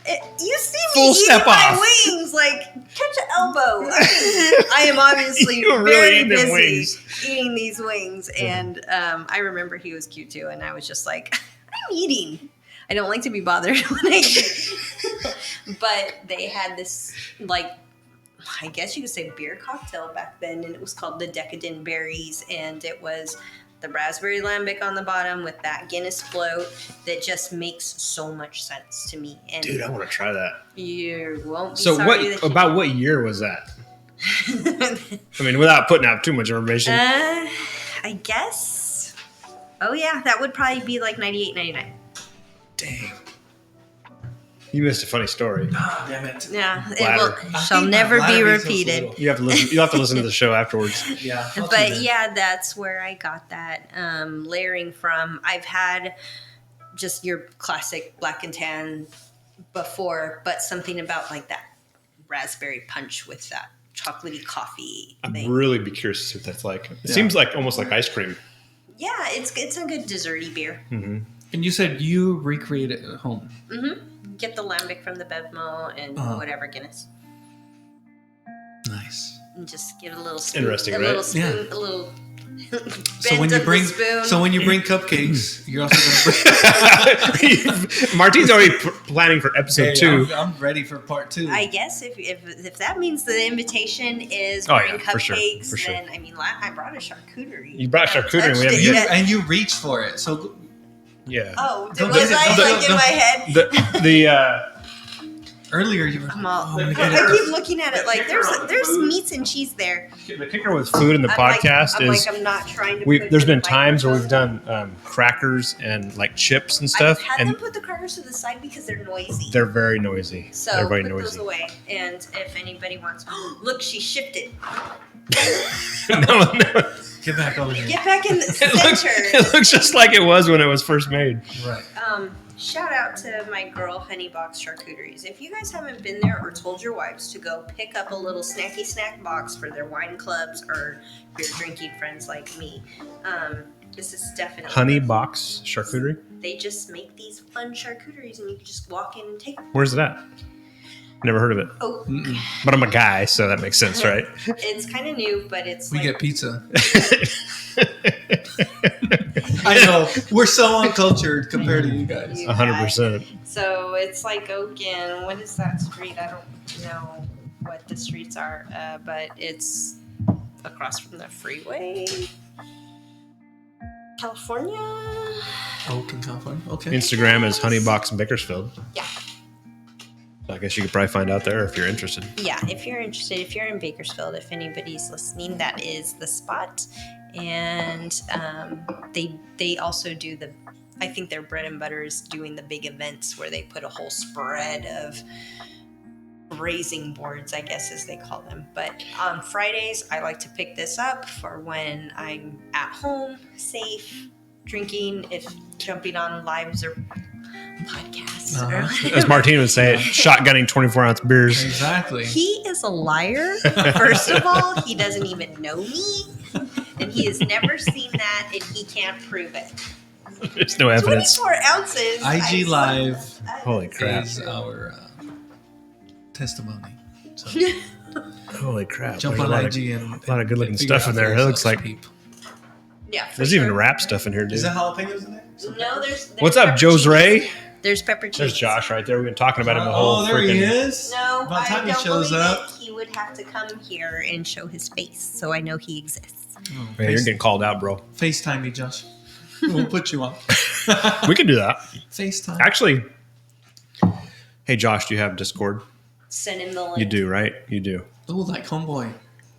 you see me Full eating step my off. wings, like catch an elbow. I am obviously You were really very eating them busy wings. eating these wings. And I remember he was cute too. And I was just like, I'm eating. I don't like to be bothered when I eat. But they had this, like, I guess you could say beer cocktail back then. And it was called the Decadent Berries. And it was the raspberry lambic on the bottom with that Guinness float that just makes so much sense to me. And Dude, I want to try that. you won't be So sorry what year was that? I mean, without putting out too much information. I guess. Oh, yeah. That would probably be like 98, 99. Dang. You missed a funny story. Ah, damn it. Yeah. It Bladder. shall never be repeated. You have to listen. You'll have to listen to the show afterwards. Yeah. I'll do But that. yeah, that's where I got that layering from. I've had just your classic black and tan before, but something about like that raspberry punch with that chocolatey coffee thing. I'd really be curious to see what that's like. It seems like almost like ice cream. Yeah, it's a good desserty beer. Mm-hmm. And you said you recreate it at home. Mm-hmm. Get the lambic from the Bevmo and whatever Guinness. Nice. And just give it a little spoon. Interesting, a right? little spoon, Yeah. a little So when you bend of bring the spoon. so when you bring cupcakes, you're also gonna bring. Martine's already planning for episode 2. I'm ready for part 2. I guess if that means the invitation is Oh, bring yeah, for sure, cupcakes, for sure. then I mean I brought a charcuterie. You brought charcuterie and we haven't Touched it hit- yet. And you reached for it. So Yeah. Oh, Don't was get it. I Don't- like in don't- my head? The earlier you were. I'm all, Oh, I keep looking at it like there's meats and cheese there. the kicker with food in the I'm podcast is I'm not trying to. put there's it in been my times where we've mouth. done crackers and like chips and I've stuff, had and them put the crackers to the side because they're noisy. they're very noisy. So they're very put those noisy. away. And if anybody wants, look, she shifted. No. Get back over here. Get back in the It center. looks just like it was when it was first made. Right. Shout out to my girl Honey Box Charcuteries. If you guys haven't been there or told your wives to go pick up a little snacky snack box for their wine clubs or beer drinking friends like me, This is definitely Honey Box Charcuterie. They just make these fun charcuteries, and you can just walk in and take them. Where's it at? Never heard of it. Oh, But I'm a guy, so that makes sense, right? it's kind of new, but it's We like, get pizza. I know. We're so uncultured compared to you guys. 100%. So it's like Oaken. What is that street? I don't know what the streets are, but it's across from the freeway. California. Oakland, California. Okay. Instagram is Honeybox in Bakersfield. Yeah. I guess you could probably find out there if you're interested. Yeah, if you're interested, if you're in Bakersfield, if anybody's listening, that is the spot. And they also do I think their bread and butter is doing the big events where they put a whole spread of raising boards, I guess as they call them. But on Fridays, I like to pick this up for when I'm at home, safe, drinking, if jumping on lives or podcasts. As Martine would say, shotgunning 24-ounce beers. Exactly. He is a liar. First of all, he doesn't even know me, and he has never seen that, and he can't prove it. There's no evidence. 24 ounces. IG Live Holy crap. is our testimony. So Holy crap. jump There's on a lot IG of, and a lot of good looking figure stuff out in there. for It looks yourselves, like peep. Yeah, for there's sure. even rap stuff in here, dude. Is that jalapenos in there? No, there's What's up, pepper Joe's cheese. Ray? There's pepper cheese. There's Josh right there. We've been talking about him the whole Oh, there he freaking. is. No, By the time I he don't shows believe up. it. He would have to come here and show his face, so I know he exists. Oh, Man, you're getting called out, bro. FaceTime me, Josh. We'll put you on. We can do that. FaceTime. Actually, hey, Josh, do you have Discord? Send him the link. You do, right? You do. Oh, like homeboy.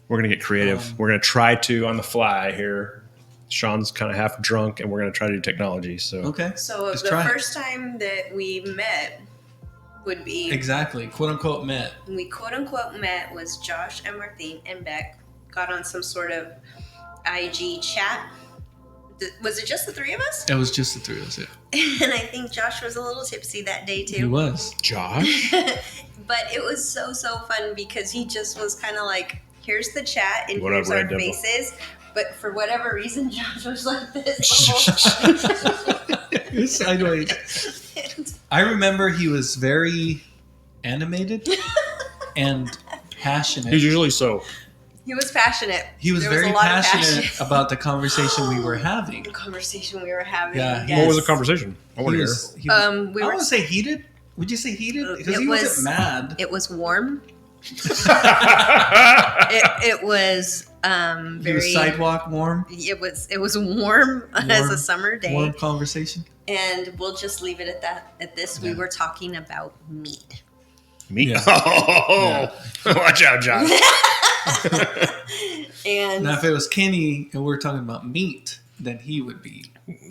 We're going to get creative. We're going to try to, on the fly here. Sean's kind of half drunk, and we're going to try to do technology. So Okay. So Just the try it. first time that we met would be Exactly. Quote unquote met. we quote unquote met was Josh and Martine and Beck got on some sort of IG chat. Was it just the three of us? It was just the three of us, yeah. And I think Josh was a little tipsy that day He too. was. Josh? But it was so fun because he just was kind of like, here's the chat and What up, here's our Red Devil? faces. But for whatever reason, Josh was like this the whole time. Sideways. I remember he was very animated and passionate. He's usually so. He was passionate. He was There very a lot of passionate passion. about the conversation we were having. The conversation we were having. Yeah. Yes. What was the conversation? I want He to was, hear. he was, We I were. want to say heated. Would you say heated? Because It he was- wasn't mad. It was warm. It was He very. was sidewalk warm. It was warm as a summer day, Warm conversation. and we'll just leave it at that. At this, we Yeah. were talking about meat. Me? Yeah. Oh, watch out, Josh. And Now, if it was Kenny and we were talking about meat, then he would be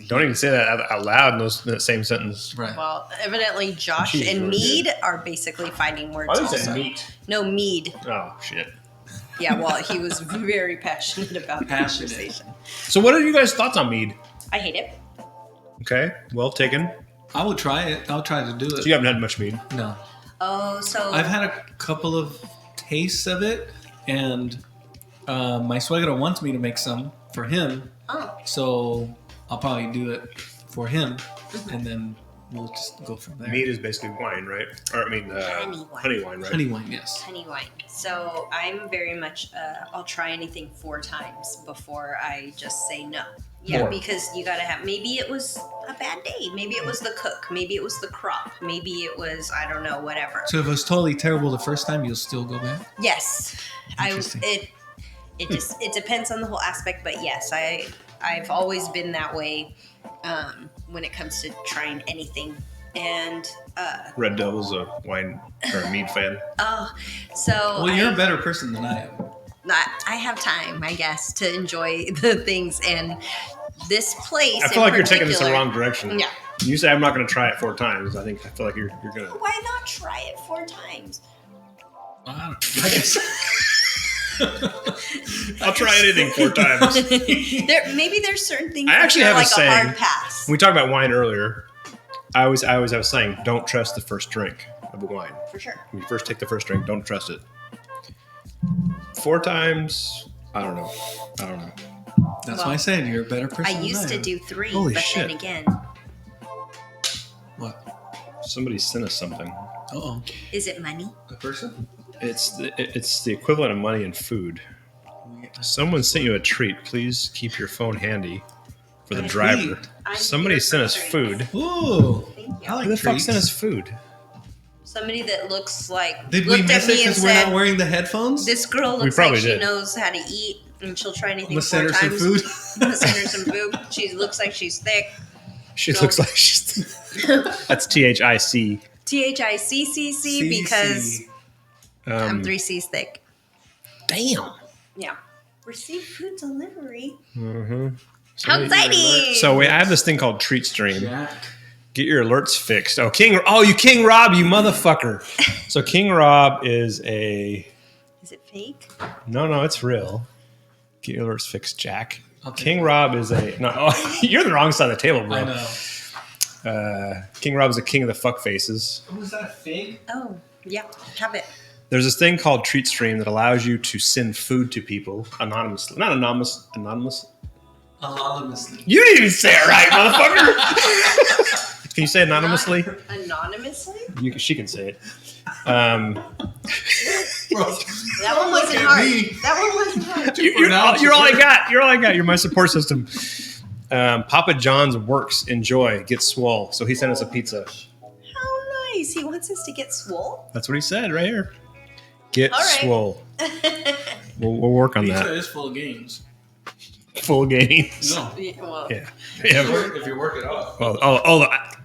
Don't even say that out loud in that same sentence. right. well, evidently Josh Jeez, and we're Mead are basically fighting words. I didn't say also. meat. No, Mead. Oh, shit. Yeah, well, he was very passionate about the Passionate. conversation. So what are you guys' thoughts on mead? I hate it. Okay, well taken. I will try it. I'll try to do it. So you haven't had much mead. No. Oh, so I've had a couple of tastes of it, and my suegro wants me to make some for him, oh, so I'll probably do it for him, and then we'll just go from there. Mead is basically wine, right? Or I mean, honey wine, right? Honey wine, yes. honey wine. So I'm very much. I'll try anything 4 times before I just say no. Yeah, 4. because you gotta have. Maybe it was a bad day. Maybe it was the cook. Maybe it was the crop. Maybe it was I don't know. Whatever. So if it was totally terrible the first time, you'll still go back? Yes, Interesting. It depends on the whole aspect, but yes, I've always been that way when it comes to trying anything. And Red Devil's a wine or a mead fan. so Well, you're a better person than I am. I have time, I guess, to enjoy the things and this place. I feel like in you're taking this in the particular- wrong direction. Yeah. You say I'm not going to try it 4 times. I feel like you're going to. Why not try it 4 times? I guess. I'll try anything 4 times. Maybe there's certain things. I actually that are have a like saying. a hard pass. When we talked about wine earlier, I always have a saying: don't trust the first drink of a wine. For sure. When you first take the first drink, don't trust it. 4 times, I don't know. That's Well, why I said you're a better person. I used than to am. do 3, Holy but shit. then again, What? Somebody sent us something. Uh-oh. is it money? A person? It's the equivalent of money and food. Someone sent you a treat. Please keep your phone handy for the A driver. treat? I'm Somebody here sent for us treats. food. Ooh. Thank you. I like Who the fuck treats. sent us food? Somebody that looks like Did we looked at miss it me and because we're not said, wearing the headphones? "This girl We looks probably like she did. knows how to eat, and she'll try anything Let's 4 send her some times." food. Let's send her some food. She looks like she's thick. She So- looks like she's. That's THIC. THICCC because I'm Um, 3 C's thick. damn. Yeah. Receive food delivery. Mm-hmm. How exciting! So I have this thing called Treat Stream. Jack. Get your alerts fixed. Oh, you King Rob, you motherfucker. So King Rob is a Is it fake? no, it's real. Get your alerts fixed, Jack. I'll take King it. Rob is a no. Oh, you're the wrong side of the table, bro. I know. King Rob is the king of the fuck faces. Oh, is that fake? Oh, yeah. Have it. There's this thing called Treat Stream that allows you to send food to people anonymously. Not anonymous. Anonymously. You didn't even say it right, motherfucker. Can you say anonymously? Anonymously? She can say it. That one wasn't hard. That one wasn't hard. You're all I got. You're all I got. You're my support system. Papa John's works. Enjoy. Get swole. So he sent us a pizza. How nice. He wants us to get swole. That's what he said right here. Get All right. swole. We'll work on Pizza that. is full of games. Full games. No. Yeah, well, Yeah. If you work it off.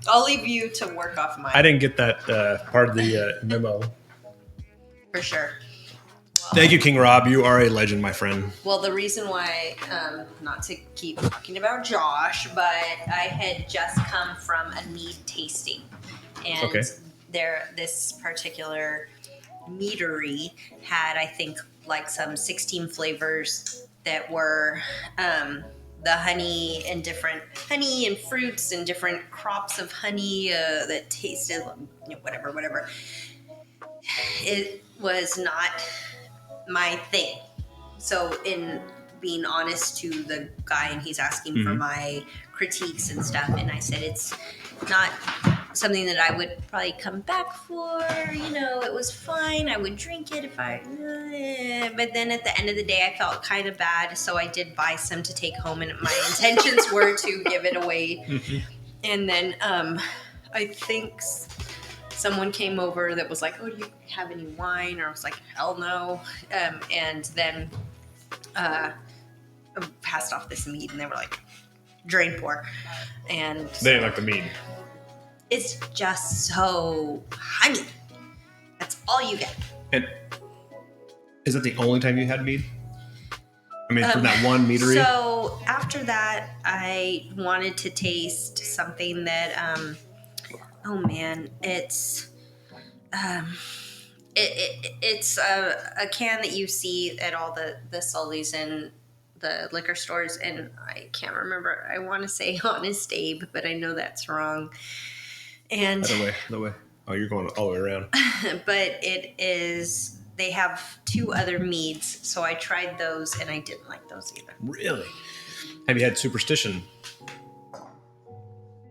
I'll leave you to work off mine I didn't get that part of the memo. for sure. Thank you, King Rob. You are a legend, my friend. Well, the reason why, not to keep talking about Josh, but I had just come from a mead tasting, and Okay. this particular meadery had, I think, like some 16 flavors that were the honey and different honey and fruits and different crops of honey that tasted, whatever. It was not my thing. So in being honest to the guy, and he's asking for my critiques and stuff, and I said it's not something that I would probably come back for. It was fine. I would drink it if but then at the end of the day, I felt kind of bad, so I did buy some to take home, and my intentions were to give it away. And then I think someone came over that was like, "Oh, do you have any wine?" Or I was like, "Hell no." And then I passed off this mead, and they were like, "Drain pour." And They didn't like the mead. it's just so honey. That's all you get. And is that the only time you had mead? I mean, from that one meadery? So after that, I wanted to taste something that, oh man, it's it's a can that you see at all the Sullies and the liquor stores, and I can't remember. I want to say Honest Abe, but I know that's wrong. And The way. Oh, you're going all the way around. but it is. They have 2 other meads, so I tried those, and I didn't like those either. Really? Have you had Superstition?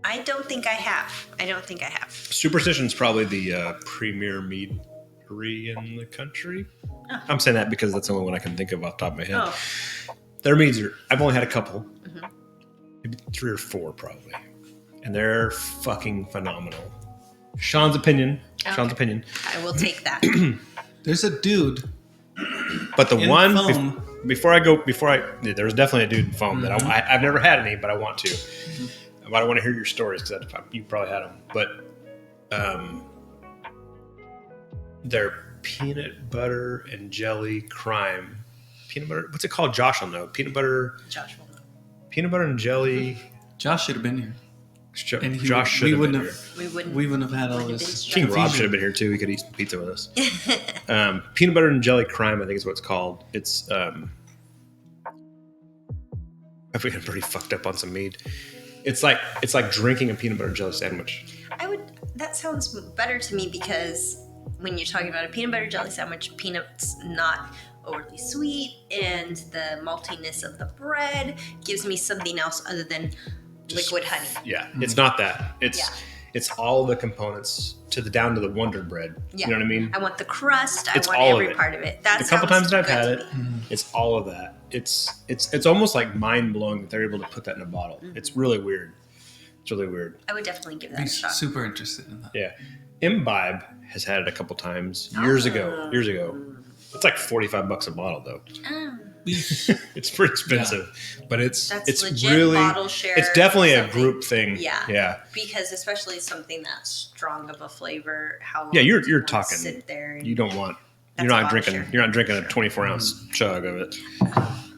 I don't think I have. Superstition's probably the premier meadery in the country. Oh. I'm saying that because that's the only one I can think of off the top of my head. Oh. Their meads I've only had a couple. Maybe 3 or 4 probably. And they're fucking phenomenal. Sean's opinion. Okay. I will take that. There's a dude. But the In one foam. there's definitely a dude in foam that I've never had any, but I want to. But I want to hear your stories because you probably had them. But they're peanut butter and jelly crime. Peanut butter. What's it called? Josh will know. Peanut butter. Josh will know. Peanut butter and jelly. Josh should have been here. And Josh should have been here. We wouldn't have had all wouldn't have this. been King Rob should have been here too. He could eat some pizza with us. Peanut butter and jelly crime, I think is what it's called. It's I've been pretty fucked up on some mead. It's like drinking a peanut butter and jelly sandwich. That sounds better to me because when you're talking about a peanut butter jelly sandwich, peanuts not overly sweet, and the maltiness of the bread gives me something else other than liquid honey. Yeah, it's not that. It's all the components down to the Wonder Bread. Yeah. You know what I mean? I want the crust. It's I want all of every it. part of it. That A couple sounds times that I've good had to it, me. it's all of that. It's almost like mind blowing that they're able to put that in a bottle. It's really weird. It's really weird. I would definitely give that Be a shot. super interested in that. Yeah. Imbibe has had it a couple times years ago. It's like $45 a bottle though. It's pretty expensive, but it's legit really bottle share it's definitely a something. group thing. Yeah. Because especially something that's strong of a flavor, how long Yeah, do you're you want to talking. sit there and You don't want. That's You're a not bottle drinking. share. You're not drinking a 24-ounce chug of it,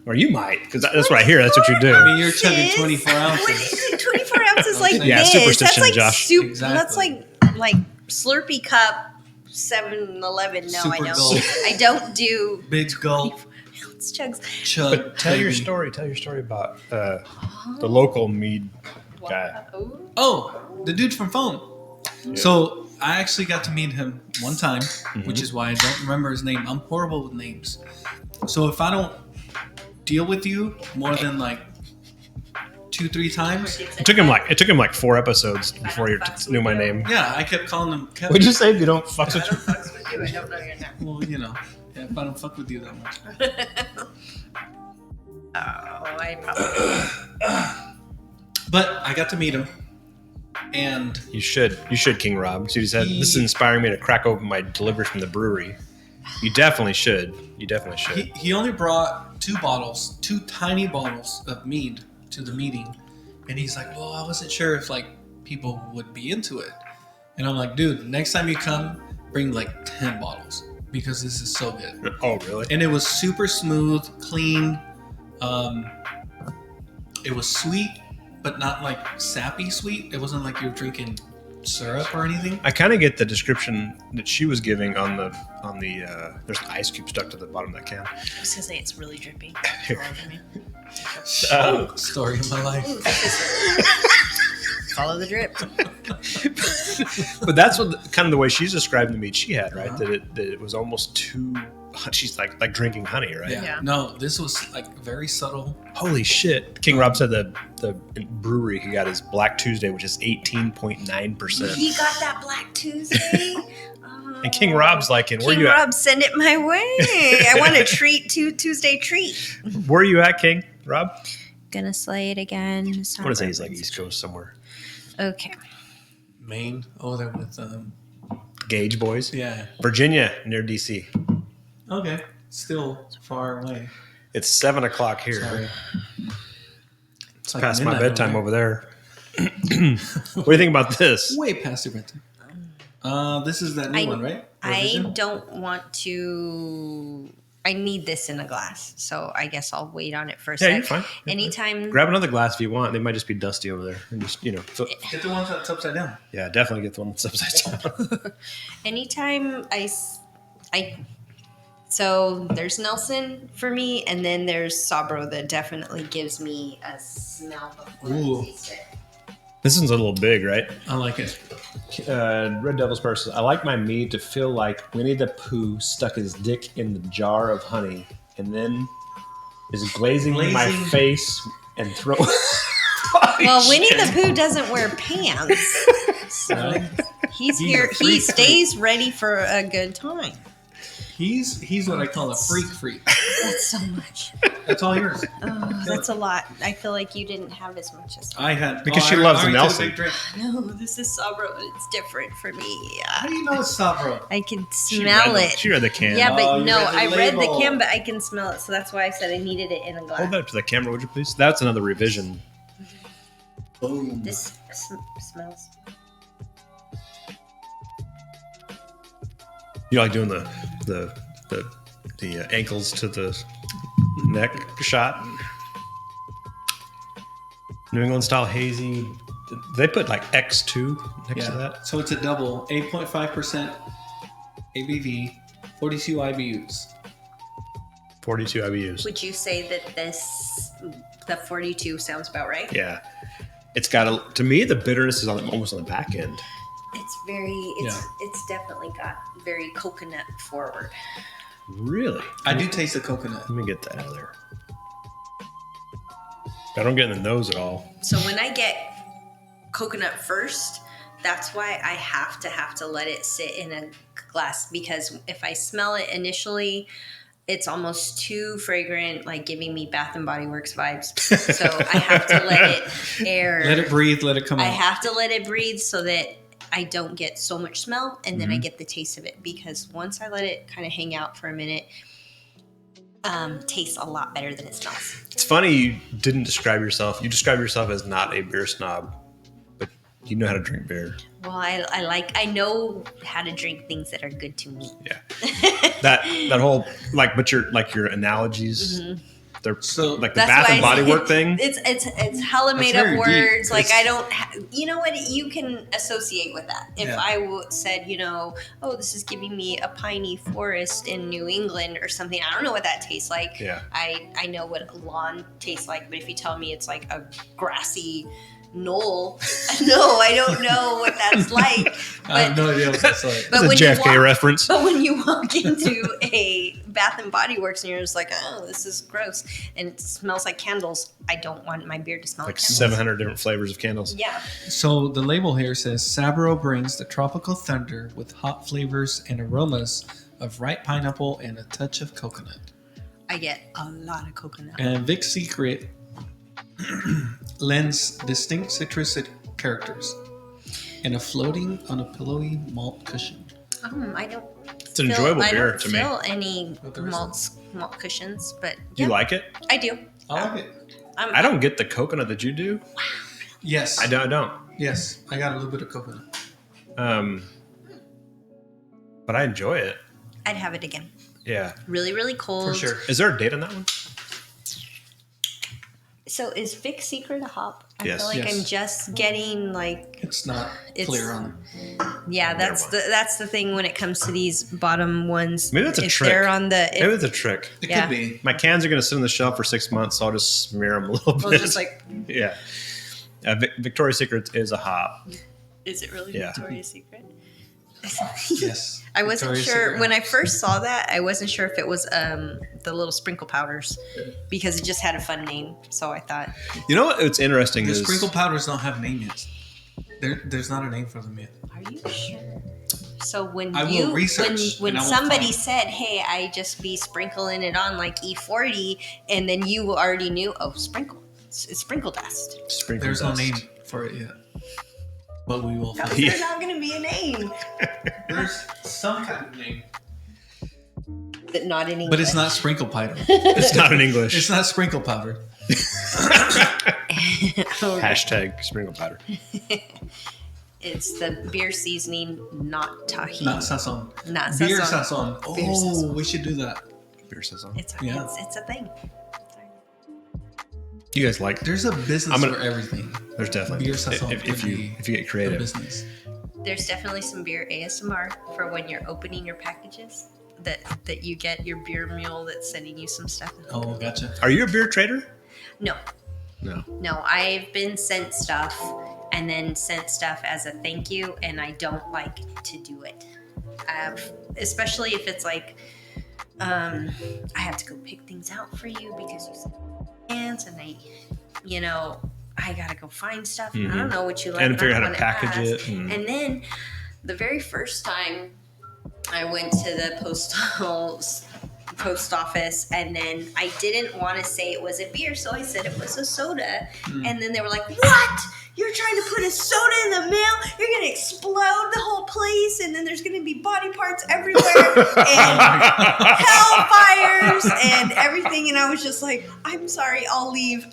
or you might, because that's what I hear. That's what you do. I mean, you're chugging Sis, 24 what ounces. is it? 24 ounces like Yeah, this. superstition, That's like Josh. soup. Exactly. That's like Slurpee cup 7-Eleven. No, I Super don't. gulp. I don't do Big gulp. ounce chugs. Chug. But tell your baby. story. Tell your story about the local mead guy. Ooh. Oh, the dude from Phone. So I actually got to meet him one time, which is why I don't remember his name. I'm horrible with names. So if I don't deal with you more than like 2-3 times, It took him like 4 episodes before you knew my name. yeah, I kept calling him Kevin. What'd you say? You don't fuck I with don't fucks with you. I don't know your name. Well, you know, yeah, if I don't fuck with you that much. Oh, I probably. But I got to meet him, and you should King Rob. So he said, "This is inspiring me to crack open my delivery from the brewery." You definitely should. he only brought 2 tiny bottles of mead to the meeting, and he's like, well, I wasn't sure if like people would be into it, and I'm like, dude, next time you come, bring like 10 bottles because this is so good. Oh, really? And it was super smooth, clean. It was sweet, but not like sappy sweet. It wasn't like you're drinking syrup or anything. I kind of get the description that she was giving on the there's an ice cube stuck to the bottom of that can. I was gonna say it's really drippy. Here. Story of my life. Follow the drip. But that's what kind of the way she's describing the mead she had, right? That it was almost too. She's like drinking honey, right? Yeah. No, this was like very subtle. Holy shit! King Rob said the brewery he got is Black Tuesday, which is 18.9%. He got that Black Tuesday. And King Rob's like, "And where King you Rob, at? send it my way. I want a treat Tuesday treat. Where are you at, King Rob?" Gonna slay it again. I want to say he's like East Coast somewhere. Okay. Maine over there with Gage boys. yeah. Virginia near DC. Okay. Still far away. It's 7 o'clock here. Sorry. It's like Past my midnight bedtime over over there. What do you think about this? there. Way past your bedtime. This is that new one, right? I Revision? don't want to. I need this in a glass, so I guess I'll wait on it for a Yeah, sec. you're fine. Anytime. Grab another glass if you want. They might just be dusty over there. And just, Get the one that's upside down. yeah, definitely get the one that's upside down. Anytime so there's Nelson for me, and then there's Sabro that definitely gives me a smell before Ooh. I taste it. This one's a little big, right? I like it. Red Devil's person. I like my mead to feel like Winnie the Pooh stuck his dick in the jar of honey and then is glazing my Glazing. face and throw. Well, Winnie the Pooh doesn't wear pants, so he's here. a He freak stays ready for a good time. He's what I call a freak. That's so much. That's all yours. Oh, that's a lot. I feel like you didn't have as much as I had Because she I loves already the took a Nelson. big drink. no. This is Sabro, and it's different for me. How do you know it's Sabro? I can She smell read it. She read the can. Yeah, but Oh, you no, read the I read the label. can, but I can smell it, so that's why I said I needed it in a glass. Hold that up to the camera, would you please? That's another revision. Boom. This smells. You like doing the ankles to the neck shot? New England style hazy. They put like X2 next to that. So it's a double, 8.5% ABV, 42 IBUs. 42 IBUs. Would you say that the 42 sounds about right? Yeah. It's got to me, the bitterness is almost on the back end. It's definitely got very coconut forward. Really? I do taste the coconut. Let me get that out of there. I don't get in the nose at all. So when I get coconut first, that's why I have to let it sit in a glass, because if I smell it initially, it's almost too fragrant, like giving me Bath and Body Works vibes. So I have to let it air. Let it breathe. Let it come out. I have to let it breathe so that I don't get so much smell, and then I get the taste of it. Because once I let it kind of hang out for a minute, tastes a lot better than it smells. It's funny you didn't describe yourself. You describe yourself as not a beer snob, but you know how to drink beer. Well, I know how to drink things that are good to me. Yeah. that whole your analogies. They're so like the Bath and Body Work thing. It's hella made up words. Deep. Like I don't, you know what? You can associate with that. If I said, oh, this is giving me a piney forest in New England or something, I don't know what that tastes like. Yeah. I know what lawn tastes like, but if you tell me it's like a grassy knoll, no, I don't know what that's like. But, I have no idea what that's like. It's a JFK reference. But when you walk into a Bath and Body Works and you're just like, oh, this is gross, and it smells like candles, I don't want my beer to smell like candles. 700 different flavors of candles. Yeah. So the label here says Sabro brings the tropical thunder with hot flavors and aromas of ripe pineapple and a touch of coconut. I get a lot of coconut. And Vic's Secret lends distinct citrus characters and a floating on a pillowy malt cushion. I don't. It's an enjoyable beer to me. I don't feel any malt cushions, but do you like it? I do. I like it. I don't get the coconut that you do. Wow. Yes, I don't. Yes, I got a little bit of coconut. But I enjoy it. I'd have it again. Yeah. Really, really cold. For sure. Is there a date on that one? So is Vic's Secret a hop? I Yes. feel like I'm just getting It's not clear on. Yeah, that's the thing when it comes to these bottom ones. Maybe that's a trick. They're on the. Maybe it's a trick. It could be. My cans are going to sit on the shelf for 6 months, so I'll just smear them a little bit. Well, just like. Yeah. Victoria's Secret is a hop. Is it really Yeah. Victoria's Secret? Yes. I wasn't Victoria's sure Secret when I hops. first saw that. I wasn't sure if it was the little sprinkle powders because it just had a fun name. So I thought. You know what's interesting The is sprinkle powders don't have name yet. There's not a name for them yet. Are you sure? So when I will research when and I will somebody find. said, "Hey, I just be sprinkling it on like E40," and then you already knew, oh, sprinkle, it's sprinkle dust. sprinkle There's dust. no name for it yet. But we will How's find. there not going to be a name? There's some kind of name. But not in English. But it's not sprinkle powder. It's not in English. It's not sprinkle powder. Hashtag sprinkle powder. It's the beer seasoning, not tahini. Not sazon. Not Beer sazon. sazon. Beer Oh, sazon. we should do that. Beer saison. It's Yeah. it's a thing. You guys like? There's a business for everything. There's definitely Beer sazon if could you be get A creative. business. There's definitely some beer ASMR for when you're opening your packages. That you get your beer mule that's sending you some stuff. Oh, gotcha. Are you a beer trader? No, No. I've been sent stuff and then sent stuff as a thank you, and I don't like to do it. Especially if it's like, I have to go pick things out for you because you said hands, and I gotta go find stuff. And I don't know what you like. And figure out I how to don't wanna package ask. it. And then the very first time I went to the post office, and then I didn't want to say it was a beer, so I said it was a soda. And then they were like, "What? You're trying to put a soda in the mail? You're going to explode the whole place, and then there's going to be body parts everywhere, and hellfires, and everything." And I was just like, "I'm sorry, I'll leave."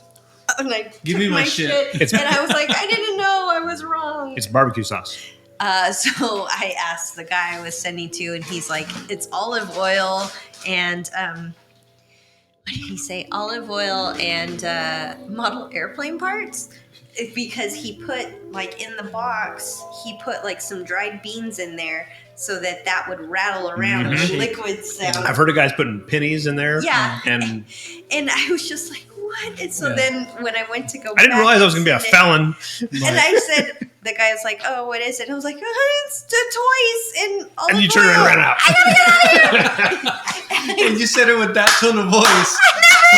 And I Give took me my shit. and I was like, "I didn't know, I was wrong." It's barbecue sauce. So I asked the guy I was sending to, and he's like, "It's olive oil and what did he say? Olive oil and model airplane parts." Because he put like in the box, he put like some dried beans in there, so that would rattle around the liquid sound. I've heard of guys putting pennies in there. Yeah. And I was just like, what? And so then when I went to go I didn't back realize I was going to be a felon. and I said, the guy was like, oh, what is it? I was like, it's the toys and all And you turned around and ran out. I gotta get out of here. And you said it with that tone of voice.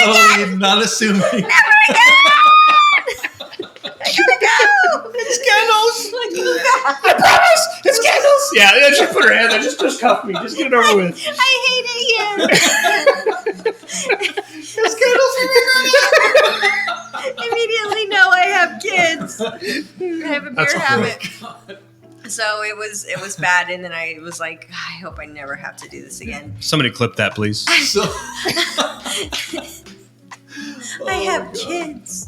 Totally not assuming. Never again. I gotta go. It's candles. I promise. It's candles. Yeah, she put her hand there. Just cuff me. Just get it over with. I hate it here. It's candles for me. Immediately know I have kids. I have a beer habit. So it was bad, and then I was like, I hope I never have to do this again. Somebody clip that, please. So, I have kids.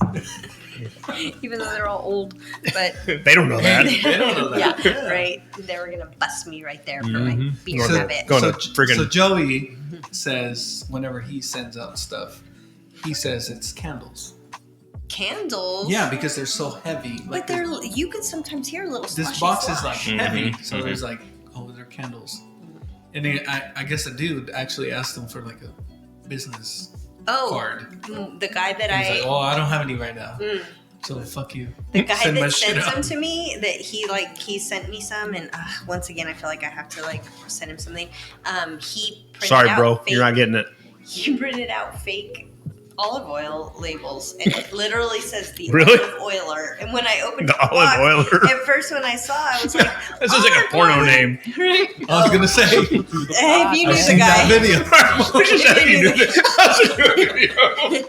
Even though they're all old, but They don't know that. they don't know that. yeah, right. They were gonna bust me right there for my beer habit. Going to friggin' So Joey says whenever he sends out stuff, he says it's candles. Candles. Yeah, because they're so heavy. But they're you can sometimes hear a little. This slushy box is slosh. like heavy, so there's like, oh, they're candles. And then I guess a dude actually asked him for like a business card. The guy that He's like, oh, I don't have any right now. So fuck you. The guy Send my that shit sends out. them to me, that he sent me some, and once again, I feel like I have to like send him something. He printed Sorry, out bro. fake, You're not getting it. He printed out fake olive oil labels, and it literally says the Really? olive oiler. And when I opened The olive oiler. at first when I saw, I was like, This is like a porno name. Right? I was gonna say, If you knew I've the seen that guy. video. What is that you do this? How's it doing?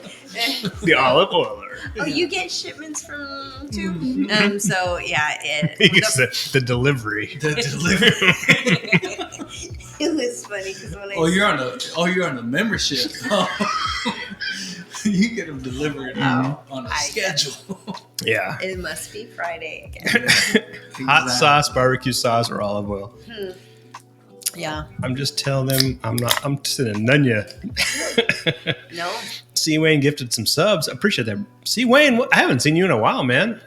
The olive oiler. Oh, you get shipments from too. So yeah, He gets the delivery. The delivery. it was funny because when I You're on a membership. You get them delivered on a schedule. Yeah. it must be Friday again. Hot sauce, barbecue sauce, or olive oil. Yeah. I'm just telling them I'm just in a nunya. No. C. Wayne gifted some subs. I appreciate that. C. Wayne, I haven't seen you in a while, man.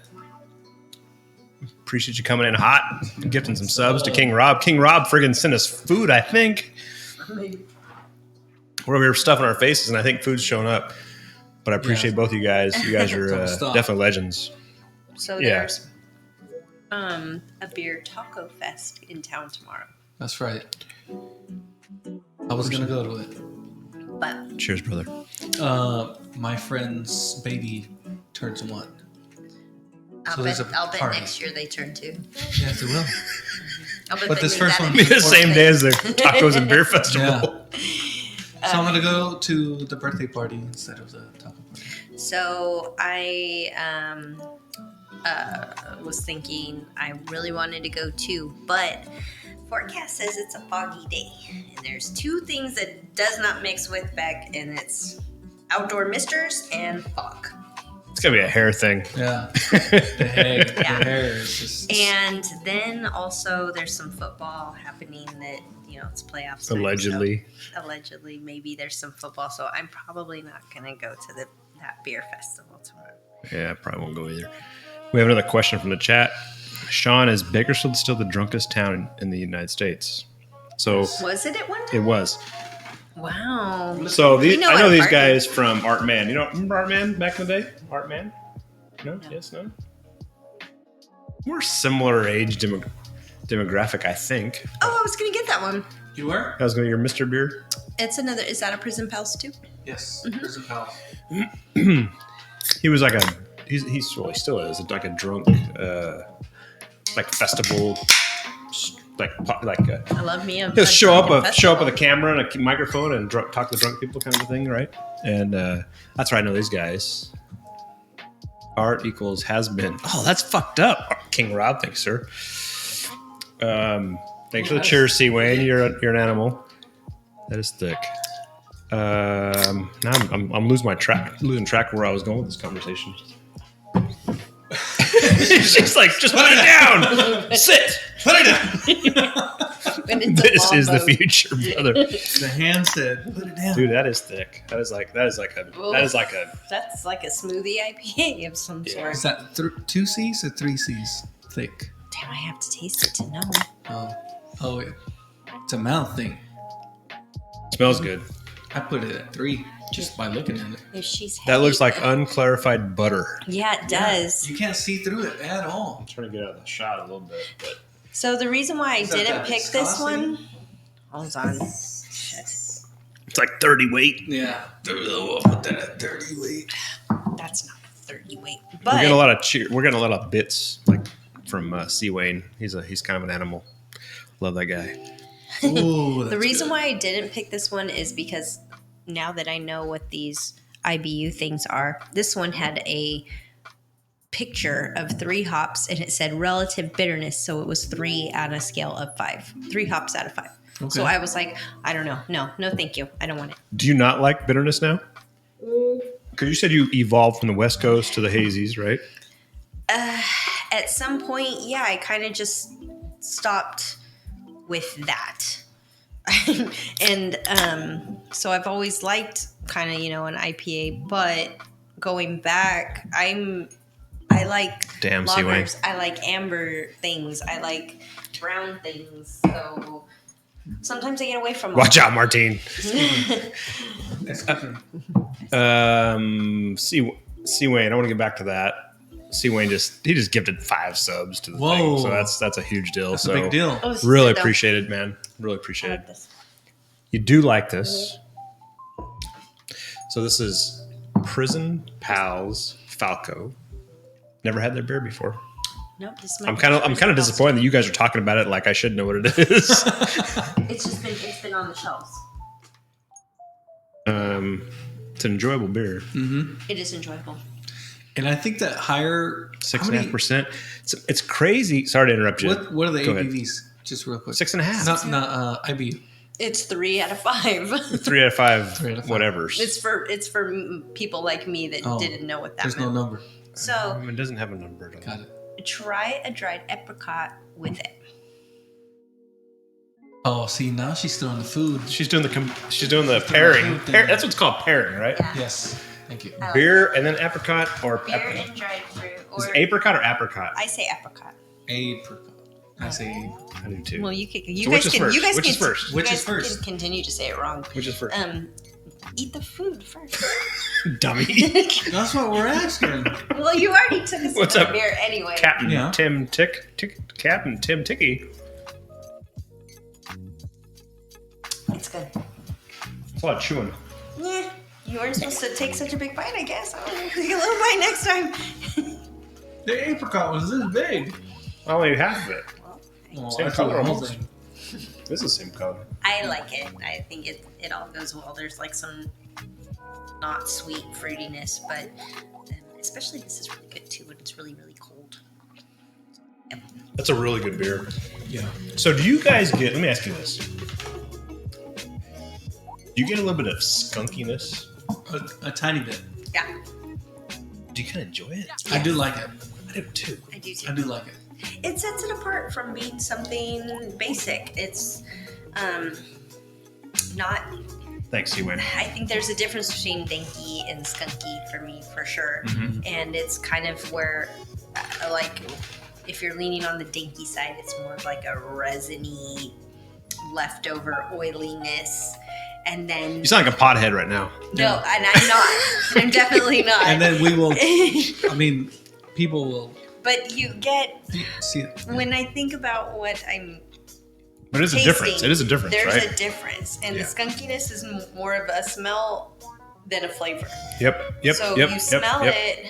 Appreciate you coming in hot, gifting some subs to King Rob. King Rob friggin' sent us food, I think. We're over here stuffing our faces, and I think food's showing up. But I appreciate both you guys. You guys are definitely legends. So Yeah. there's a beer taco fest in town tomorrow. That's right. I was gonna go to it. But Cheers, brother. My friend's baby turns 1. I'll So there's a bet party. next year they turn 2. Yes, it will. I'll bet But they this made first that one- in Be the before same they- day as the Tacos and Beer Festival. Yeah. So I'm gonna go to the birthday party instead of the taco party. So I was thinking I really wanted to go too, but forecast says it's a foggy day, and there's 2 things that does not mix with Beck, and it's outdoor misters and fog. It's gonna be a hair thing. Yeah. The hair, Yeah. the hair is just. And then also there's some football happening that, it's playoffs. time, Allegedly. so allegedly, maybe there's some football. So I'm probably not going to go to that beer festival tomorrow. Yeah, I probably won't go either. We have another question from the chat. Sean, is Bakersfield still the drunkest town in the United States? So Was it at one it time? was. Wow. So We know I know what these Art guys from Art Man. You know, remember Art Man back in the day? Art Man? No? Yes, no? We're similar age demographic, I think. Oh, I was going to get that one. You were? I was going to your Mr. Beer. It's another. Is that a Prison Pals too? Yes. Prison Pals. He was like well, he still is like a drunk, like festival, like I love me. he'll show up with a camera and a microphone and talk to drunk people, kind of a thing, right? And that's where I know these guys. Art equals has been. Oh, that's fucked up. King Rob, thanks, sir. Thanks for the cheers, C. Wayne. You're an animal. That is thick. Now I'm losing track of where I was going with this conversation. She's like, just put it down. Sit. Put it down. This is the future, brother. The hand said, put it down. Dude, that is thick. That is like a. That's like a smoothie IPA of some sort. Is that 2 C's or 3 C's thick? Damn, I have to taste it to know. Oh, yeah. It's a mouth thing. Smells good. I put it at 3 just by looking at it. If she's That looks heavy- like unclarified butter. Yeah, it does. You can't see through it at all. I'm trying to get out of the shot a little bit, but So the reason why I Is that didn't that pick this viscosity? one. Hold on. Shit. it's like 30 weight. Yeah. We'll put that at 30 weight. That's not 30 weight. We're But getting a lot of we're getting a lot of bits like from C. Wayne. He's kind of an animal. Love that guy. Ooh, the reason why I didn't pick this one is because now that I know what these IBU things are, this one had a picture of 3 hops and it said relative bitterness. So it was 3 on a scale of 5. 3 hops out of 5. Okay. So I was like, I don't know. No, thank you. I don't want it. Do you not like bitterness now? Because you said you evolved from the West Coast to the hazies, right? At some point, yeah, I kind of just stopped with that. And so I've always liked kind of, an IPA, but going back, I like Damn, C. Wayne. lagers. I like amber things. I like brown things. So sometimes I get away from them. Watch out, Martine. C. Wayne, I want to get back to that. C. Wayne just gifted 5 subs to the Whoa. thing, so that's a huge deal. That's so a big deal. Oh, this is really good, though. appreciate it, man. Really I appreciate like it. this. You do like this. So this is Prison Pals Falco. Never had their beer before. Nope, this is I'm kind of disappointed that you guys are talking about it like I should know what it is. It's been on the shelves. It's an enjoyable beer. It is enjoyable. And I think that higher 6.5%. It's crazy. Sorry to interrupt you. What are the Go ahead. ABVs? Just real quick. 6.5. Not IBU. It's 3 out of 5. 3 out of 5. 3 out of 5. Whatever's. It's for people like me that Oh, didn't know what that There's meant. no number. So It doesn't have a number. Got it. try a dried apricot with it. Oh, see, now she's throwing the food. She's doing the pairing. That's what's called pairing, right? Yeah. Yes. Thank you. I like Beer and then apricot or beer and dried fruit. Is Or it apricot or apricot? I say apricot. Apricot. I say apricot. I do too. Well, you So which is first? You guys Which can, is first? You Which guys is first? can continue to say it wrong. Which is first? Eat the food first. Dummy. That's what we're asking. Well, you already took a sip What's of up? the beer anyway. Captain Yeah. Tim Captain Tim Ticky. It's good. It's a lot of chewing. Yeah, you weren't supposed to take such a big bite, I guess. I'll take a little bite next time. The apricot was this big. I only ate half of it. Oh, Same I color threw the whole almost. thing. This is the same color. I like it. I think it all goes well. There's like some not sweet fruitiness, but especially this is really good too. And it's really, really cold. Yep. That's a really good beer. Yeah. So do you guys get, let me ask you this. Do you get a little bit of skunkiness? A tiny bit. Yeah, Do you kind of enjoy it? I do like it. I do too. I do too. I do like it. It sets it apart from being something basic. It's not. Thanks, C-Wayne. I think there's a difference between danky and skunky for me, for sure. Mm-hmm. And it's kind of where, like, if you're leaning on the danky side, it's more of like a resiny, leftover oiliness. And then You sound like a pothead right now. no, and I'm not. I'm definitely not. And then we will. I mean, people will but you get see it. when I think about what I'm But it is a tasting, difference. It is a difference, there's right? a difference, and Yeah. the skunkiness is more of a smell than a flavor. Yep. So you smell it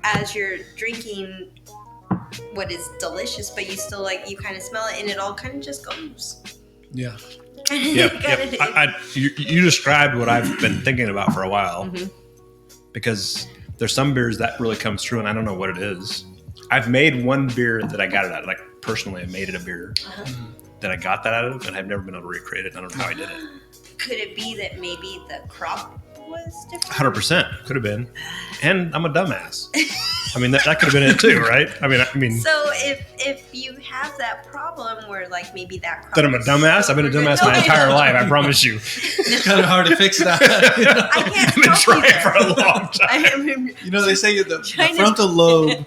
as you're drinking what is delicious, but you still you kind of smell it, and it all kind of just goes. Yeah. Yep. You described what I've been thinking about for a while, Mm-hmm. because there's some beers that really comes true, and I don't know what it is. I've made one beer that I got it out of. Like, personally, I made it a beer that I got that out of, and I've never been able to recreate it. I don't know how I did it. Could it be that maybe the crop was different? 100% could have been, and I'm a dumbass. I mean, that could have been it too, right? I mean, So if you have that problem where maybe that crop that I'm a dumbass. I've been a dumbass my entire life. I promise you. It's kind of hard to fix that. I can't I've been help you trying there. for a long time. I'm You know, they say the Trying to- frontal lobe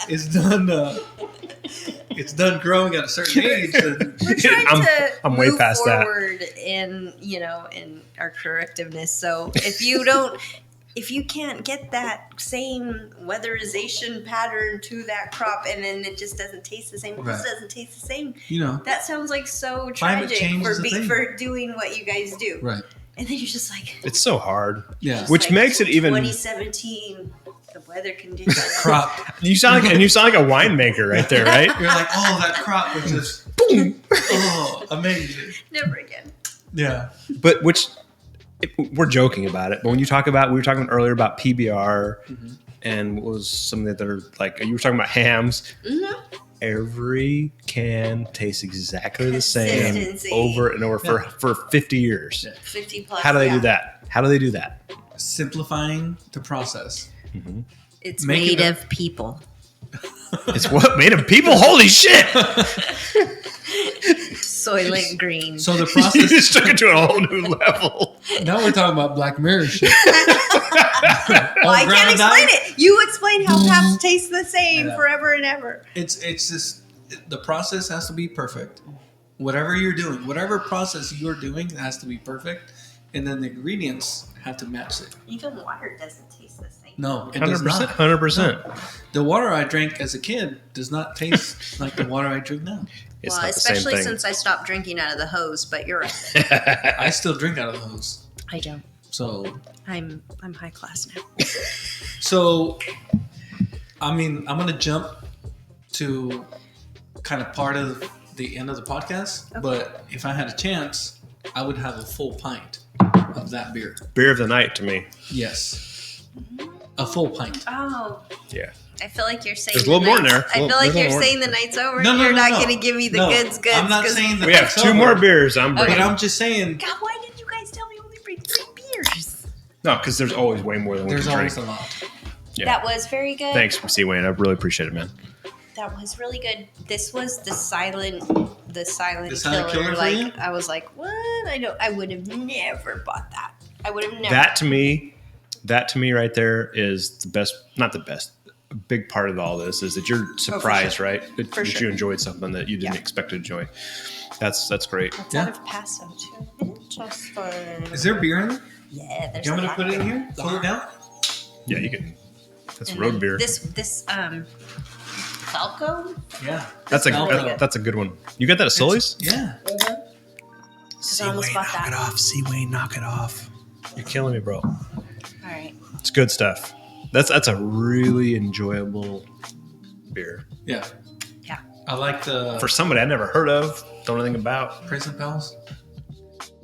is done it's done growing at a certain age. Then We're trying I'm to way move past that. forward in our correctiveness. So if you can't get that same weatherization pattern to that crop, and then it just doesn't taste the same, it just doesn't taste the same. That sounds like so tragic for doing what you guys do. right. And then you're just like, It's so hard. Yeah. just Which like, makes it even 2017. The weather conditions. Crop. you sound like a winemaker right there, right? You're like, oh, that crop was just amazing. Never again. Yeah. But we're joking about it. But when you talk about, we were talking earlier about PBR and what was some of the other, like you were talking about hams. Mm-hmm. Every can tastes exactly the same Consistency. over and over for 50 years. 50 plus. How do they do that? How do they do that? Simplifying the process. It's Make made it of people. It's what made of people? Holy shit! Soylent Green. So the You process. just took it to a whole new level. Now we're talking about Black Mirror shit. Well, I can't explain it. You explain how paps taste the same Yeah. forever and ever. It's just the process has to be perfect. Whatever you're doing, whatever process you're doing has to be perfect, and then the ingredients have to match it. Even water doesn't taste the same. No, it does 100%. not. 100%. The water I drank as a kid does not taste like the water I drink now. It's Well, not the same especially thing. since I stopped drinking out of the hose, but you're right. I still drink out of the hose. I don't. So, I'm high class now. I mean, I'm going to jump to kind of part of the end of the podcast, but if I had a chance, I would have a full pint of that beer. Beer of the night to me. Yes. A full pint. Oh, Yeah. I feel like you're saying There's a little more in there. I feel There's like a you're little saying the night's over. No, and no, you're no, not no. going to give me the No, goods. I'm not 'cause- saying that. We have it's 2 over. more beers. I'm But bringing. I'm just saying, God, why did you guys tell me only bring 3 beers? No, because there's always way more than we there's can drink. always a lot. Yeah. That was very good. Thanks, C. Wayne. I really appreciate it, man. That was really good. This was the silent silent killer for Like you? I was like, what? I would have never bought that. I would have never. That to me right there is the best, not the best. A big part of all this is that you're surprised, sure. right? That For you sure. enjoyed something that you didn't Yeah. expect to enjoy. That's great. That's Yeah. out of Paso too. Interesting. Is there beer in there? Yeah, there's. You want me a to put it in here? Pull it down? Yeah, you can. That's And road then beer. This Falco. Yeah. That's really a good. that's a good one. You got that at Sully's? Yeah. Because I almost bought that. off. C. Wayne, knock it off. You're killing me, bro. All right. It's good stuff. That's a really enjoyable beer Yeah. Yeah. I like the for somebody I never heard of, don't know anything about. Prison Pals.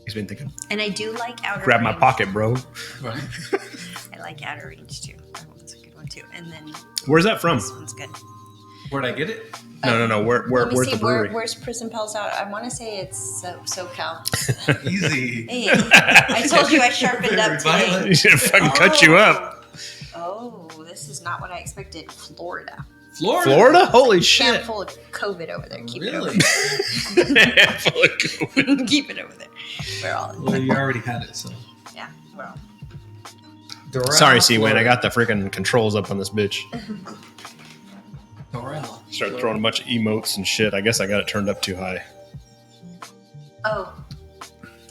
He's been thinking, And I do like Outer grab my Range. pocket, bro. Right. I like Outer Range too. That one's a good one too. And then Where's that from? this one's good. Where'd I get it? No. Let me Where's see, the brewery? where's Prison Pals out? I want to say it's SoCal. Easy. Hey, I told you I sharpened Very up today. violent. He should have fucking cut you up. Oh, this is not what I expected. Florida. Florida? Holy Camp shit. full of COVID over there. Keep it over Really? there. Keep it over there. We're all Well, you already had it, so. yeah, we're all. Doral, Sorry, C. Wayne. I Florida. got the freaking controls up on this bitch. Doral. Start throwing a bunch of emotes and shit. I guess I got it turned up too high. Oh,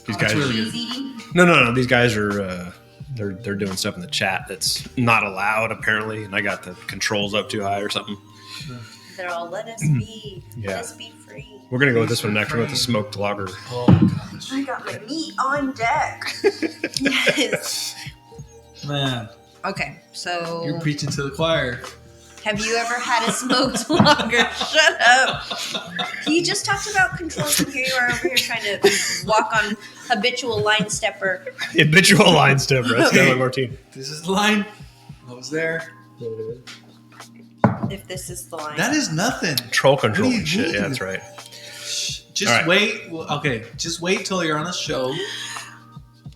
These That's guys. really cheese eating? No. These guys are. They're doing stuff in the chat that's not allowed apparently, and I got the controls up too high or something. They're all let us be. Yeah. Let us be free. We're gonna go with this one next. We're going with the smoked lager. Oh, gosh. I got my meat on deck. Yes. Man, Okay, so you're preaching to the choir. have you ever had a smoked lager? Shut up. You just talked about controls, and here you are over here trying to walk on habitual line stepper. Habitual line stepper. That's Stella Martine. This is the line. I was there. If this is the line. That is nothing. Troll control What do you and shit. mean? Yeah, that's right. Just All right. wait. Well, okay, just wait till you're on a show.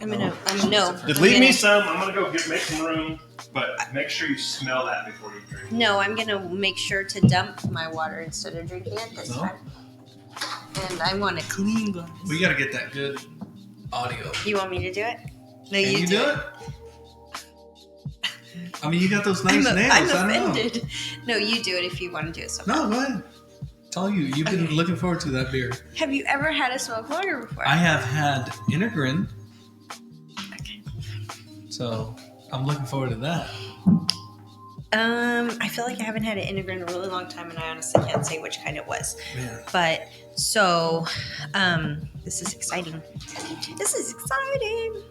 I'm no. Just I'm leave me gonna- some. I'm gonna go make some room, but make sure you smell that before you drink. No, I'm gonna make sure to dump my water instead of drinking it this No. time. And I want a clean glass. We got to get that good audio. You want me to do it? No, Can you do it? I mean, you got those I'm, nice nails. I'm I don't know. offended. No, you do it if you want to do it. So No, go ahead. Tell you, you've been looking forward to that beer. Have you ever had a smoke lager before? I have had Integrin, Okay. so I'm looking forward to that. I feel like I haven't had an Integrin in a really long time, and I honestly can't say which kind it was. Man. But so, this is exciting. This is exciting.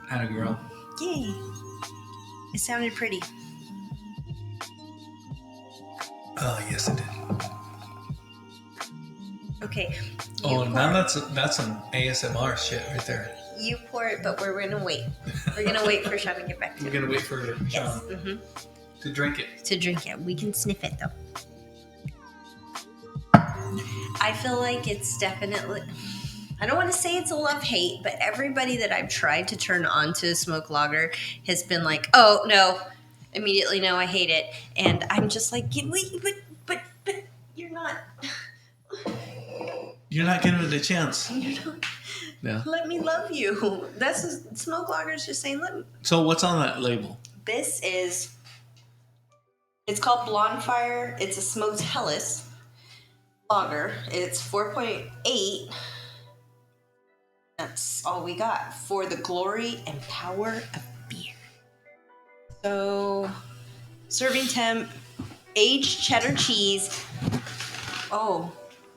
Had a girl. Yay! It sounded pretty. Oh yes, it did. Okay. Oh, now that's some ASMR shit right there. You pour it, but we're gonna wait. We're gonna wait for Sean to get back to We're it. gonna wait for Sean Yes. to drink it. To drink it. We can sniff it though. I feel like it's definitely, I don't want to say it's a love-hate, but everybody that I've tried to turn on to smoke lager has been like, oh no, immediately no, I hate it. And I'm just like, wait, but you're not. You're not giving it a chance. You're not. Yeah. Let me love you. Smoke lager is just saying, So what's on that label? This is, it's called Blonde Fire. It's a smoked Helles lager. It's 4.8. That's all we got for the glory and power of beer. So, serving temp, aged cheddar cheese. Oh,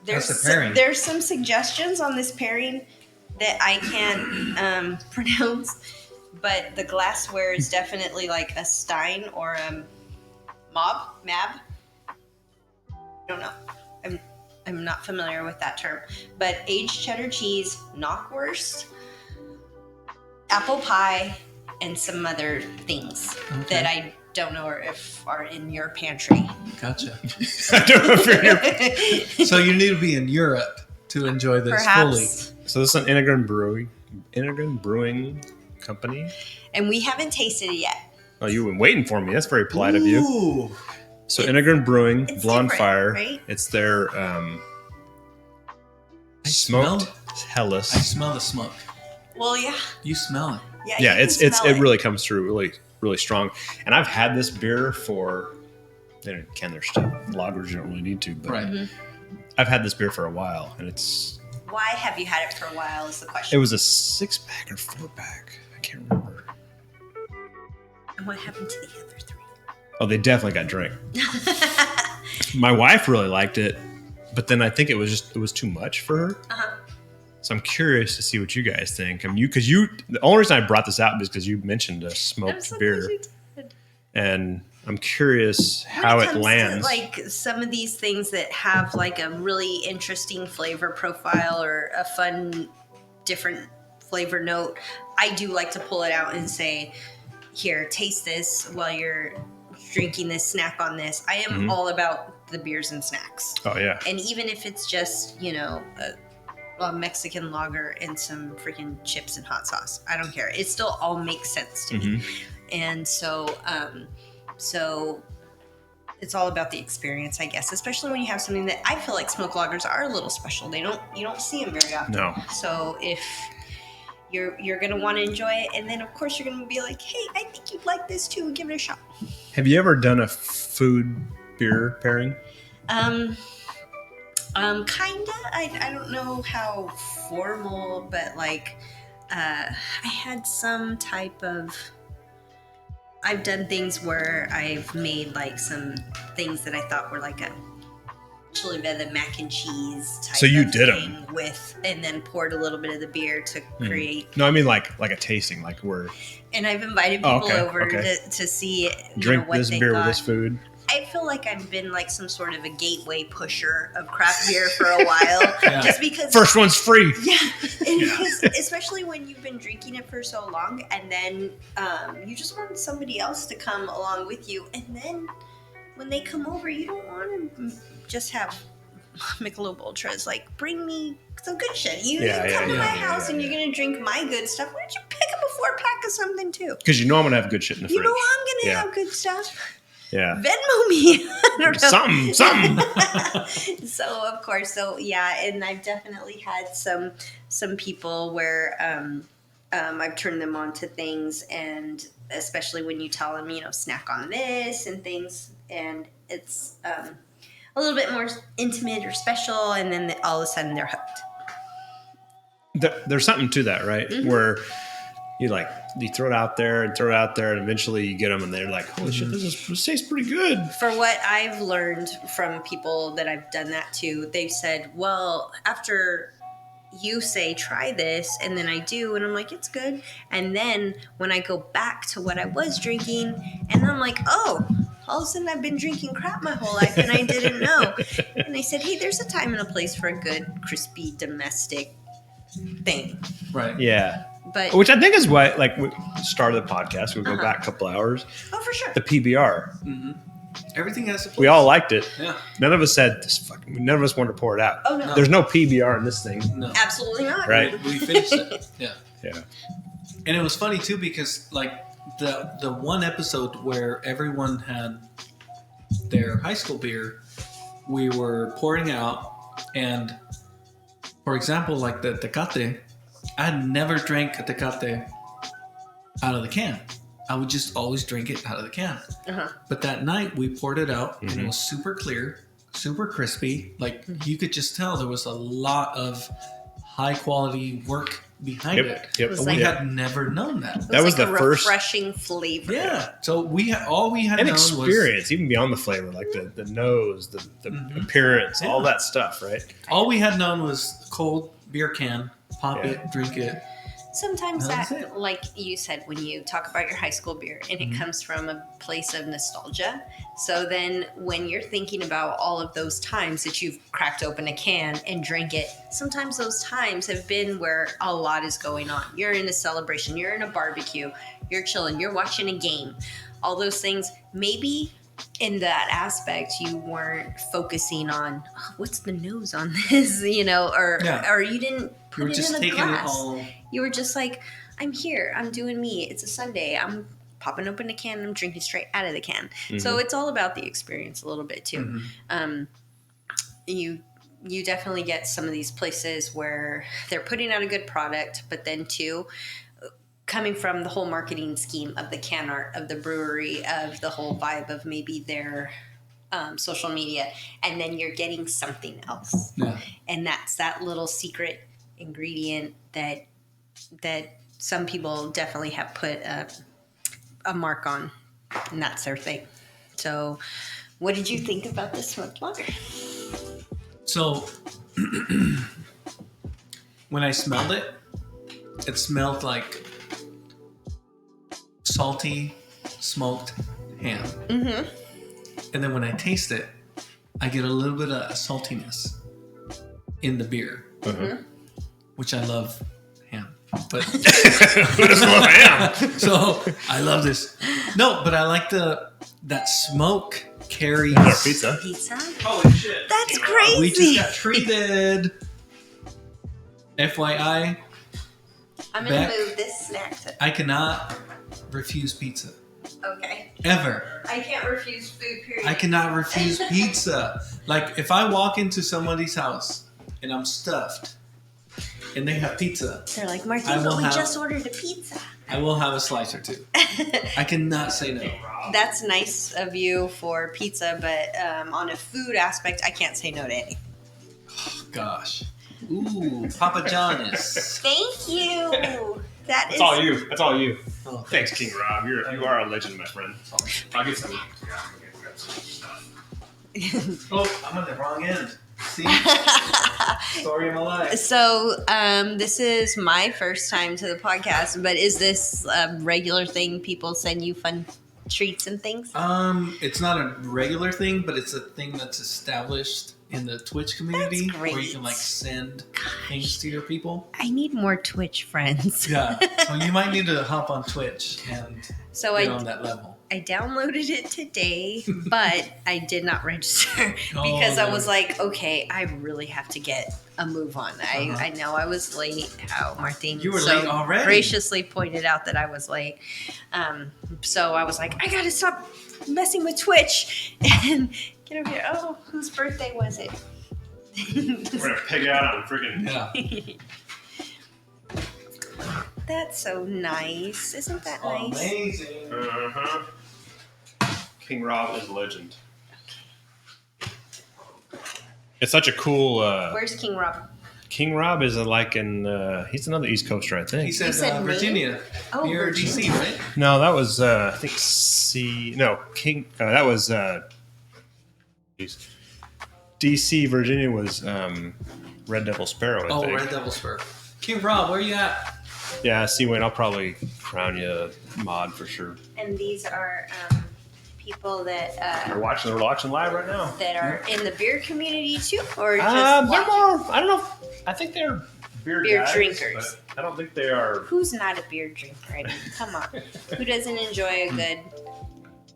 That's the pairing. there's some suggestions on this pairing that I can't pronounce, but the glassware is definitely like a Stein or a Mab. I don't know. I'm not familiar with that term, but aged cheddar cheese, knockwurst, apple pie, and some other things that I don't know if are in your pantry. Gotcha. I don't know if you're here. So you need to be in Europe to enjoy this fully. So this is an Integrin Brewing Company. And we haven't tasted it yet. Oh, you've been waiting for me. That's very polite of you. Ooh. So Integrin Brewing, It's Blonde different, Fire. right? It's their smoked Helles. I smell the smoke. Well, yeah. You smell it. Yeah, you can smell it really comes through really strong. And I've had this beer for, they don't can their stuff. Lagers you don't really need to, but Right. I've had this beer for a while, and it's. Why have you had it for a while is the question. It was a 6-pack or 4-pack. I can't remember. And what happened to the other 3? Oh, they definitely got drank. My wife really liked it, but then I think it was too much for her. Uh-huh. So I'm curious to see what you guys think. I mean, the only reason I brought this out is because you mentioned a smoked beer, and I'm curious how it lands. To, like some of these things that have like a really interesting flavor profile or a fun, different flavor note, I do like to pull it out and say, "Here, taste this while you're drinking this. Snack on this." I am all about the beers and snacks. Oh yeah. And even if it's just a Mexican lager and some freaking chips and hot sauce, I don't care. It still all makes sense to me. And so it's all about the experience, I guess, especially when you have something that I feel like smoke lagers are a little special. You don't see them very often. No. So if you're going to want to enjoy it, and then of course you're going to be like, hey, I think you'd like this too. Give it a shot. Have you ever done a food beer pairing? Kinda. I don't know how formal, but like, I had some type of. I've done things where I've made like some things that I thought were like a chili veda mac and cheese type. So you of did thing and then poured a little bit of the beer to create. No, I mean like a tasting, like where. And I've invited people over okay. to see Drink what this they beer thought. with this food. I feel like I've been like some sort of a gateway pusher of craft beer for a while, just because First one's free. Yeah, and because especially when you've been drinking it for so long, and then you just want somebody else to come along with you, and then when they come over, you don't want to just have Michelob Ultras. Like, bring me some good shit. You come to my house and you're gonna drink my good stuff. Why don't you pick up a 4-pack of something too? Because you know I'm gonna have good shit in the fridge. You know I'm gonna have good stuff. Yeah. Venmo me. I don't know. Something. So of course, and I've definitely had some people where I've turned them on to things, and especially when you tell them, snack on this and things, and it's a little bit more intimate or special, and then all of a sudden they're hooked. There's something to that, right? Mm-hmm. Where you throw it out there, and eventually you get them, and they're like, "Holy shit, this tastes pretty good." For what I've learned from people that I've done that to, they've said, "Well, after you say try this, and then I do, and I'm like, it's good, and then when I go back to what I was drinking, and I'm like, oh, all of a sudden I've been drinking crap my whole life, and I didn't know." And they said, hey, there's a time and a place for a good, crispy, domestic thing. Right. Yeah. But which I think is why, we started the podcast. We go back a couple hours. Oh, for sure. The PBR. Mm-hmm. Everything has a place. We all liked it. Yeah. None of us said this. None of us wanted to pour it out. Oh no. There's no PBR in this thing. No. Absolutely not. Right. We finished it. Yeah. Yeah. And it was funny too because the one episode where everyone had their high school beer, we were pouring out, and for example, like the Tecate, I had never drank a Tecate out of the can. I would just always drink it out of the can. Uh-huh. But that night we poured it out, and it was super clear, super crispy. You could just tell there was a lot of high quality work behind it. Yep. But we had never known that. That was like the a first refreshing flavor. Yeah. So all we had and known experience, even beyond the flavor, like the nose, the appearance, all that stuff, right? all we had known was cold beer can, pop it, drink it. Sometimes That's that, it. like you said, when you talk about your high school beer, and it comes from a place of nostalgia. So then when you're thinking about all of those times that you've cracked open a can and drank it, sometimes those times have been where a lot is going on. You're in a celebration, you're in a barbecue, you're chilling, you're watching a game. All those things, maybe in that aspect, you weren't focusing on, oh, what's the nose on this, or you didn't You were put it just in a taking glass. it all. You were just like, I'm here. I'm doing me. It's a Sunday. I'm popping open a can. And I'm drinking straight out of the can. Mm-hmm. So it's all about the experience a little bit too. You definitely get some of these places where they're putting out a good product, but then too, coming from the whole marketing scheme of the can art, of the brewery, of the whole vibe of maybe their social media, and then you're getting something else. Yeah. And that's that little secret ingredient that some people definitely have put a mark on, and that's their thing. So what did you think about the smoked lager? So when I smelled it, it smelled like salty smoked ham. Mm-hmm. And then when I taste it, I get a little bit of saltiness in the beer, which I love ham. But so I love this. No, but I like that smoke carries. Pizza. Pizza? Holy shit! That's crazy. We just got treated. FYI, I'm going Beck. to move this snack to... I cannot refuse pizza. Okay. Ever. I can't refuse food, period. I cannot refuse pizza. Like, if I walk into somebody's house and I'm stuffed and they have pizza, They're like, Martin, I will we have- just ordered a pizza. I will have a slice or two. I cannot say no. That's nice of you for pizza, but on a food aspect, I can't say no to anything. Gosh. Ooh, Papa John's. Thank you. That's all you. That's all you. Oh, Thanks, King Rob. You are a legend, my friend. I'll get some. Oh, I'm on the wrong end. See? Story of my life. So, this is my first time to the podcast, but is this a regular thing? People send you fun treats and things? It's not a regular thing, but it's a thing that's established in the Twitch community That's great. where you can send things to your people. I need more Twitch friends. Yeah. So you might need to hop on Twitch and So get on that level. I downloaded it today, but I did not register because I was no. like, okay, I really have to get a move on. I know I was late. How Martin You were so late already. graciously pointed out that I was late. So I was like, I gotta stop messing with Twitch and get over here. Oh, whose birthday was it? We're gonna peg out on freaking. Yeah. That's so nice. Isn't that nice? Amazing. Uh-huh. King Rob is a legend. It's such a cool. Where's King Rob? King Rob is he's another East Coaster, I think. He said, said Maine? Virginia. Oh, Near Virginia. DC, right? No, that was I think King. That was DC. Virginia was Red Devil Sparrow. I think. Red Devil Spur. King Rob, where you at? Yeah, Wayne. I'll probably crown you a mod for sure. And these are people that They're watching live right now. that are in the beer community too, or just They're watching? more. I don't know. I think they're beer guys, drinkers. but I don't think they are. Who's not a beer drinker? I mean, come on. Who doesn't enjoy a good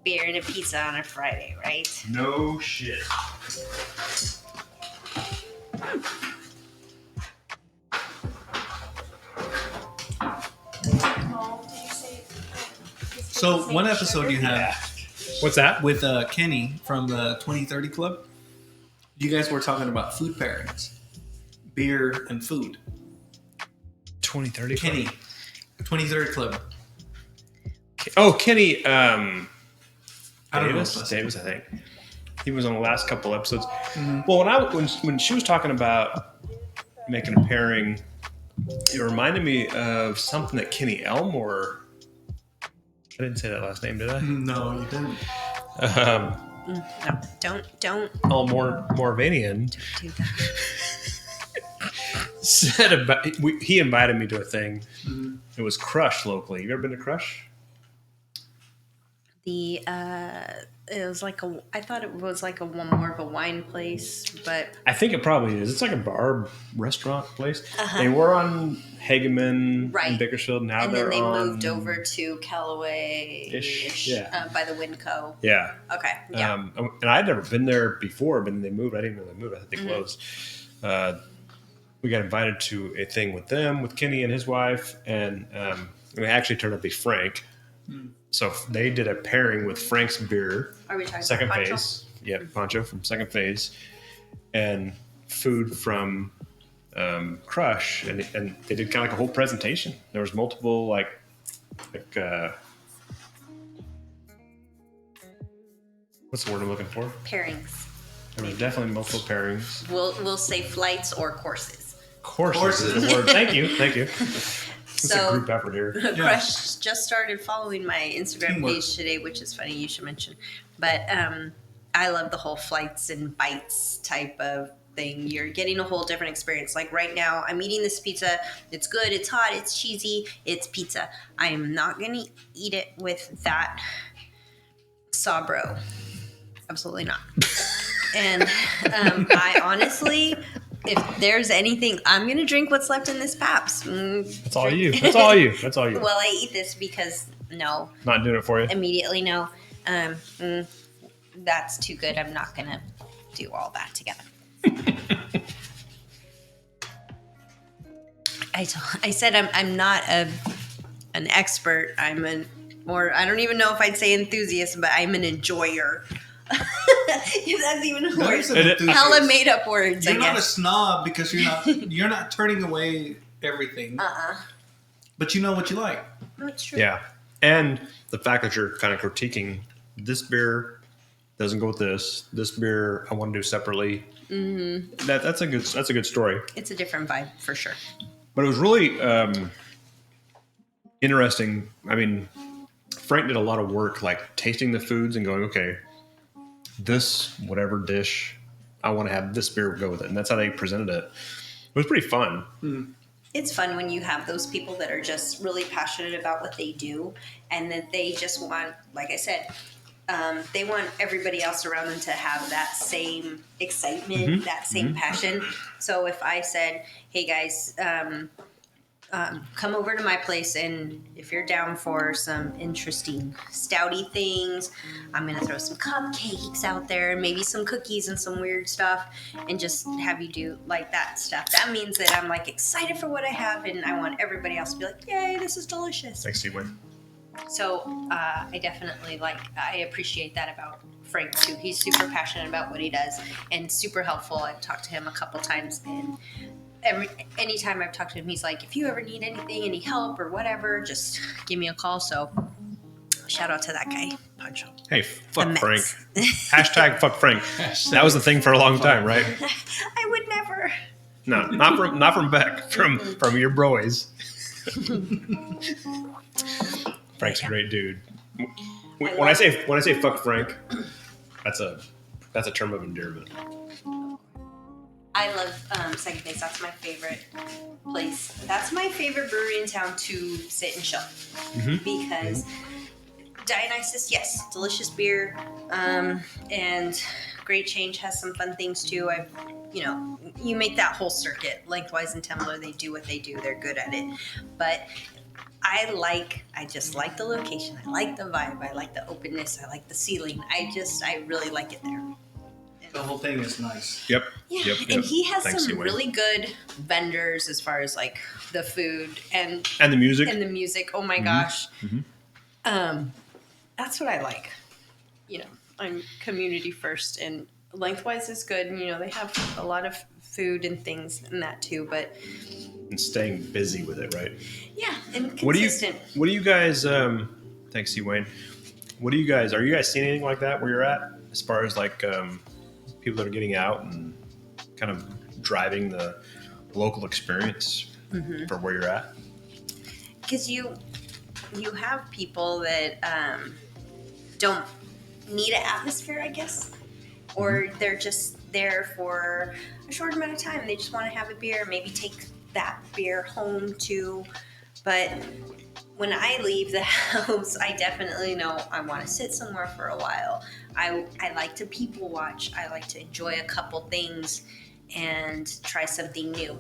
beer and a pizza on a Friday, right? No shit. So one episode you had What's that? with Kenny from the 2030 Club, you guys were talking about food pairings, beer and food. 2030. Kenny, 2030 Club. Oh, Kenny. I don't know Davis. if that's- Davis, I think. He was on the last couple episodes. Well, when she was talking about making a pairing, it reminded me of something that Kenny Elmore. I didn't say that last name, did I? No, you didn't. No, don't Elmore Morvanian do that. said about. He invited me to a thing. It was Crush locally. You ever been to Crush? It was like I thought it was like more of a wine place, but I think it probably is. It's like a bar restaurant place. They were on Hageman Right. in Bakersfield. Now and they're then they on moved over to Callaway-ish, yeah. by the Winco. Yeah. Okay, yeah. And I'd never been there before, but then they moved. I didn't know they moved. I thought they closed. We got invited to a thing with them, with Kenny and his wife, and it actually turned out to be Frank. So they did a pairing with Frank's beer, Are we talking Second about Pancho? Phase. Yeah, Pancho from Second Phase, and food from Crush, and they did kind of like a whole presentation. There was multiple like what's the word I'm looking for? Pairings. There was definitely multiple pairings. We'll say flights or courses. Courses is the word. Thank you. It's a group effort here. Crush just started following my Instagram Teamwork. page today, which is funny you should mention. But I love the whole flights and bites type of thing. You're getting a whole different experience. Like right now, I'm eating this pizza. It's good. It's hot. It's cheesy. It's pizza. I am not going to eat it with that Sabro. Absolutely not. And I honestly, if there's anything, I'm going to drink what's left in this Paps. That's all you. That's all you. That's all you. Well, I eat this because no. Not doing it for you. Immediately no. That's too good. I'm not going to do all that together. I said I'm not an expert. I don't even know if I'd say enthusiast, but I'm an enjoyer. If that's even a word. Hella made up words. You're I not a guess. snob because you're not turning away everything. But you know what you like. That's true. Yeah. And the fact that you're kind of critiquing this beer doesn't go with this. This beer I want to do separately. Mm-hmm. That's a good story. It's a different vibe for sure. But it was really interesting. I mean, Frank did a lot of work like tasting the foods and going, okay, this whatever dish, I want to have this beer go with it. And that's how they presented it. It was pretty fun. It's fun when you have those people that are just really passionate about what they do and that they just want, like I said, they want everybody else around them to have that same excitement, that same passion. So if I said, hey guys, come over to my place, and if you're down for some interesting stouty things, I'm going to throw some cupcakes out there, maybe some cookies and some weird stuff, and just have you do like that stuff. That means that I'm like excited for what I have, and I want everybody else to be like, yay, this is delicious. Thanks, T-Wayne. So I definitely I appreciate that about Frank too. He's super passionate about what he does and super helpful. I've talked to him a couple times, and anytime I've talked to him, he's like, if you ever need anything, any help or whatever, just give me a call. So shout out to that guy, influential. Hey, fuck The Frank. Mets. Hashtag fuck Frank. That was the thing for a long time, right? I would never. No, not from Beck. From your broys. Frank's a great dude. When I say fuck Frank, that's a term of endearment. I love Second Base. That's my favorite place. That's my favorite brewery in town to sit and chill. Because Dionysus, yes, delicious beer, and Great Change has some fun things too. You make that whole circuit. Lengthwise and Tumbler, they do what they do. They're good at it. But I just like the location. I like the vibe. I like the openness. I like the ceiling. I really like it there. The whole thing is nice. Yep. Yeah, Yep. and he has Thanks, some Wayne. really good vendors as far as like the food and the music. Oh my gosh, that's what I like. I'm community first, and Lengthwise is good. And they have a lot of food and things in that too. But And staying busy with it, right? yeah, and What consistent. do you guys? Thanks, C. Wayne. Are you guys seeing anything like that where you're at, as far as like people that are getting out and kind of driving the local experience for where you're at? Because you have people that don't need an atmosphere, I guess, or they're just there for a short amount of time. They just want to have a beer, maybe take that beer home too. But when I leave the house, I definitely know I want to sit somewhere for a while. I like to people watch. I like to enjoy a couple things and try something new.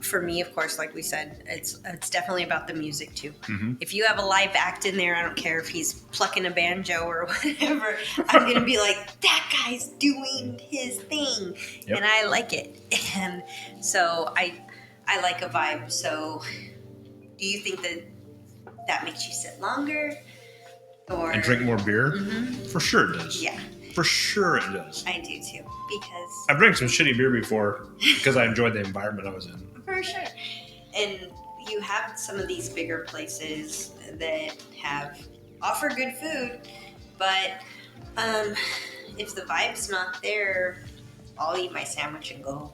For me, of course, like we said, it's definitely about the music too. If you have a live act in there, I don't care if he's plucking a banjo or whatever, I'm going to be like, that guy's doing his thing. Yep. And I like it. And so I like a vibe. So do you think that makes you sit longer? And drink more beer? For sure it does. Yeah, For sure it does. I do too. Because I've drank some shitty beer before because I enjoyed the environment I was in. for sure. And you have some of these bigger places that offer good food, but if the vibe's not there, I'll eat my sandwich and go.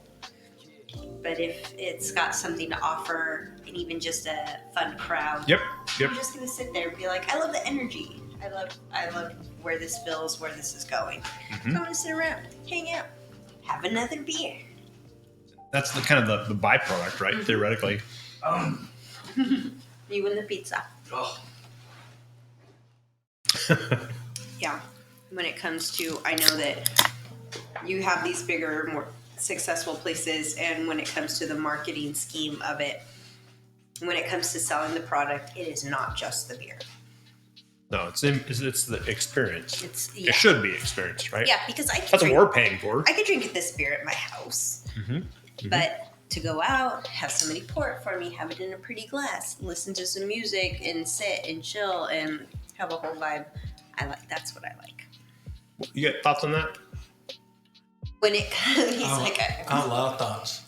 But if it's got something to offer and even just a fun crowd, Yep. I'm just gonna sit there and be like, I love the energy. I love where this feels, where this is going. So I'm gonna sit around, hang out, have another beer. That's the kind of the byproduct, right? Theoretically. You and the pizza. Oh. Yeah. When it comes to, I know that you have these bigger, more successful places, and when it comes to the marketing scheme of it, when it comes to selling the product, it is not just the beer. No, it's the experience. Yeah. It should be experience, right? Yeah, because That's what we're paying for. I could drink this beer at my house, but to go out, have somebody pour it for me, have it in a pretty glass, listen to some music, and sit and chill and have a whole vibe. That's what I like. You got thoughts on that? When he's like, I love thoughts.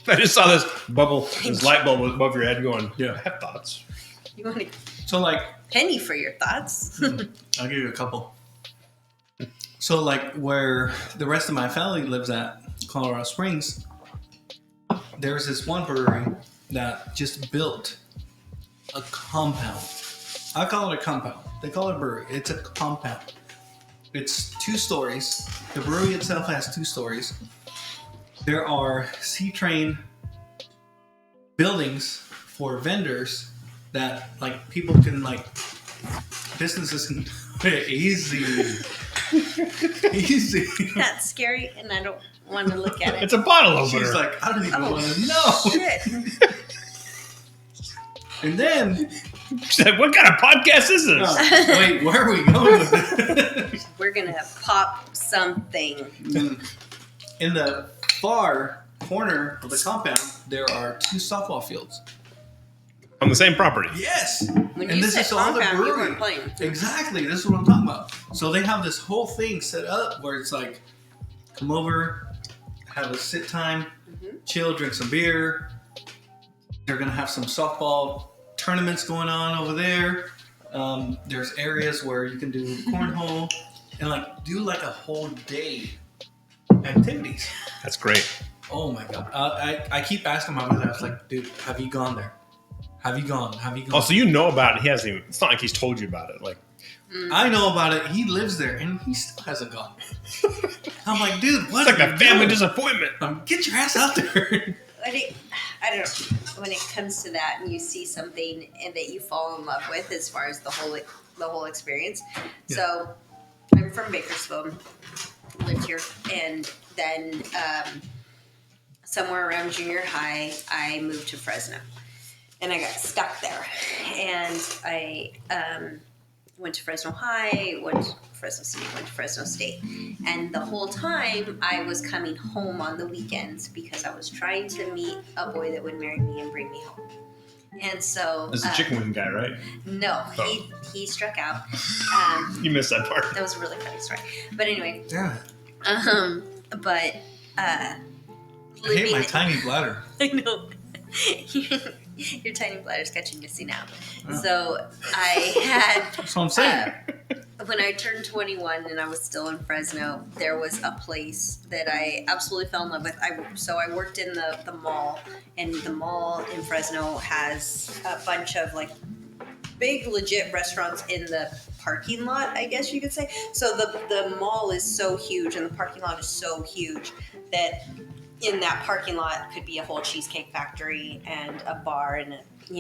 I just saw this light bulb above your head going, I have thoughts. you want a So like, penny for your thoughts? I'll give you a couple. So like where the rest of my family lives at, Colorado Springs, there's this one brewery that just built a compound. I call it a compound. They call it a brewery. It's a compound. It's 2 stories. The brewery itself has 2 stories. There are C-train buildings for vendors that like people can like businesses can easy. That's scary, and I don't want to look at it. It's a bottle opener. She's like, I don't even want to know. Shit. And then, She said, what kind of podcast is this? wait, where are we going with this? We're gonna pop something. In the far corner of the compound, there are 2 softball fields. On the same property. Yes. When And you this said is all the compound, you brewery. weren't playing. Exactly. This is what I'm talking about. So they have this whole thing set up where it's like, come over, have a sit time, chill, drink some beer. They're going to have some softball tournaments going on over there. There's areas where you can do cornhole and like do like a whole day activities. That's great. Oh my god! I keep asking my brother. I was like, dude, have you gone there? Have you gone? Have you gone? Oh, so you know about it? He hasn't even. It's not like he's told you about it. Like, I know about it. He lives there, and he still hasn't gone. I'm like, dude, what? it's like a family disappointment. Get your ass out there. I don't know. When it comes to that, and you see something and that you fall in love with, as far as the whole experience. Yeah. So, I'm from Bakersfield, lived here, and then somewhere around junior high, I moved to Fresno, and I got stuck there, and I went to Fresno High, went to Fresno City, went to Fresno State. And the whole time I was coming home on the weekends because I was trying to meet a boy that would marry me and bring me home. And so... This is the chicken wing guy, right? No, Oh. he struck out. You missed that part. That was a really funny story. But anyway, Yeah. but I hate my tiny bladder. I know. Your tiny bladder's got you missing out. Oh. So I had... That's what I'm saying. When I turned 21 and I was still in Fresno, there was a place that I absolutely fell in love with. So I worked in the mall, and the mall in Fresno has a bunch of like big legit restaurants in the parking lot, I guess you could say. So the mall is so huge and the parking lot is so huge that in that parking lot could be a whole cheesecake factory and a bar and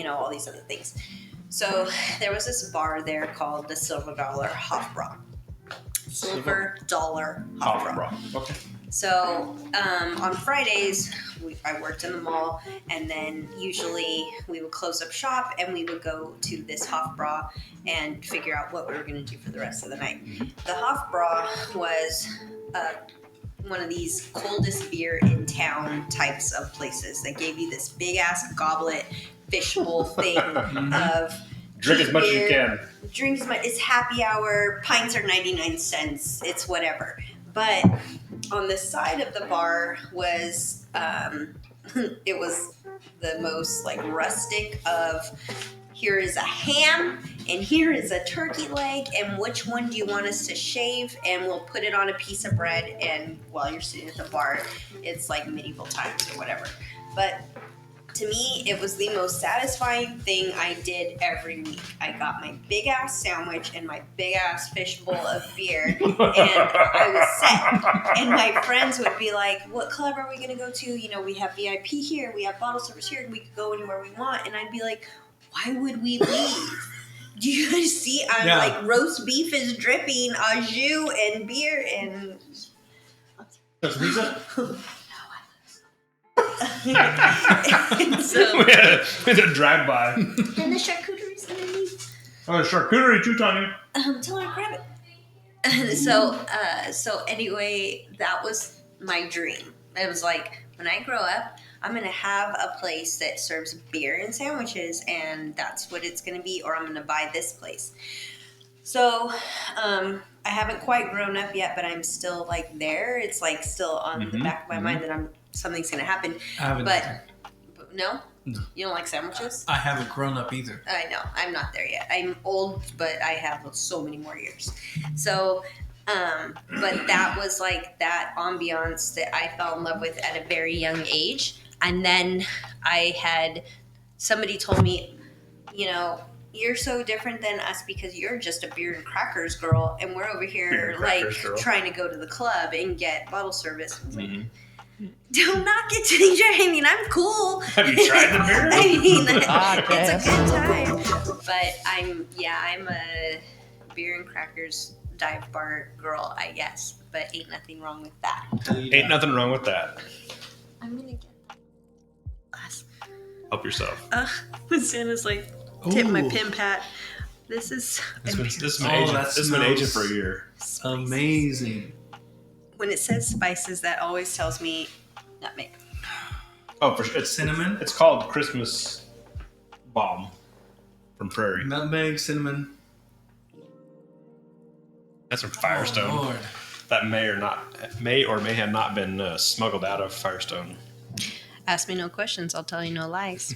all these other things. So there was this bar there called the Silver Dollar Hofbräu. Silver Dollar Hofbräu. Okay. So on Fridays, I worked in the mall, and then usually we would close up shop and we would go to this Hofbräu and figure out what we were going to do for the rest of the night. The Hofbräu was one of these coldest beer in town types of places that gave you this big ass goblet fishbowl thing of Drink as much as you can. Drink as much. It's happy hour. Pints are 99 cents. It's whatever. But on the side of the bar was it was the most like rustic of, here is a ham and here is a turkey leg, and which one do you want us to shave, and we'll put it on a piece of bread, and while you're sitting at the bar, it's like medieval times or whatever. But to me, it was the most satisfying thing I did every week. I got my big ass sandwich and my big ass fishbowl of beer, and I was set. And my friends would be like, "What club are we gonna go to? We have VIP here, we have bottle service here, and we could go anywhere we want." And I'd be like, "Why would we leave? Do you guys see? I'm like, roast beef is dripping, au jus and beer and." That's pizza? And so, we had a drive-by. and the charcuterie's underneath. Oh, the charcuterie too, Tanya. Tell her to grab it. And so anyway, that was my dream. It was like, when I grow up, I'm going to have a place that serves beer and sandwiches, and that's what it's going to be, or I'm going to buy this place. So, I haven't quite grown up yet, but I'm still like there. It's like still on the back of my mind that something's going to happen. I haven't. But no? You don't like sandwiches? I haven't grown up either. I know. I'm not there yet. I'm old, but I have so many more years. So, but that was like that ambiance that I fell in love with at a very young age. And then somebody told me, you're so different than us because you're just a beer and crackers girl, and we're over here like trying to go to the club and get bottle service. I was like, don't knock it till you try. I mean, I'm cool. Have you tried the beer? I mean, it's a good time. But I'm a beer and crackers dive bar girl, I guess. But ain't nothing wrong with that. Ain't nothing wrong with that. I'm gonna get that glass. Help yourself. Santa's like, tip my pin pat. This is This has been aging for a year. Amazing. when it says spices, that always tells me nutmeg. Oh, for sure. It's Cinnamon? It's called Christmas Bomb from Prairie. Nutmeg, cinnamon. That's from Firestone. Oh, Lord. That may or may have not been smuggled out of Firestone. Ask me no questions, I'll tell you no lies.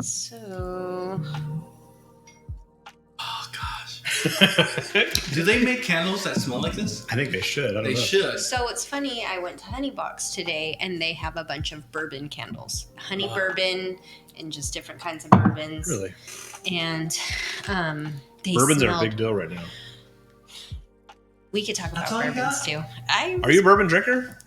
So, Do they make candles that smell like this? I think they should. I don't know. They should. So it's funny. I went to Honey Box today, and they have a bunch of bourbon candles, honey bourbon, and just different kinds of bourbons. Really? And they Bourbons are a smelled- big deal right now. We could talk about That's all you bourbons got? too. Are you a bourbon drinker?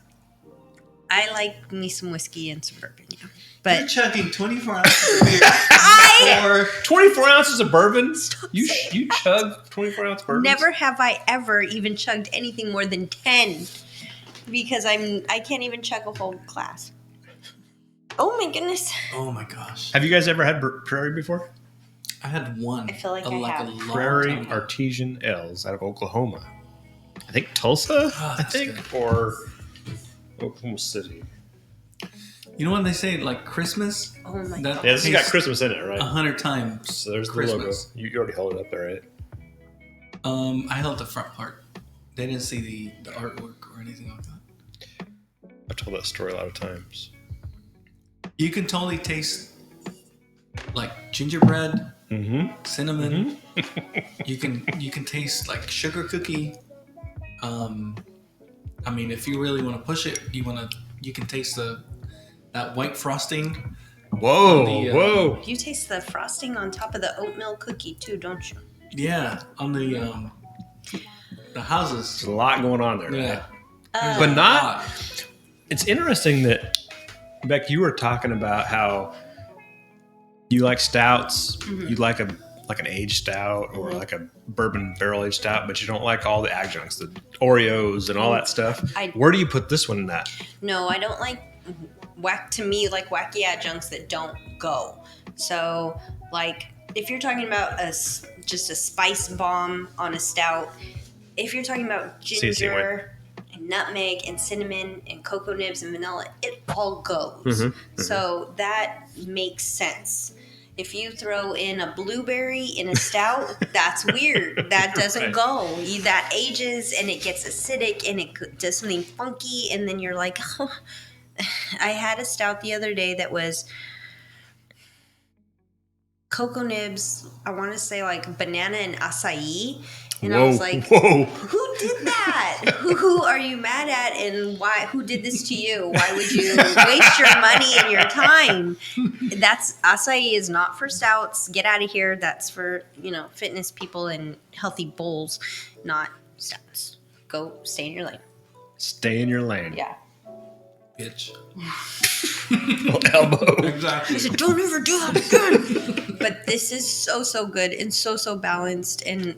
I like me some whiskey and some bourbon. Yeah, You're but chugging 24 ounces of beer. Or 24 ounces of bourbon? You chug 24 ounce bourbon? never have I ever even chugged anything more than 10 because I can't even chug a whole glass. Oh my goodness. oh my gosh. Have you guys ever had Prairie before? I had one. I feel like I have. a long Prairie time ago. Artesian Ales out of Oklahoma. I think Tulsa, Oh, I that's think, good. or Oklahoma City. You know when they say like Christmas? Oh my That god. Yeah, this has got tastes Christmas in it, right? 100 times. So there's the Christmas. logo. You already held it up there, right? I held the front part. They didn't see the artwork or anything like that. I've told that story a lot of times. You can totally taste like gingerbread, Mm-hmm. cinnamon. You can taste like sugar cookie. I mean, if you really want to push it, you can taste that white frosting. Whoa, The, whoa. You taste the frosting on top of the oatmeal cookie too, don't you? Yeah, on the houses. There's a lot going on there. Yeah, Right? Uh, But A not. lot. It's interesting that, Beck, you were talking about how you like stouts. Mm-hmm. You like an aged stout or like a bourbon barrel aged stout, but you don't like all the adjuncts, the Oreos and all that stuff. Where do you put this one in that? No, I don't like wacky adjuncts that don't go. So, like, if you're talking about just a spice bomb on a stout, if you're talking about ginger and nutmeg and cinnamon and cocoa nibs and vanilla, it all goes. So that makes sense. If you throw in a blueberry in a stout, that's weird. That doesn't Right. go. That ages and it gets acidic and it does something funky, and then you're like, oh. I had a stout the other day that was cocoa nibs, I want to say like banana and acai. And I was like, whoa. who did that? who are you mad at, and why? Who did this to you? Why would you waste your money and your time? That's acai is not for stouts. Get out of here. That's for fitness people and healthy bowls, not stouts. Go stay in your lane. Stay in your lane. Yeah. Bitch. Elbow. Exactly. I said, don't ever do that again. But this is so good and so balanced, and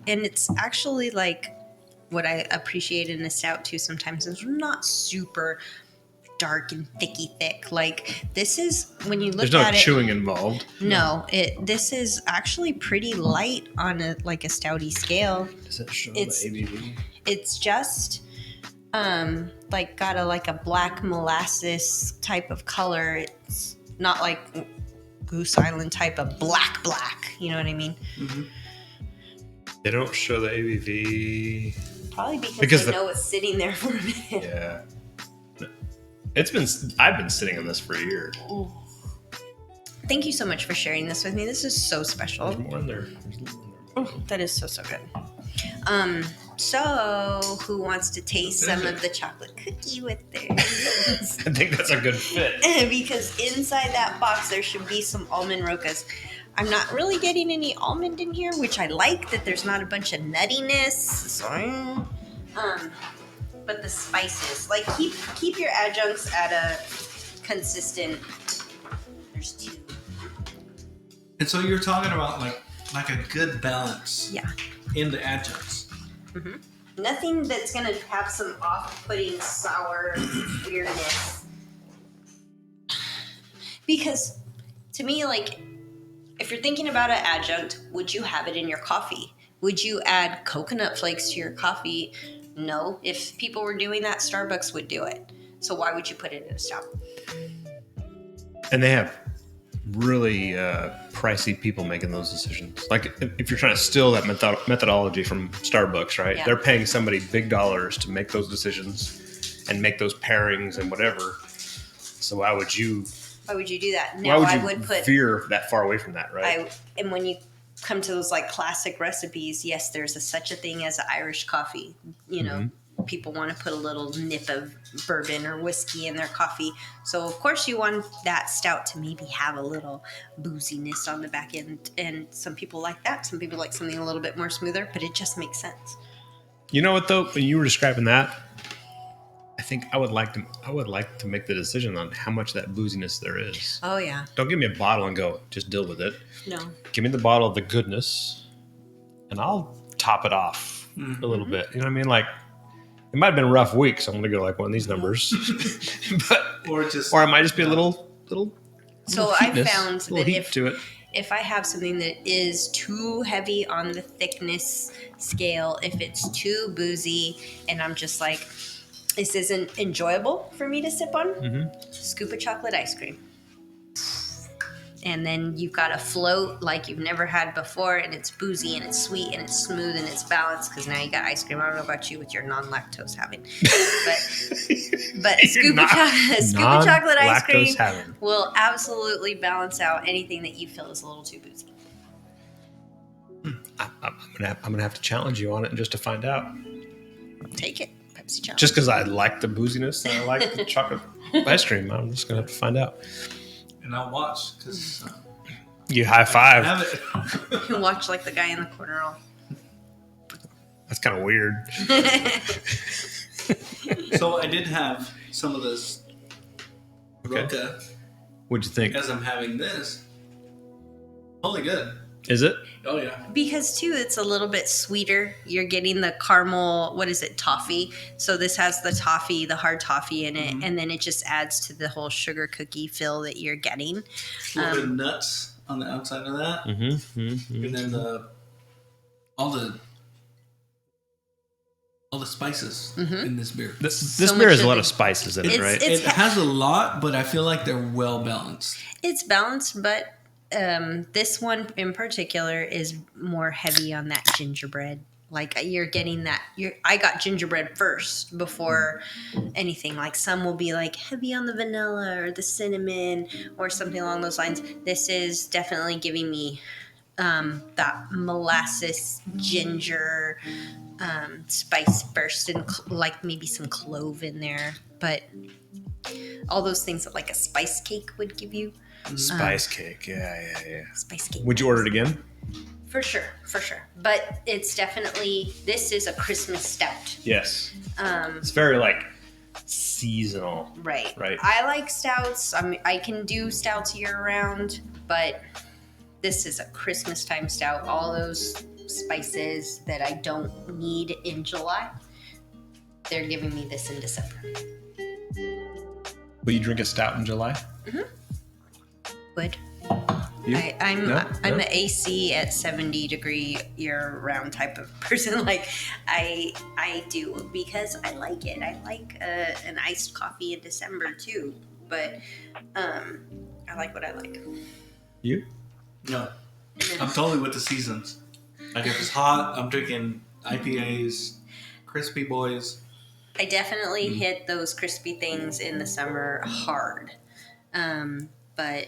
it's actually like what I appreciate in a stout too. Sometimes it's not super dark and thick. Like this is when you look There's no at it. chewing involved. No, this is actually pretty light on a stouty scale. Does it show It's- the ABV? It's just like got a black molasses type of color. It's not like Goose Island type of black. You know what I mean? They don't show the ABV. Probably because Because they know it's sitting there for a minute. Yeah. I've been sitting on this for a year. Thank you so much for sharing this with me. This is so There's special. more in there. There's a little in there. That is so good. So who wants to taste some of the chocolate cookie with this? I think that's a good fit. Because inside that box there should be some almond rokas. I'm not really getting any almond in here, which I like that there's not a bunch of nuttiness. So, but the spices, like keep your adjuncts at a consistent. There's two. And so you're talking about like a good balance Yeah. in the adjuncts. Nothing that's gonna have some off-putting sour weirdness. Because to me, like, if you're thinking about an adjunct, would you have it in your coffee? Would you add coconut flakes to your coffee? No. If people were doing that, Starbucks would do it. So why would you put it in a stout? And they have really pricey people making those decisions. Like if you're trying to steal that methodology from Starbucks, right? Yeah. They're paying somebody big dollars to make those decisions and make those pairings and whatever. So why would you Why would you do that? Now why would I you would put veer that far away from that, right? and when you come to those like classic recipes, yes, there's such a thing as Irish coffee. You know, people want to put a little nip of bourbon or whiskey in their coffee. So of course you want that stout to maybe have a little booziness on the back end. And some people like that. Some people like something a little bit more smoother, but it just makes sense. You know what though? When you were describing that, I think I would like to make the decision on how much that booziness there is. Oh yeah. Don't give me a bottle and go, just deal with it. No. Give me the bottle of the goodness, and I'll top it off a little bit. You know what I mean? Like, it might have been a rough week, so I'm going to go like one of these numbers. or it might just be a little. So heatness, I found that heat to it. if I have something that is too heavy on the thickness scale, if it's too boozy, and I'm just like, this isn't enjoyable for me to sip on, scoop of chocolate ice cream. And then you've got a float like you've never had before, and it's boozy, and it's sweet, and it's smooth, and it's balanced, because now you got ice cream. I don't know about you with your non-lactose having. But a scoop of chocolate ice cream will absolutely balance out anything that you feel is a little too boozy. I'm gonna have to challenge you on it just to find out. Take it. Pepsi challenge. Just because I like the booziness and I like the chocolate ice cream, I'm just gonna have to find out. And I'll watch because you high five. I have it. You watch like the guy in the corner all. That's kind of weird. So I did have some of this Roca What'd you think? as I'm having this. Totally good. Is it? Oh yeah. Because too, it's a little bit sweeter. You're getting the caramel, what is it, toffee? So this has the toffee, the hard toffee in it, and then it just adds to the whole sugar cookie feel that you're getting. A little bit of nuts on the outside of that, and then all the spices in this beer. This So beer much has a of lot it- of spices in it, right? It has a lot, but I feel like they're well balanced. It's balanced, but this one in particular is more heavy on that gingerbread. Like you're getting that. I got gingerbread first before anything. Like some will be like heavy on the vanilla or the cinnamon or something along those lines. This is definitely giving me that molasses ginger spice burst and like maybe some clove in there. But all those things that like a spice cake would give you. Spice cake, yeah. Spice cake. Would you order it again? For sure. But it's definitely, this is a Christmas stout. Yes. It's very like seasonal. Right. Right. I like stouts. I can do stouts year round, but this is a Christmas time stout. All those spices that I don't need in July, they're giving me this in December. Will you drink a stout in July? Would. You? I'm No? an AC at 70 degree year round type of person. Like I do because I like it. I like an iced coffee in December too. But I like what I like. You? No, I'm totally with the seasons. Like if it's hot, I'm drinking IPAs, crispy boys. I definitely hit those crispy things in the summer hard. But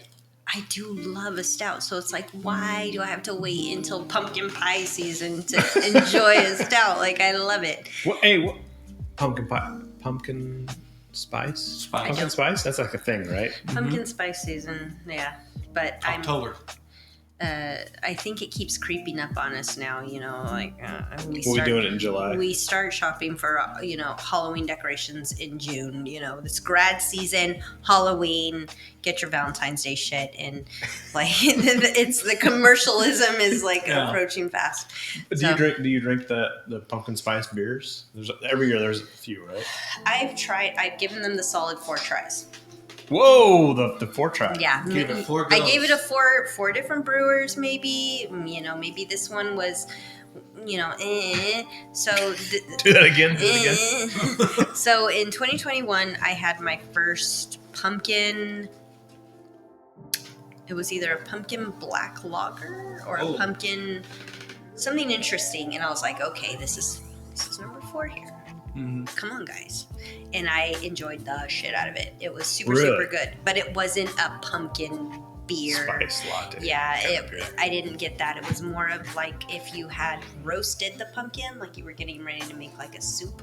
I do love a stout, so it's like, why do I have to wait until pumpkin pie season to enjoy a stout? Like, I love it. What? Pumpkin pie? Pumpkin spice? Pumpkin spice? That's like a thing, right? Pumpkin spice season, yeah. But October. I think it keeps creeping up on us now. You know, like We'll be doing it in July. We start shopping for Halloween decorations in June. You know, it's grad season, Halloween. Get your Valentine's Day shit, and like it's the commercialism is like approaching fast. Do you drink the pumpkin spice beers? Every year there's a few, right? I've given them the solid 4 tries. Whoa, the 4 try. Yeah, Gave it 4 I goes. gave it a four different brewers. Maybe maybe this one was, So Do that again. So in 2021, I had my first pumpkin. It was either a pumpkin black lager or a pumpkin something interesting, and I was like, okay, this is number 4 here. Come on, guys. And I enjoyed the shit out of it. It was super, Really? super good. But it wasn't a pumpkin beer. Spice latte. Yeah, kind of beer. I didn't get that. It was more of like if you had roasted the pumpkin, like you were getting ready to make like a soup,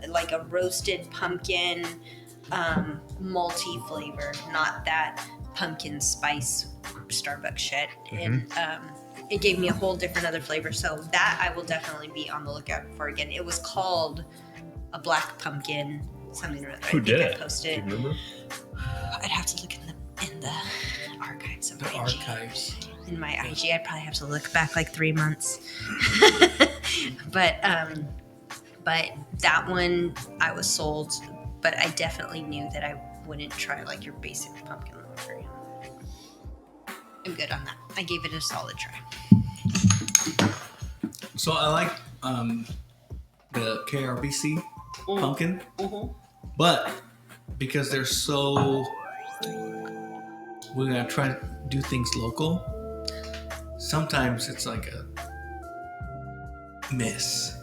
like a roasted pumpkin, malty flavor, not that pumpkin spice Starbucks shit. And it gave me a whole different other flavor. So that I will definitely be on the lookout for again. It was called a black pumpkin something or other. Who did it? I posted. Do you remember? I'd have to look in the archives of The my IG. archives. In my IG, I'd probably have to look back like 3 months. but that one I was sold. But I definitely knew that I wouldn't try like your basic pumpkin latte. I'm good on that. I gave it a solid try. So I like the KRBC pumpkin, but because they're so, we're gonna try to do things local. Sometimes it's like a miss.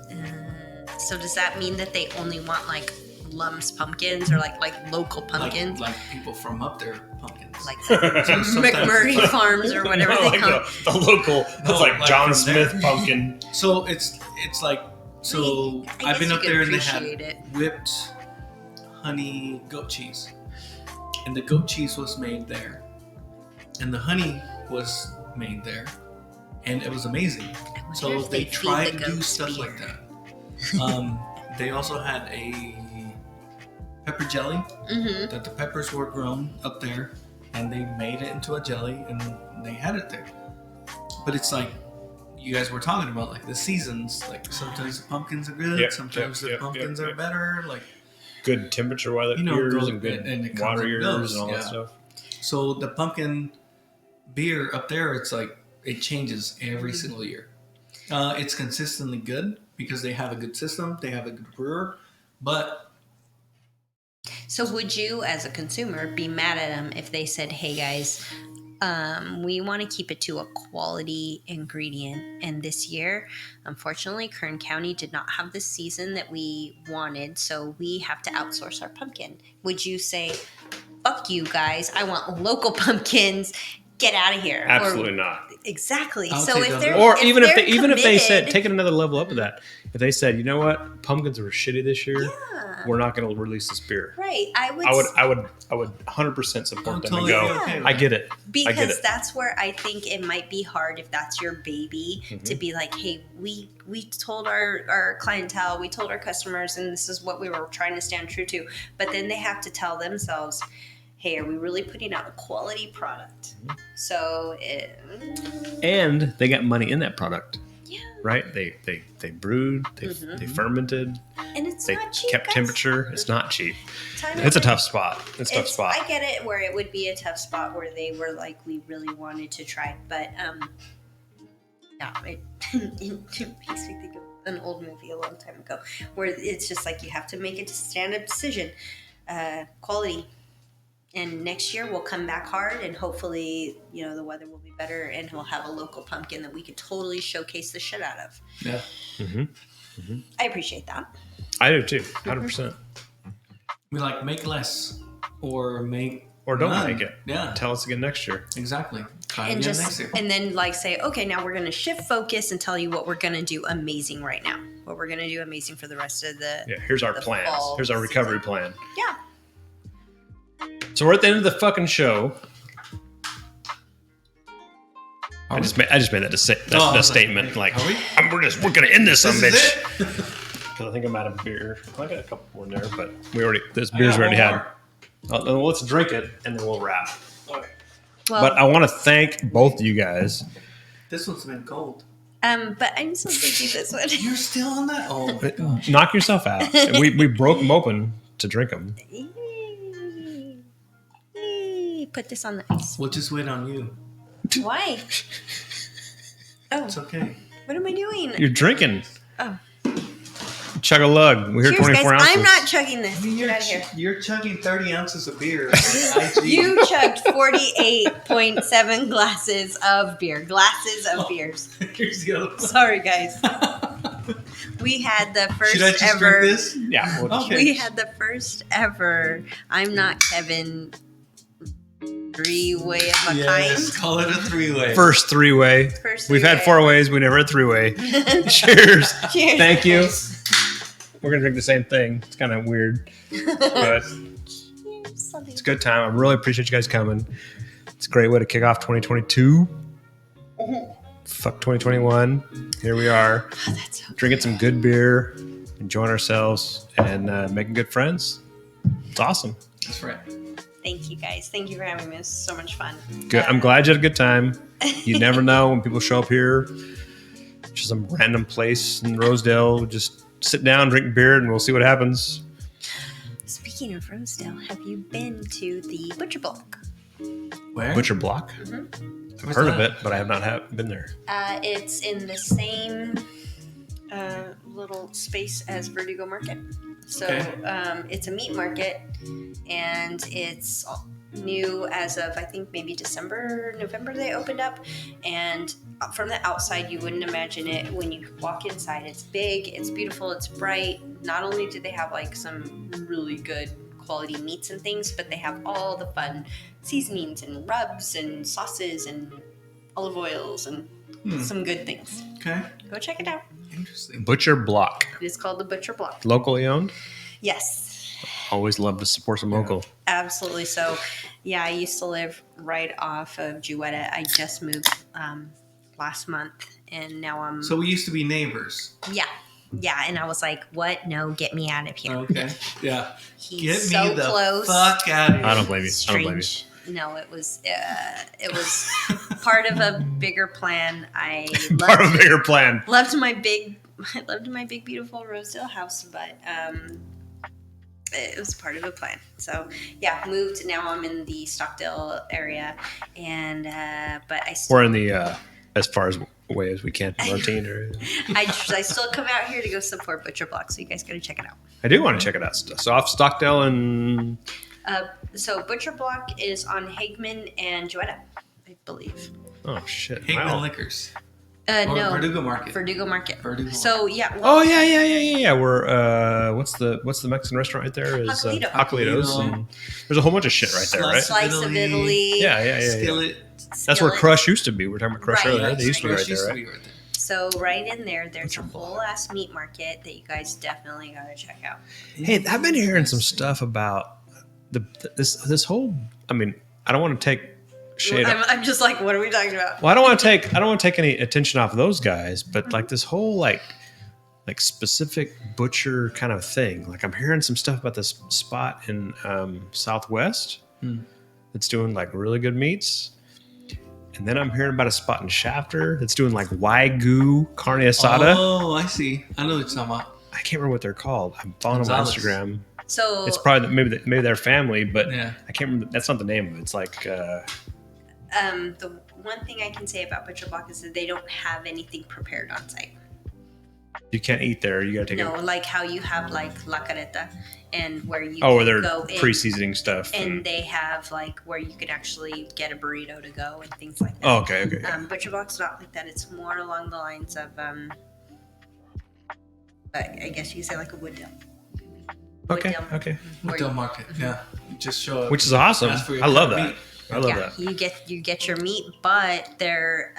So does that mean that they only want like Lum's pumpkins or like local pumpkins? Like people from up there pumpkins. Like So sometimes McMurray it's like- Farms or whatever they like call. the local. It's No, like like John from Smith there. pumpkin. So it's like, so I I've been guess up you there could and they had appreciate it. whipped honey goat cheese, and the goat cheese was made there, and the honey was made there, and it was amazing. I wonder So if they feed try the to do goats stuff beer. like that. They also had a pepper jelly that the peppers were grown up there, and they made it into a jelly, and they had it there. But it's like you guys were talking about, like the seasons. Like sometimes the pumpkins are good, sometimes the pumpkins are better. Like Good temperature weather You know, years go- and good and it comes water and years goes, and all that yeah. stuff. so, the pumpkin beer up there, it's like it changes every single year. It's consistently good because they have a good system, they have a good brewer, but So would you, as a consumer, be mad at them if they said, "Hey guys, we want to keep it to a quality ingredient, and this year, unfortunately, Kern County did not have the season that we wanted, so we have to outsource our pumpkin." Would you say, "Fuck you guys! I want local pumpkins. Get out of here"? Absolutely not. Exactly. I'll So take if those. they're Or if even if they're they said, committed- take it another level up of that. If they said, you know what, pumpkins were shitty this year, Yeah. we're not going to release this beer. right, I would. I would 100% support I'm them totally and go. okay with I that. get it. I get because it. that's where I think it might be hard if that's your baby Mm-hmm. to be like, hey, we told our clientele, we told our customers, and this is what we were trying to stand true to. But then they have to tell themselves, hey, are we really putting out a quality product? Mm-hmm. So, And they got money in that product, yeah, right? They brewed, they fermented, and it's they not cheap. kept guys. temperature. It's not cheap. Time It's a out. tough spot. It's a tough spot. I get it where it would be a tough spot where they were like, we really wanted to try, but yeah, it makes me think of an old movie a long time ago where it's just like you have to make a stand-up decision, quality. And next year we'll come back hard, and hopefully, the weather will be better, and we'll have a local pumpkin that we could totally showcase the shit out of. yeah. I appreciate that. I do too, 100%. We like make less or make Or don't none. make it. Yeah, Tell us again next year. exactly. Try And again next year. then like say, okay, now we're gonna shift focus and tell you what we're gonna do amazing right now. What we're gonna do amazing for the rest of the Yeah, here's our the plans. fall Here's our season. recovery plan. Yeah. So we're at the end of the fucking show. I just made that Oh, statement. Like, are we? we're gonna end this, some This is bitch. it? Because I think I'm out of beer. I got a couple more in there, but this I beers got we already one had. more. Well, let's drink it and then we'll wrap. Okay. Well, But I want to thank both of you guys. This one's been cold. but I'm so thinking this one. You're still on that? Oh my gosh. Knock yourself out. we broke them open to drink them. Put this on the ice. We'll just wait on you. Why? Oh, It's okay. what am I doing? You're drinking. Oh. Chug a lug. We're here Cheers, 24 guys. ounces. I'm not chugging this. Get You're, out of here. you're chugging 30 ounces of beer. on IG. You chugged 48.7 glasses of beer. Glasses of beers. Here's the other one. Sorry, guys. We had the first Should I just ever. drink this? Yeah. We'll just- Okay. We had the first ever I'm Not Kevin 3-way of a kind. Call it a 3-way. First 3-way. We've had 4-ways. We never had 3-way. Cheers. Cheers. Thank you. We're going to drink the same thing. It's kind of weird. But it's a good time. I really appreciate you guys coming. It's a great way to kick off 2022. Fuck 2021. Here we are. Oh, that's so drinking some good beer, enjoying ourselves, and making good friends. It's awesome. That's right. Thank you guys. Thank you for having me. It was so much fun. Good. I'm glad you had a good time. You never know when people show up here, just some random place in Rosedale. Just sit down, drink beer, and we'll see what happens. Speaking of Rosedale, have you been to the Butcher Block? Where? Butcher Block? Mm-hmm. I've heard of it, but I have not been there. It's in the same little space as Verdugo Market. So it's a meat market, and it's new as of, I think, maybe December, November they opened up. And from the outside, you wouldn't imagine it. When you walk inside, it's big, it's beautiful, it's bright. Not only do they have like some really good quality meats and things, but they have all the fun seasonings and rubs and sauces and olive oils and some good things. Okay. Go check it out. Interesting. Butcher Block. It is called the Butcher Block. Locally owned? Yes. Always love to support some local. Absolutely. So, yeah, I used to live right off of Jewetta. I just moved last month, and now I'm... So we used to be neighbors. Yeah. Yeah, and I was like, what? No, get me out of here. Okay. Yeah. He's Get so me the close. fuck out of here. I don't blame you. I don't blame you. Strange. No, it was part of a bigger plan. I Part of a bigger plan. loved my big beautiful Rosedale house, but it was part of a plan. So yeah, moved. Now I'm in the Stockdale area, and but I still, We're in the as far as away as we can from Martine. I still come out here to go support Butcher Block, so you guys got to check it out. I do want to check it out. So off Stockdale and So Butcher Block is on Hagman and Jewetta, I believe. oh shit! Hagman Wow. Liquors. No, Verdugo Market. Verdugo Market. Verdugo So yeah. Well, Oh yeah. We're what's the Mexican restaurant right there? Is Hoculito. Hoculitos, Hoculito. and there's a whole bunch of shit right there, right? Slice of Italy. Yeah. Skillet. That's where Skillet. Crush used to be. We were talking about Crush Right. earlier. They used to be right Crush used there, to right? be right there. So right in there, there's a whole ass meat market that you guys definitely gotta check out. Hey, I've been hearing some stuff about this whole. I mean, I don't want to take shade. I'm just like, what are we talking about? Well, I don't want to take any attention off those guys, but like this whole like specific butcher kind of thing. Like I'm hearing some stuff about this spot in Southwest that's doing like really good meats. And then I'm hearing about a spot in Shafter that's doing like Wagyu carne asada. Oh, I see. I know what you're talking about. I can't remember what they're called. I'm following them on Gonzalez. Instagram. So It's probably maybe their family, but Yeah. I can't remember. That's not the name of it. It's like the one thing I can say about Butcher Block is that they don't have anything prepared on site. you can't eat there. You gotta take No, it. like how you have like La Careta and where you Oh, where can they're go in, pre-seasoning stuff. and they have like where you can actually get a burrito to go and things like that. Oh, okay. Butcher Block's not like that. It's more along the lines of I guess you could say like a wood deal. Okay. Wood deal. Okay. Where Hotel you- Market. Yeah. You just show up. Which is awesome. Ask for your I love cut that. meat. I love yeah, that. you get your meat, but their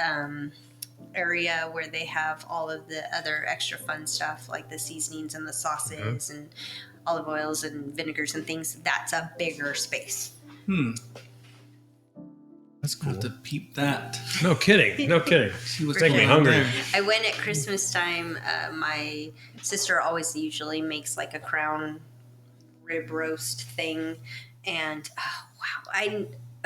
area where they have all of the other extra fun stuff like the seasonings and the sauces and olive oils and vinegars and things. That's a bigger space. That's I cool. have to peep that. No kidding. No kidding. See what's Make me going on hungry. there. I went at Christmas time. My sister always usually makes like a crown rib roast thing, and oh, wow,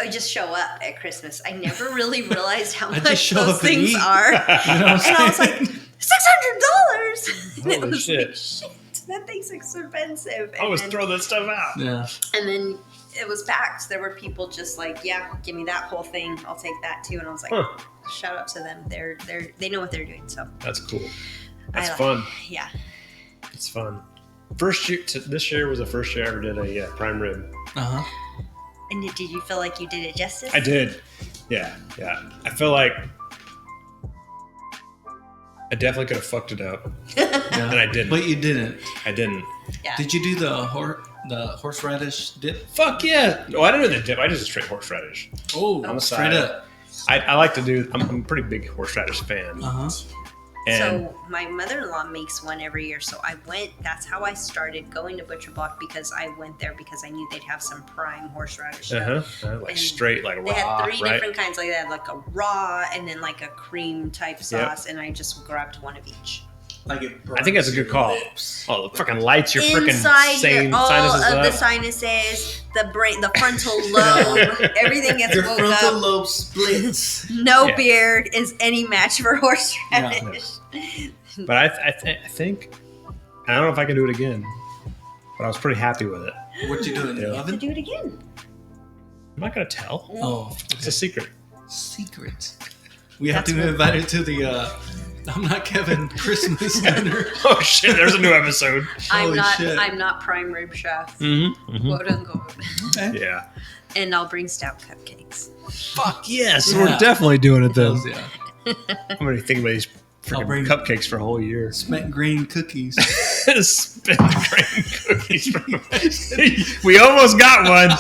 I just show up at Christmas. I never really realized how I just much show those up and things eat. are. You know what I'm And I was saying? like, $600. And it Holy was shit. like, shit, that thing's expensive. And Always then, throw that stuff out. Yeah. and then it was packed. There were people just like, yeah, give me that whole thing. I'll take that too. And I was like, Huh. shout out to them. They know what they're doing. So That's cool. That's I- fun. yeah. It's fun. This year was the first year I ever did a prime rib. Uh huh. And did you feel like you did it justice? I did. Yeah. I feel like I definitely could have fucked it up, Yeah. and I didn't. But you didn't. I didn't. Yeah. Did you do the the horseradish dip. Fuck yeah! No, I don't know the dip. I just straight horseradish. Oh, On the straight side. up. I like to do. I'm a pretty big horseradish fan. Uh-huh. And So my mother-in-law makes one every year. So I went. That's how I started going to Butcher Block, because I went there because I knew they'd have some prime horseradish. like And straight, like They raw, had 3 right? different kinds. Like they had like a raw and then like a cream type sauce, and I just grabbed one of each. Like it I think that's a good call. Oh, the fucking lights! You're freaking Inside saying all sinuses of up. the sinuses, the brain, the frontal lobe, everything gets Your woke frontal up. lobe splits. No Yeah. beer is any match for horseradish. But I think, I don't know if I can do it again, but I was pretty happy with it. What you doing in the Yeah. To oven? do it again. I'm not gonna tell. Oh, It's a secret. secret. We have That's to what- invite it to the I'm Not Kevin Christmas dinner. Oh shit! There's a new episode. I'm Holy not. shit. I'm not prime rib chef. Mm-hmm. Quote unquote. Okay. Yeah. And I'll bring stout cupcakes. Fuck yes! Yeah. We're definitely doing it then. Hells yeah. I'm gonna think about these I'll freaking bring- cupcakes for a whole year. Spent green cookies. Spin grain cookies. We almost got one.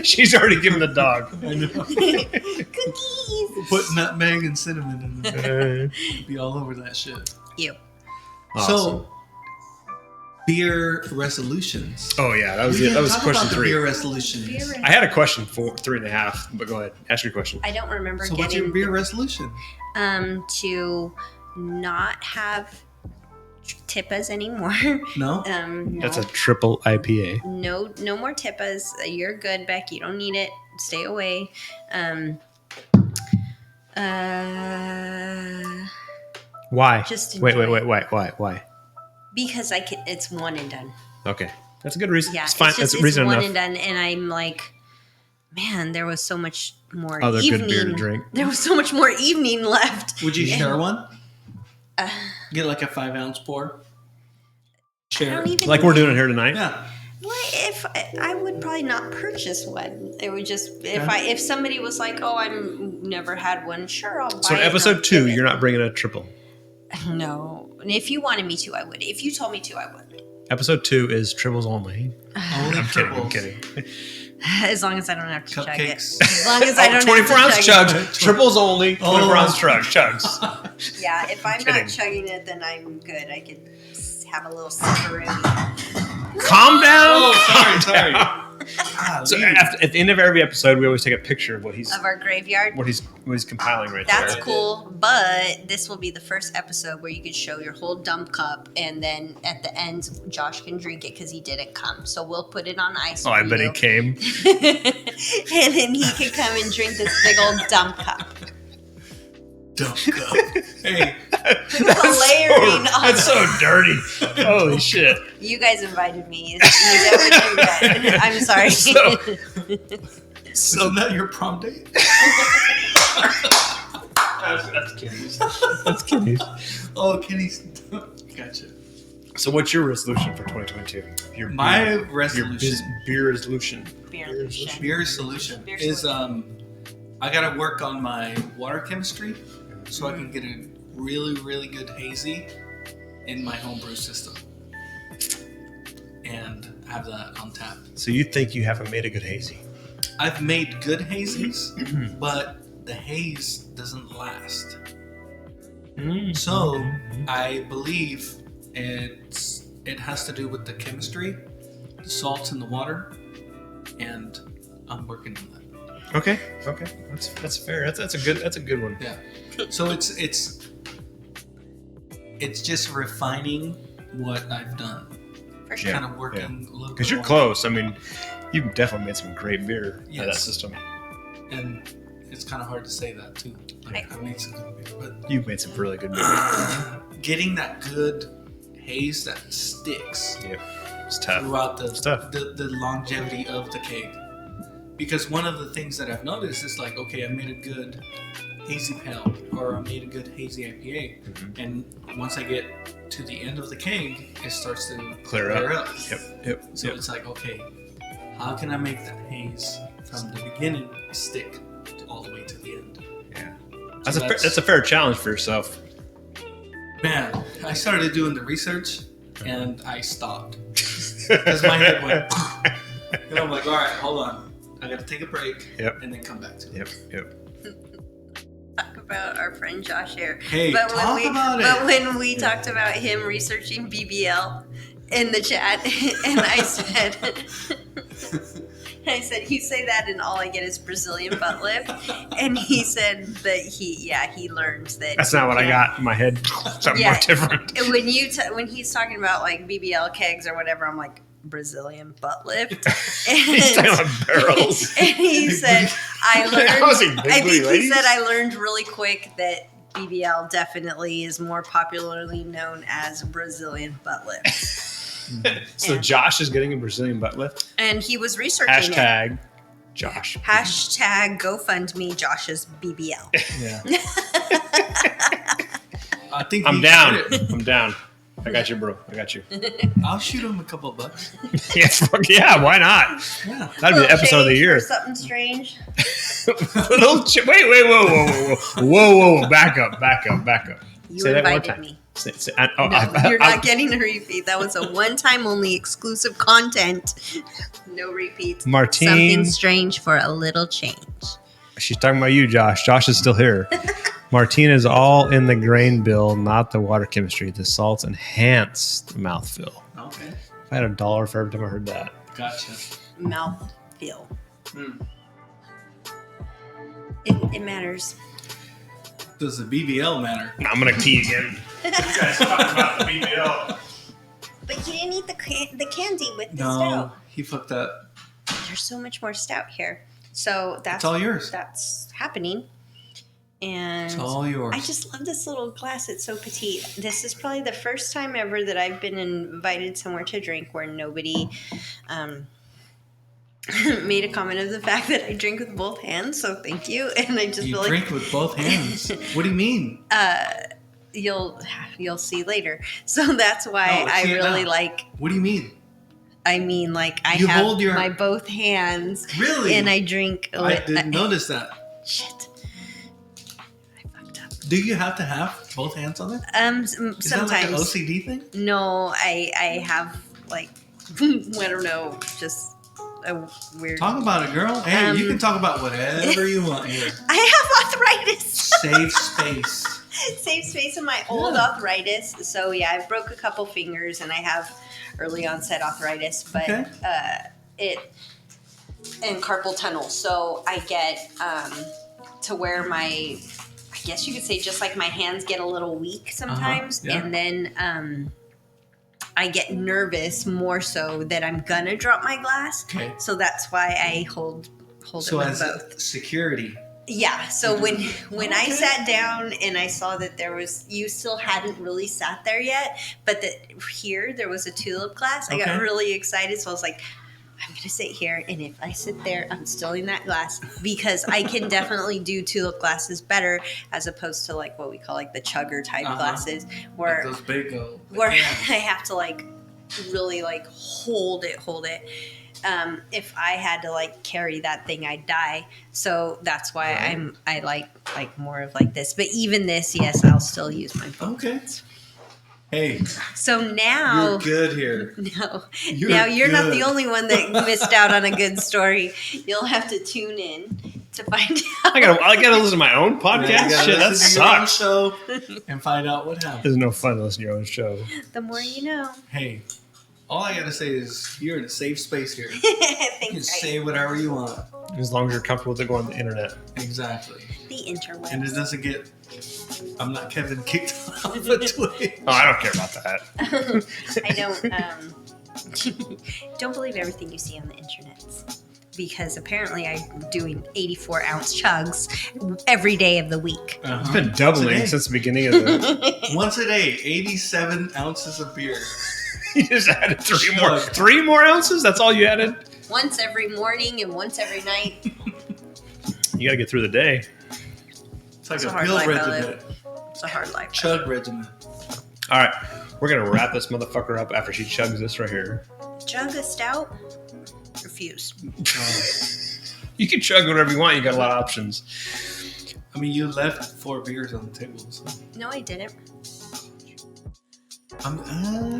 She's already given the dog. I know. Cookies. Put nutmeg and cinnamon in it. Uh, Be all over that shit. You. awesome. So, beer resolutions. Oh yeah, that was We it. can That was talk question about the 3. beer resolutions. Beer I had a question for 3.5, but go ahead. Ask your question. I don't remember So, what's getting your beer resolution? to not have tippas anymore. No. No. That's a triple IPA. No more tippas. You're good, Beck. You don't need it. Stay away. Why? Just wait. enjoy it. Why? Because it's one and done. Okay, that's a good reason. Yeah, it's fine. It's That's reason one enough. and done. And I'm like, man, there was so much more Other evening. good beer to drink. There was so much more evening left. Would you Yeah. share one? Uh, Get like a 5-ounce pour. I Share. don't even Like we're doing it here tonight. Yeah. What if I would probably not purchase one? It would just if Okay. if somebody was like, "Oh, I'm never had one." Sure, I'll buy So in it. and episode I'll 2, give it. you're not bringing a triple. No, and if you wanted me to, I would. If you told me to, I would. Episode 2 is triples only. Only I'm triples. kidding. As long as I don't have to chug it. Cupcakes. As long as I don't 24 have ounce to chug it. chugs. Triples only. 24 ounce chugs. Yeah, if I'm Kidding. not chugging it, then I'm good. I could have a little sipperoonie. Calm down. Oh, sorry. So at the end of every episode, we always take a picture of what he's Of our graveyard. what he's compiling right That's there. cool, but this will be the first episode where you can show your whole dump cup, and then at the end, Josh can drink it because he didn't come. So we'll put it on ice. Oh, I for bet he you. came. And then he can come and drink this big old dump cup. Dump cup. Hey, Layering on. That's so dirty. Holy shit. You guys invited me. You definitely do that. I'm sorry. so not your prom date? That's Kenny's. That's Kenny's. Oh, Kenny's. Gotcha. So what's your resolution for 2022? My Your resolution. beer resolution. Beer. Beer solution Beer is solution. I gotta work on my water chemistry so I can get a really good hazy in my homebrew system and have that on tap. So you think you haven't made a good hazy? I've made good hazies, but the haze doesn't last. So I believe it has to do with the chemistry, the salts in the water, and I'm working on that. Okay. That's fair. That's a good one. Yeah. So it's just refining what I've done. For sure. Kind of working a little bit. Because you're more. close. I mean, you've definitely made some great beer out of that Yes. system. And it's kind of hard to say that too. Like, I made some good beer, but You've made some really good beer. getting that good haze that sticks Yeah. It's tough. throughout the It's tough. the longevity of the keg. Because one of the things that I've noticed is like, okay, I made a good hazy pale or I made a good hazy IPA, and once I get to the end of the keg, it starts to Clear up. Yep. So it's like, okay, how can I make that haze from the beginning stick all the way to the end? Yeah. So That's a fair challenge for yourself. Man, I started doing the research, and I stopped because my head went. And I'm like, all right, hold on. I got to take a break. Yep. And then come back to it. Yep. Talk about our friend Josh here. Hey, but talk about it. But when we talked about him researching BBL in the chat, and I said, you say that and all I get is Brazilian butt lift. And he said that he learned that. That's not what I got in my head. Something more different. When he's talking about like BBL kegs or whatever, I'm like, Brazilian butt lift. He's talking about barrels. And he said, I think ladies? he said I learned really quick that BBL definitely is more popularly known as Brazilian butt lift. So Josh is getting a Brazilian butt lift. And he was researching Hashtag Josh. Hashtag GoFundMe Josh's BBL. Yeah. I think I'm down. I'm down. I got you, bro. I got you. I'll shoot him a couple of bucks. Yeah, why not? Yeah. That'd be the episode of the year. Something strange. Wait. Whoa. Back up. You Say that one more invited time. me. You're not getting a repeat. That was a one-time only exclusive content. No repeats. Martine. Something strange for a little change. She's talking about you, Josh. Josh is still here. Martine is all in the grain bill, not the water chemistry. The salts enhance the mouthfeel. Okay. If I had $1 for every time I heard that. Gotcha. Mouth feel. It matters. Does the BBL matter? I'm going to pee again. You guys talking about the BBL. But you didn't eat the candy with the No, stout. he fucked up. There's so much more stout here. So that's It's all yours. That's happening. And It's all yours. I just love this little glass. It's so petite. This is probably the first time ever that I've been invited somewhere to drink where nobody made a comment of the fact that I drink with both hands. So thank you. And I just You feel like drink with both hands. What do you mean? you'll see later. So that's why No, I see it really now. like. What do you mean? I mean, like I You have hold your- my both hands. Really? And I drink. I didn't notice that. Shit. I fucked up. Do you have to have both hands on it? Is Sometimes. that like an OCD thing? No, I have like I don't know, just a weird. Talk about it, girl. Hey, you can talk about whatever you want here. I have arthritis. Safe space. Safe space in my old arthritis. So yeah, I broke a couple fingers and I have early onset arthritis, but and carpal tunnel. So I get to where I guess you could say just like my hands get a little weak sometimes, yeah. and then I get nervous more so that I'm gonna drop my glass. Okay. So that's why I hold So it with as both. security. Yeah. So when I sat down and I saw that you still hadn't really sat there yet, but that here there was a tulip glass, I got really excited. So I was like, I'm going to sit here. And if I sit there, I'm still in that glass because I can definitely do tulip glasses better as opposed to like what we call like the chugger type glasses where, Like those big where I have to like really like hold it. If I had to like carry that thing, I'd die. So that's why I like more of like this. But even this, yes, I'll still use my phone. Okay. Hey, So now you're good here. you're not the only one that missed out on a good story. You'll have to tune in to find out. I gotta listen to my own podcast. Yeah, you gotta Shit, that listen to your own sucks. show and find out what happened. There's no fun to listen to your own show. The more you know. Hey, all I gotta say is you're in a safe space here. You can Thanks, say whatever you want. As long as you're comfortable with it going on the internet. Exactly. the interwebs. And it doesn't get. I'm not Kevin kicked off of Twitch. Oh, I don't care about that. I don't believe everything you see on the internet because apparently I'm doing 84-ounce chugs every day of the week. It's been doubling Today. since the beginning of the. Once a day, 87 ounces of beer. You just added three Chug. more ounces. That's all you added. Once every morning and once every night. You gotta get through the day. It's like It's a a hard pill life I regimen. live. It's a hard life. Chug regimen. All right, we're gonna wrap this motherfucker up after she chugs this right here. Jug a stout? Refuse. You can chug whatever you want. You got a lot of options. I mean, you left 4 beers on the table. So. No, I didn't. I'm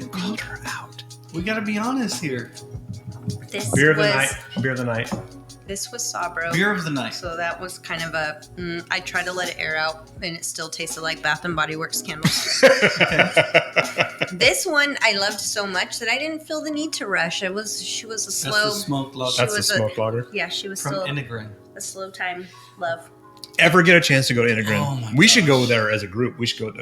Called her out. We got to be honest here. This Beer of the was night. Beer of the night. this was Sabro. Beer of the night. So that was kind of a. I tried to let it air out, and it still tasted like Bath and Body Works candles. This one I loved so much that I didn't feel the need to rush. She was a That's slow. the smoked lager That's the was smoke lager. Yeah, she was from still Integrin. a slow time love. Ever get a chance to go to Integrin? Oh my we should go gosh. there as a group. We should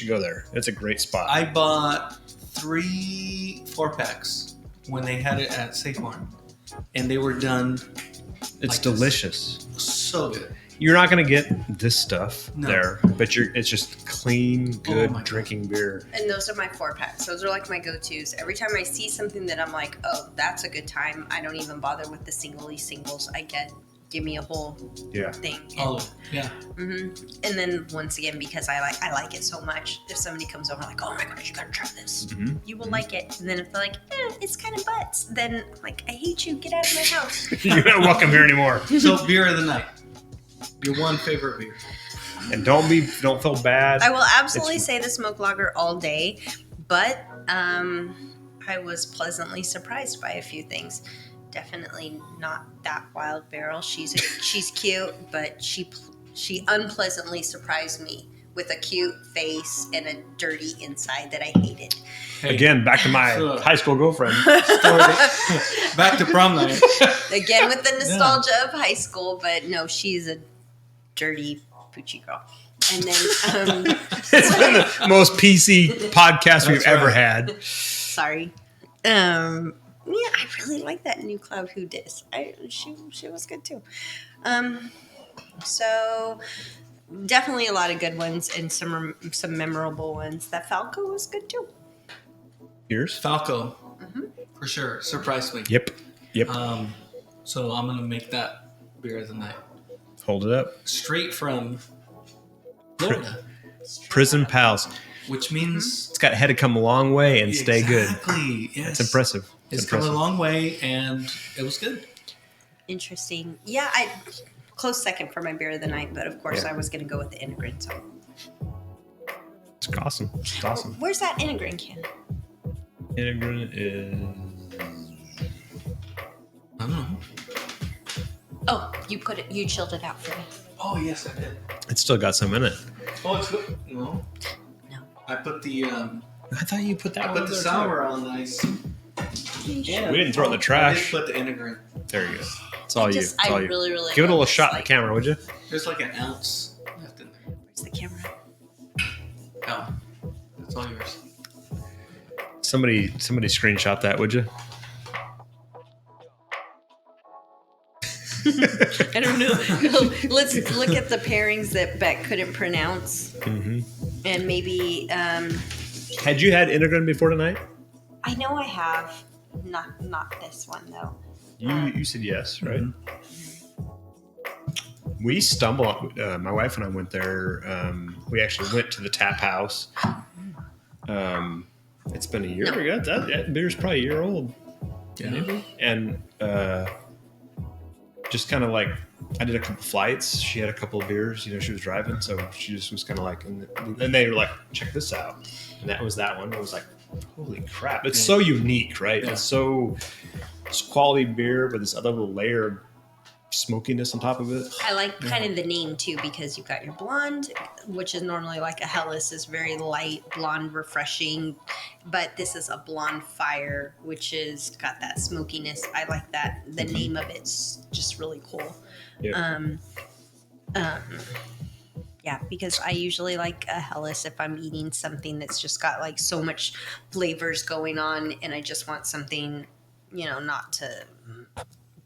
go there. It's a great spot. I bought 3 4-packs when they had it at Safe Farm, and they were done. It's like delicious. So good. You're not going to get this stuff No. there, but it's just clean, good my drinking beer. And those are my 4-packs. Those are like my go-tos. Every time I see something that I'm like, oh, that's a good time, I don't even bother with the singles. Give me a whole Yeah. thing. Oh, yeah. And then once again, because I like it so much, if somebody comes over like, oh my gosh, you gotta try this, you will like it. And then if they're like, it's kind of butts, then I'm like, I hate you, get out of my house. You're not welcome here anymore. So beer of the night. Your one favorite beer. And don't feel bad. I will absolutely say the smoke lager all day, but I was pleasantly surprised by a few things. Definitely not that Wild Barrel. She's cute, but she unpleasantly surprised me with a cute face and a dirty inside that I hated. Hey, Again, back to my high school girlfriend. back to prom night. Again with the nostalgia of high school, but no, she's a dirty poochie girl. And then It's been the most PC podcast we've That's ever right. had. sorry. Yeah, I really like that new Cloud Who Dis. She was good too. So definitely a lot of good ones and some memorable ones. That Falco was good too. Yours? Falco. For sure. Surprised me. Yep. So I'm going to make that beer of the night. Hold it up. Straight from Florida. Prison Pals. Which means... It's got had to come a long way and stay good. Exactly. Yes. It's impressive. It's come a long way, and it was good. Interesting. Yeah, close second for my beer of the night, but of course Yeah. I was going to go with the Integrin. So It's awesome. It's awesome. where's that Integrin can? Integrin is... I don't know. Oh, you chilled it out for me. Oh, yes, I did. It's still got some in it. Oh, it's good. No. No. I put the I thought you put that I put the sour on ice. Yeah. We didn't throw it in the I trash. did put the Integrin. There you go. It's all you. Just, It's all I you. really, really Give it a little love shot this, in the camera, would you? There's like an ounce left in there. Where's the camera? Oh, that's all yours. Somebody screenshot that, would you? I don't know. Let's look at the pairings that Beck couldn't pronounce, and maybe Had you had Integrin before tonight? I know I have not this one though. You said yes, right? We stumbled. My wife and I went there. We actually went to the tap house. It's been a year No. ago. That beer's probably a year old. Yeah. Maybe. And just kind of like, I did a couple flights. She had a couple of beers. You know, she was driving, so she just was kind of like, and they were like, check this out. And that was that one. It was like, holy crap! It's so unique, right? Yeah. It's quality beer with this other little layer of smokiness on top of it. I like kind of the name too because you've got your blonde, which is normally like a Helles is very light, blonde, refreshing, but this is a blonde fire, which is got that smokiness. I like that. The name of it's just really cool. Yeah. Yeah, because I usually like a Helles if I'm eating something that's just got like so much flavors going on, and I just want something, you know, not to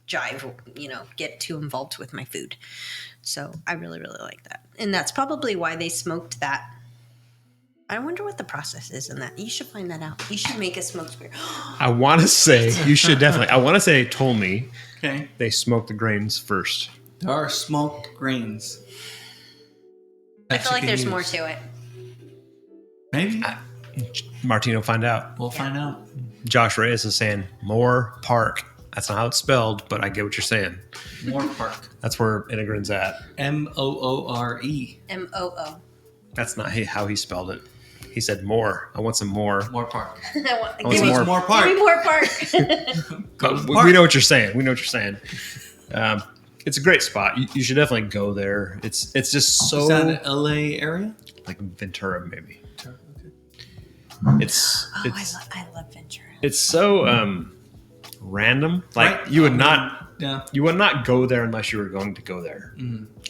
jive, you know, get too involved with my food. So I really, really like that. And that's probably why they smoked that. I wonder what the process is in that. You should find that out. You should make a smoked beer. I want to say you should definitely. I want to say they told me Okay. they smoked the grains first. There are smoked grains. I that feel you like can there's use. more to it. Maybe. Martino, find out. We'll find out. Josh Reyes is saying Moore Park. That's not how it's spelled, but I get what you're saying. Moore Park. That's where Integrin's at. Moore. MOO. That's not how he spelled it. He said more. I want some more. More park. want Give some me more. More park. Give me more park. But we know what you're saying. We know what you're saying. It's a great spot. You should definitely go there. It's just so Is that an LA area? like Ventura, maybe. Okay. It's I love Ventura. it's so random. Like Right. you would not Yeah. you would not go there unless you were going to go there.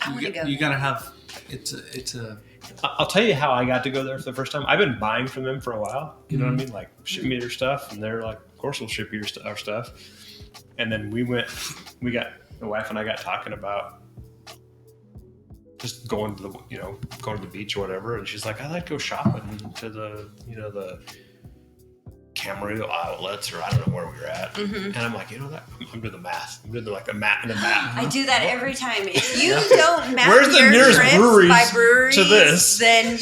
I want to go. You gotta have. It's a. I'll tell you how I got to go there for the first time. I've been buying from them for a while. You know what I mean? Like ship me their stuff, and they're like, "Of course, we'll ship you our stuff." And then my wife and I got talking about just going to the beach or whatever. And she's like, "I like to go shopping to the Camarillo outlets, or I don't know where we were at." And I'm like, I'm doing the math. I'm doing like the map in the map. I do that every time. If you don't map Where's the your nearest trips breweries by breweries to this? then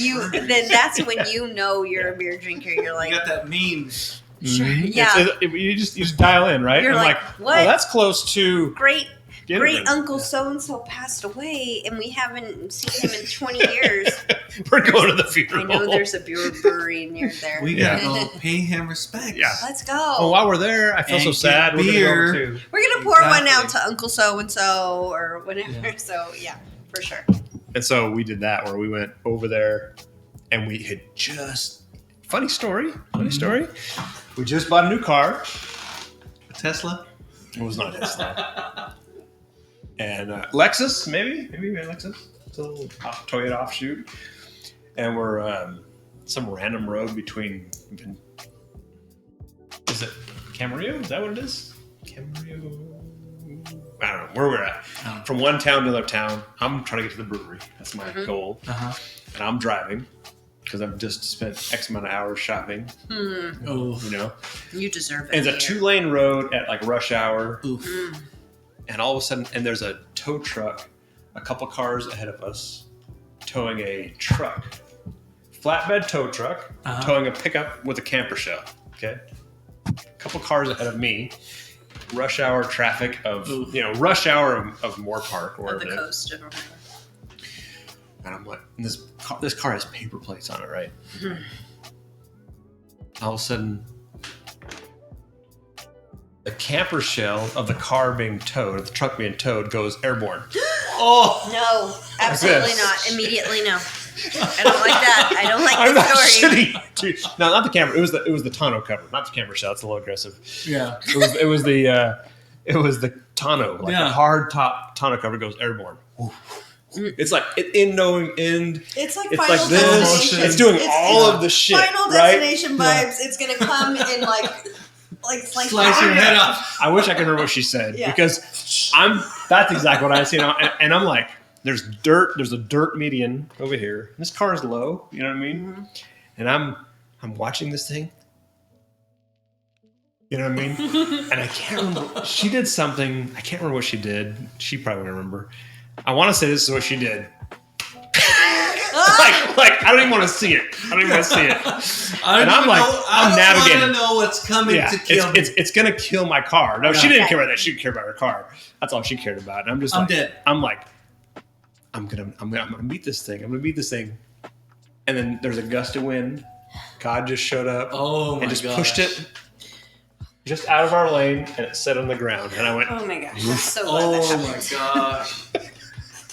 that's when you know you're a beer drinker. You're like, You got that meme. sure, Mhm. yeah, You just dial in, right? You're I'm like, what? Oh, that's close to great Ginnerbread. uncle so and so passed away, and we haven't seen him in 20 years. We're going to the I funeral. know there's a beer brewery near there. We gotta go pay him respect. Yeah. Let's go. Well, while we're there, I feel And so get sad. We're beer. gonna go too. We're gonna pour one out Exactly. to Uncle so and so or whatever. Yeah. So yeah, for sure. And so we did that where we went over there, and we had just funny story. We just bought a new car. A Tesla. It was not a Tesla. And Lexus, maybe we had Lexus. It's a little Toyota offshoot. And we're some random road between. Is it Camarillo? Is that what it is? Camarillo. I don't know where we're at. Oh. From one town to another town. I'm trying to get to the brewery. That's my goal. And I'm driving because I've just spent X amount of hours shopping. Oh. You know, You deserve it. and it's a 2-lane road at like rush hour. Oof. And all of a sudden, and there's a tow truck, a couple cars ahead of us, towing a truck, flatbed tow truck, towing a pickup with a camper shell. Okay, a couple cars ahead of me, rush hour traffic of rush hour of Moore Park or of the whatever it is. coast. Of And I'm like, and this car has paper plates on it, right? All of a sudden, the camper shell of the car being towed, of the truck being towed, goes airborne. Oh. No, absolutely this. not. Immediately no. I don't like that. I don't like I'm the not story. shitting. Dude. No, not the camera. It was the tonneau cover, not the camper shell. It's a little aggressive. Yeah. It was the tonneau, like the hard top tonneau cover goes airborne. It's like in no end. It's like It's Final like this. Destination. It's doing all of the shit. Final right? Destination vibes. It's gonna come in like Slice your head off. I wish I could remember what she said Yeah. because that's exactly what I see now. And I'm like, there's a dirt median over here. This car is low, you know what I mean? And I'm watching this thing. You know what I mean? And I can't remember. She did something. I can't remember what she did. She probably won't remember. I want to say this is what she did. like I don't even want to see it. I don't even want to see it. I'm navigating. I don't want to know what's coming to kill me. It's gonna kill my car. No, she didn't care about that. She cared about her car. That's all she cared about. And I'm dead. I'm like, I'm gonna beat this thing. I'm gonna beat this thing. And then there's a gust of wind. God just showed up. Oh my and just gosh. pushed it just out of our lane, and it set on the ground. And I went, oh my gosh, I'm so glad that Oh happened. my gosh.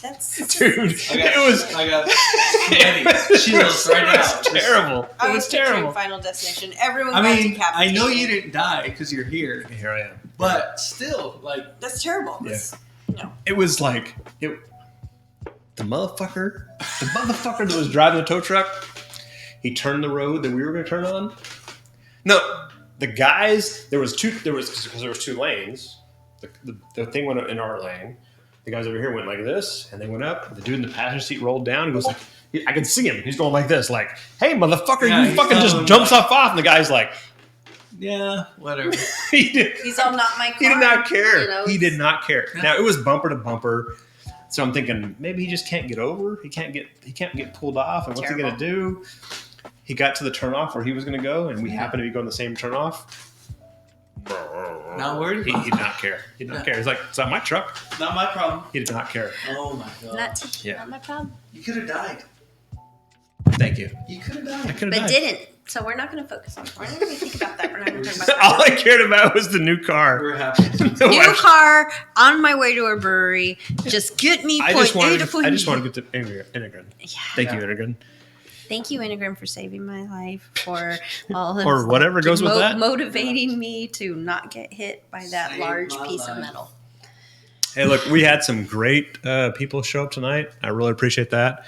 That's dude, I got sweaty chills right now. It was terrible. I It was was terrible. picturing Final Destination. Everyone I got mean, decapitated. I know you didn't die because you're here, Here I am. but still, like, That's terrible. That's, no. It was like the motherfucker that was driving the tow truck. He turned the road that we were going to turn on. No, the guys. There was two lanes. The thing went in our lane. The guys over here went like this, and they went up. The dude in the passenger seat rolled down and goes like, I can see him. He's going like this, like, "Hey, motherfucker!" Yeah, you fucking just jumps off, and the guy's like, yeah, whatever. He's all not my car. He did not care. You know? He did not care. Now it was bumper to bumper, so I'm thinking maybe he just can't get over. He can't get pulled off, and what's he gonna do? He got to the turnoff where he was gonna go, and we happened to be going the same turnoff. Not worried. He did not care. He did not care. He's like, "It's not my truck." Not my problem. He did not care. Oh my god. Not Yeah. my problem. You could have died. Thank you. You could have I died. could But have died. didn't. So we're not going to focus on. We're not going to think about that. We're not going to talk about All that. I cared about was the new car. We're happy. New car on my way to a brewery. Just get me I point just A wanted to point to B. get to Integrin. Yeah. Thank you, Integrin. Thank you, Integrin, for saving my life, for all of Or whatever goes with that. motivating me to not get hit by that Saved large my piece of life. metal. Hey, look, we had some great people show up tonight. I really appreciate that.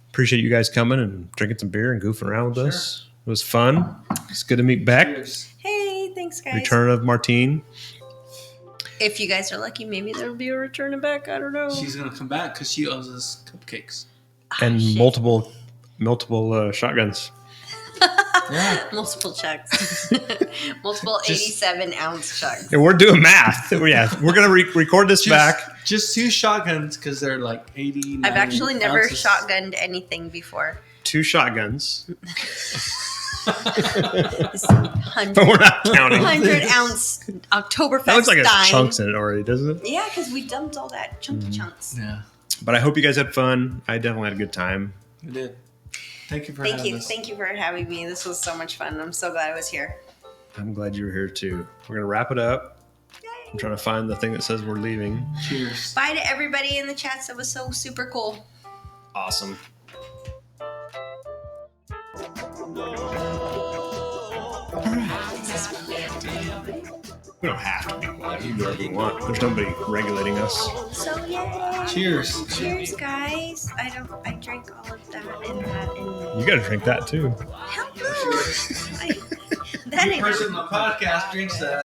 Appreciate you guys coming and drinking some beer and goofing around with us. It was fun. It's good to meet Beck. Cheers. Hey, thanks, guys. Return of Martine. If you guys are lucky, maybe there'll be a return of back. I don't know. She's gonna come back because she owes us cupcakes. And shit. multiple shotguns. Yeah. Multiple chucks. Multiple 87-ounce chucks. And we're doing math. Yeah, we're gonna record this back. Just 2 shotguns because they're like 80. I've actually never ounces. shotgunned anything before. 2 shotguns. It's But we're not counting. 100-ounce Oktoberfest That looks like it's stein. chunks in it already, doesn't it? Yeah, because we dumped all that chunky chunks. Yeah, But I hope you guys had fun. I definitely had a good time. we did. Thank you for Thank having you. us. Thank you for having me. This was so much fun. I'm so glad I was here. I'm glad you were here too. We're gonna wrap it up. I'm trying to find the thing that says we're leaving. Cheers. Bye to everybody in the chats. That was so super cool. Awesome. We don't have to be quiet. We can do whatever we want. There's nobody regulating us. So yay. Cheers. Cheers, guys. I drank all of that and that and You gotta drink that too. hell no. That The ain't person on the podcast drinks that.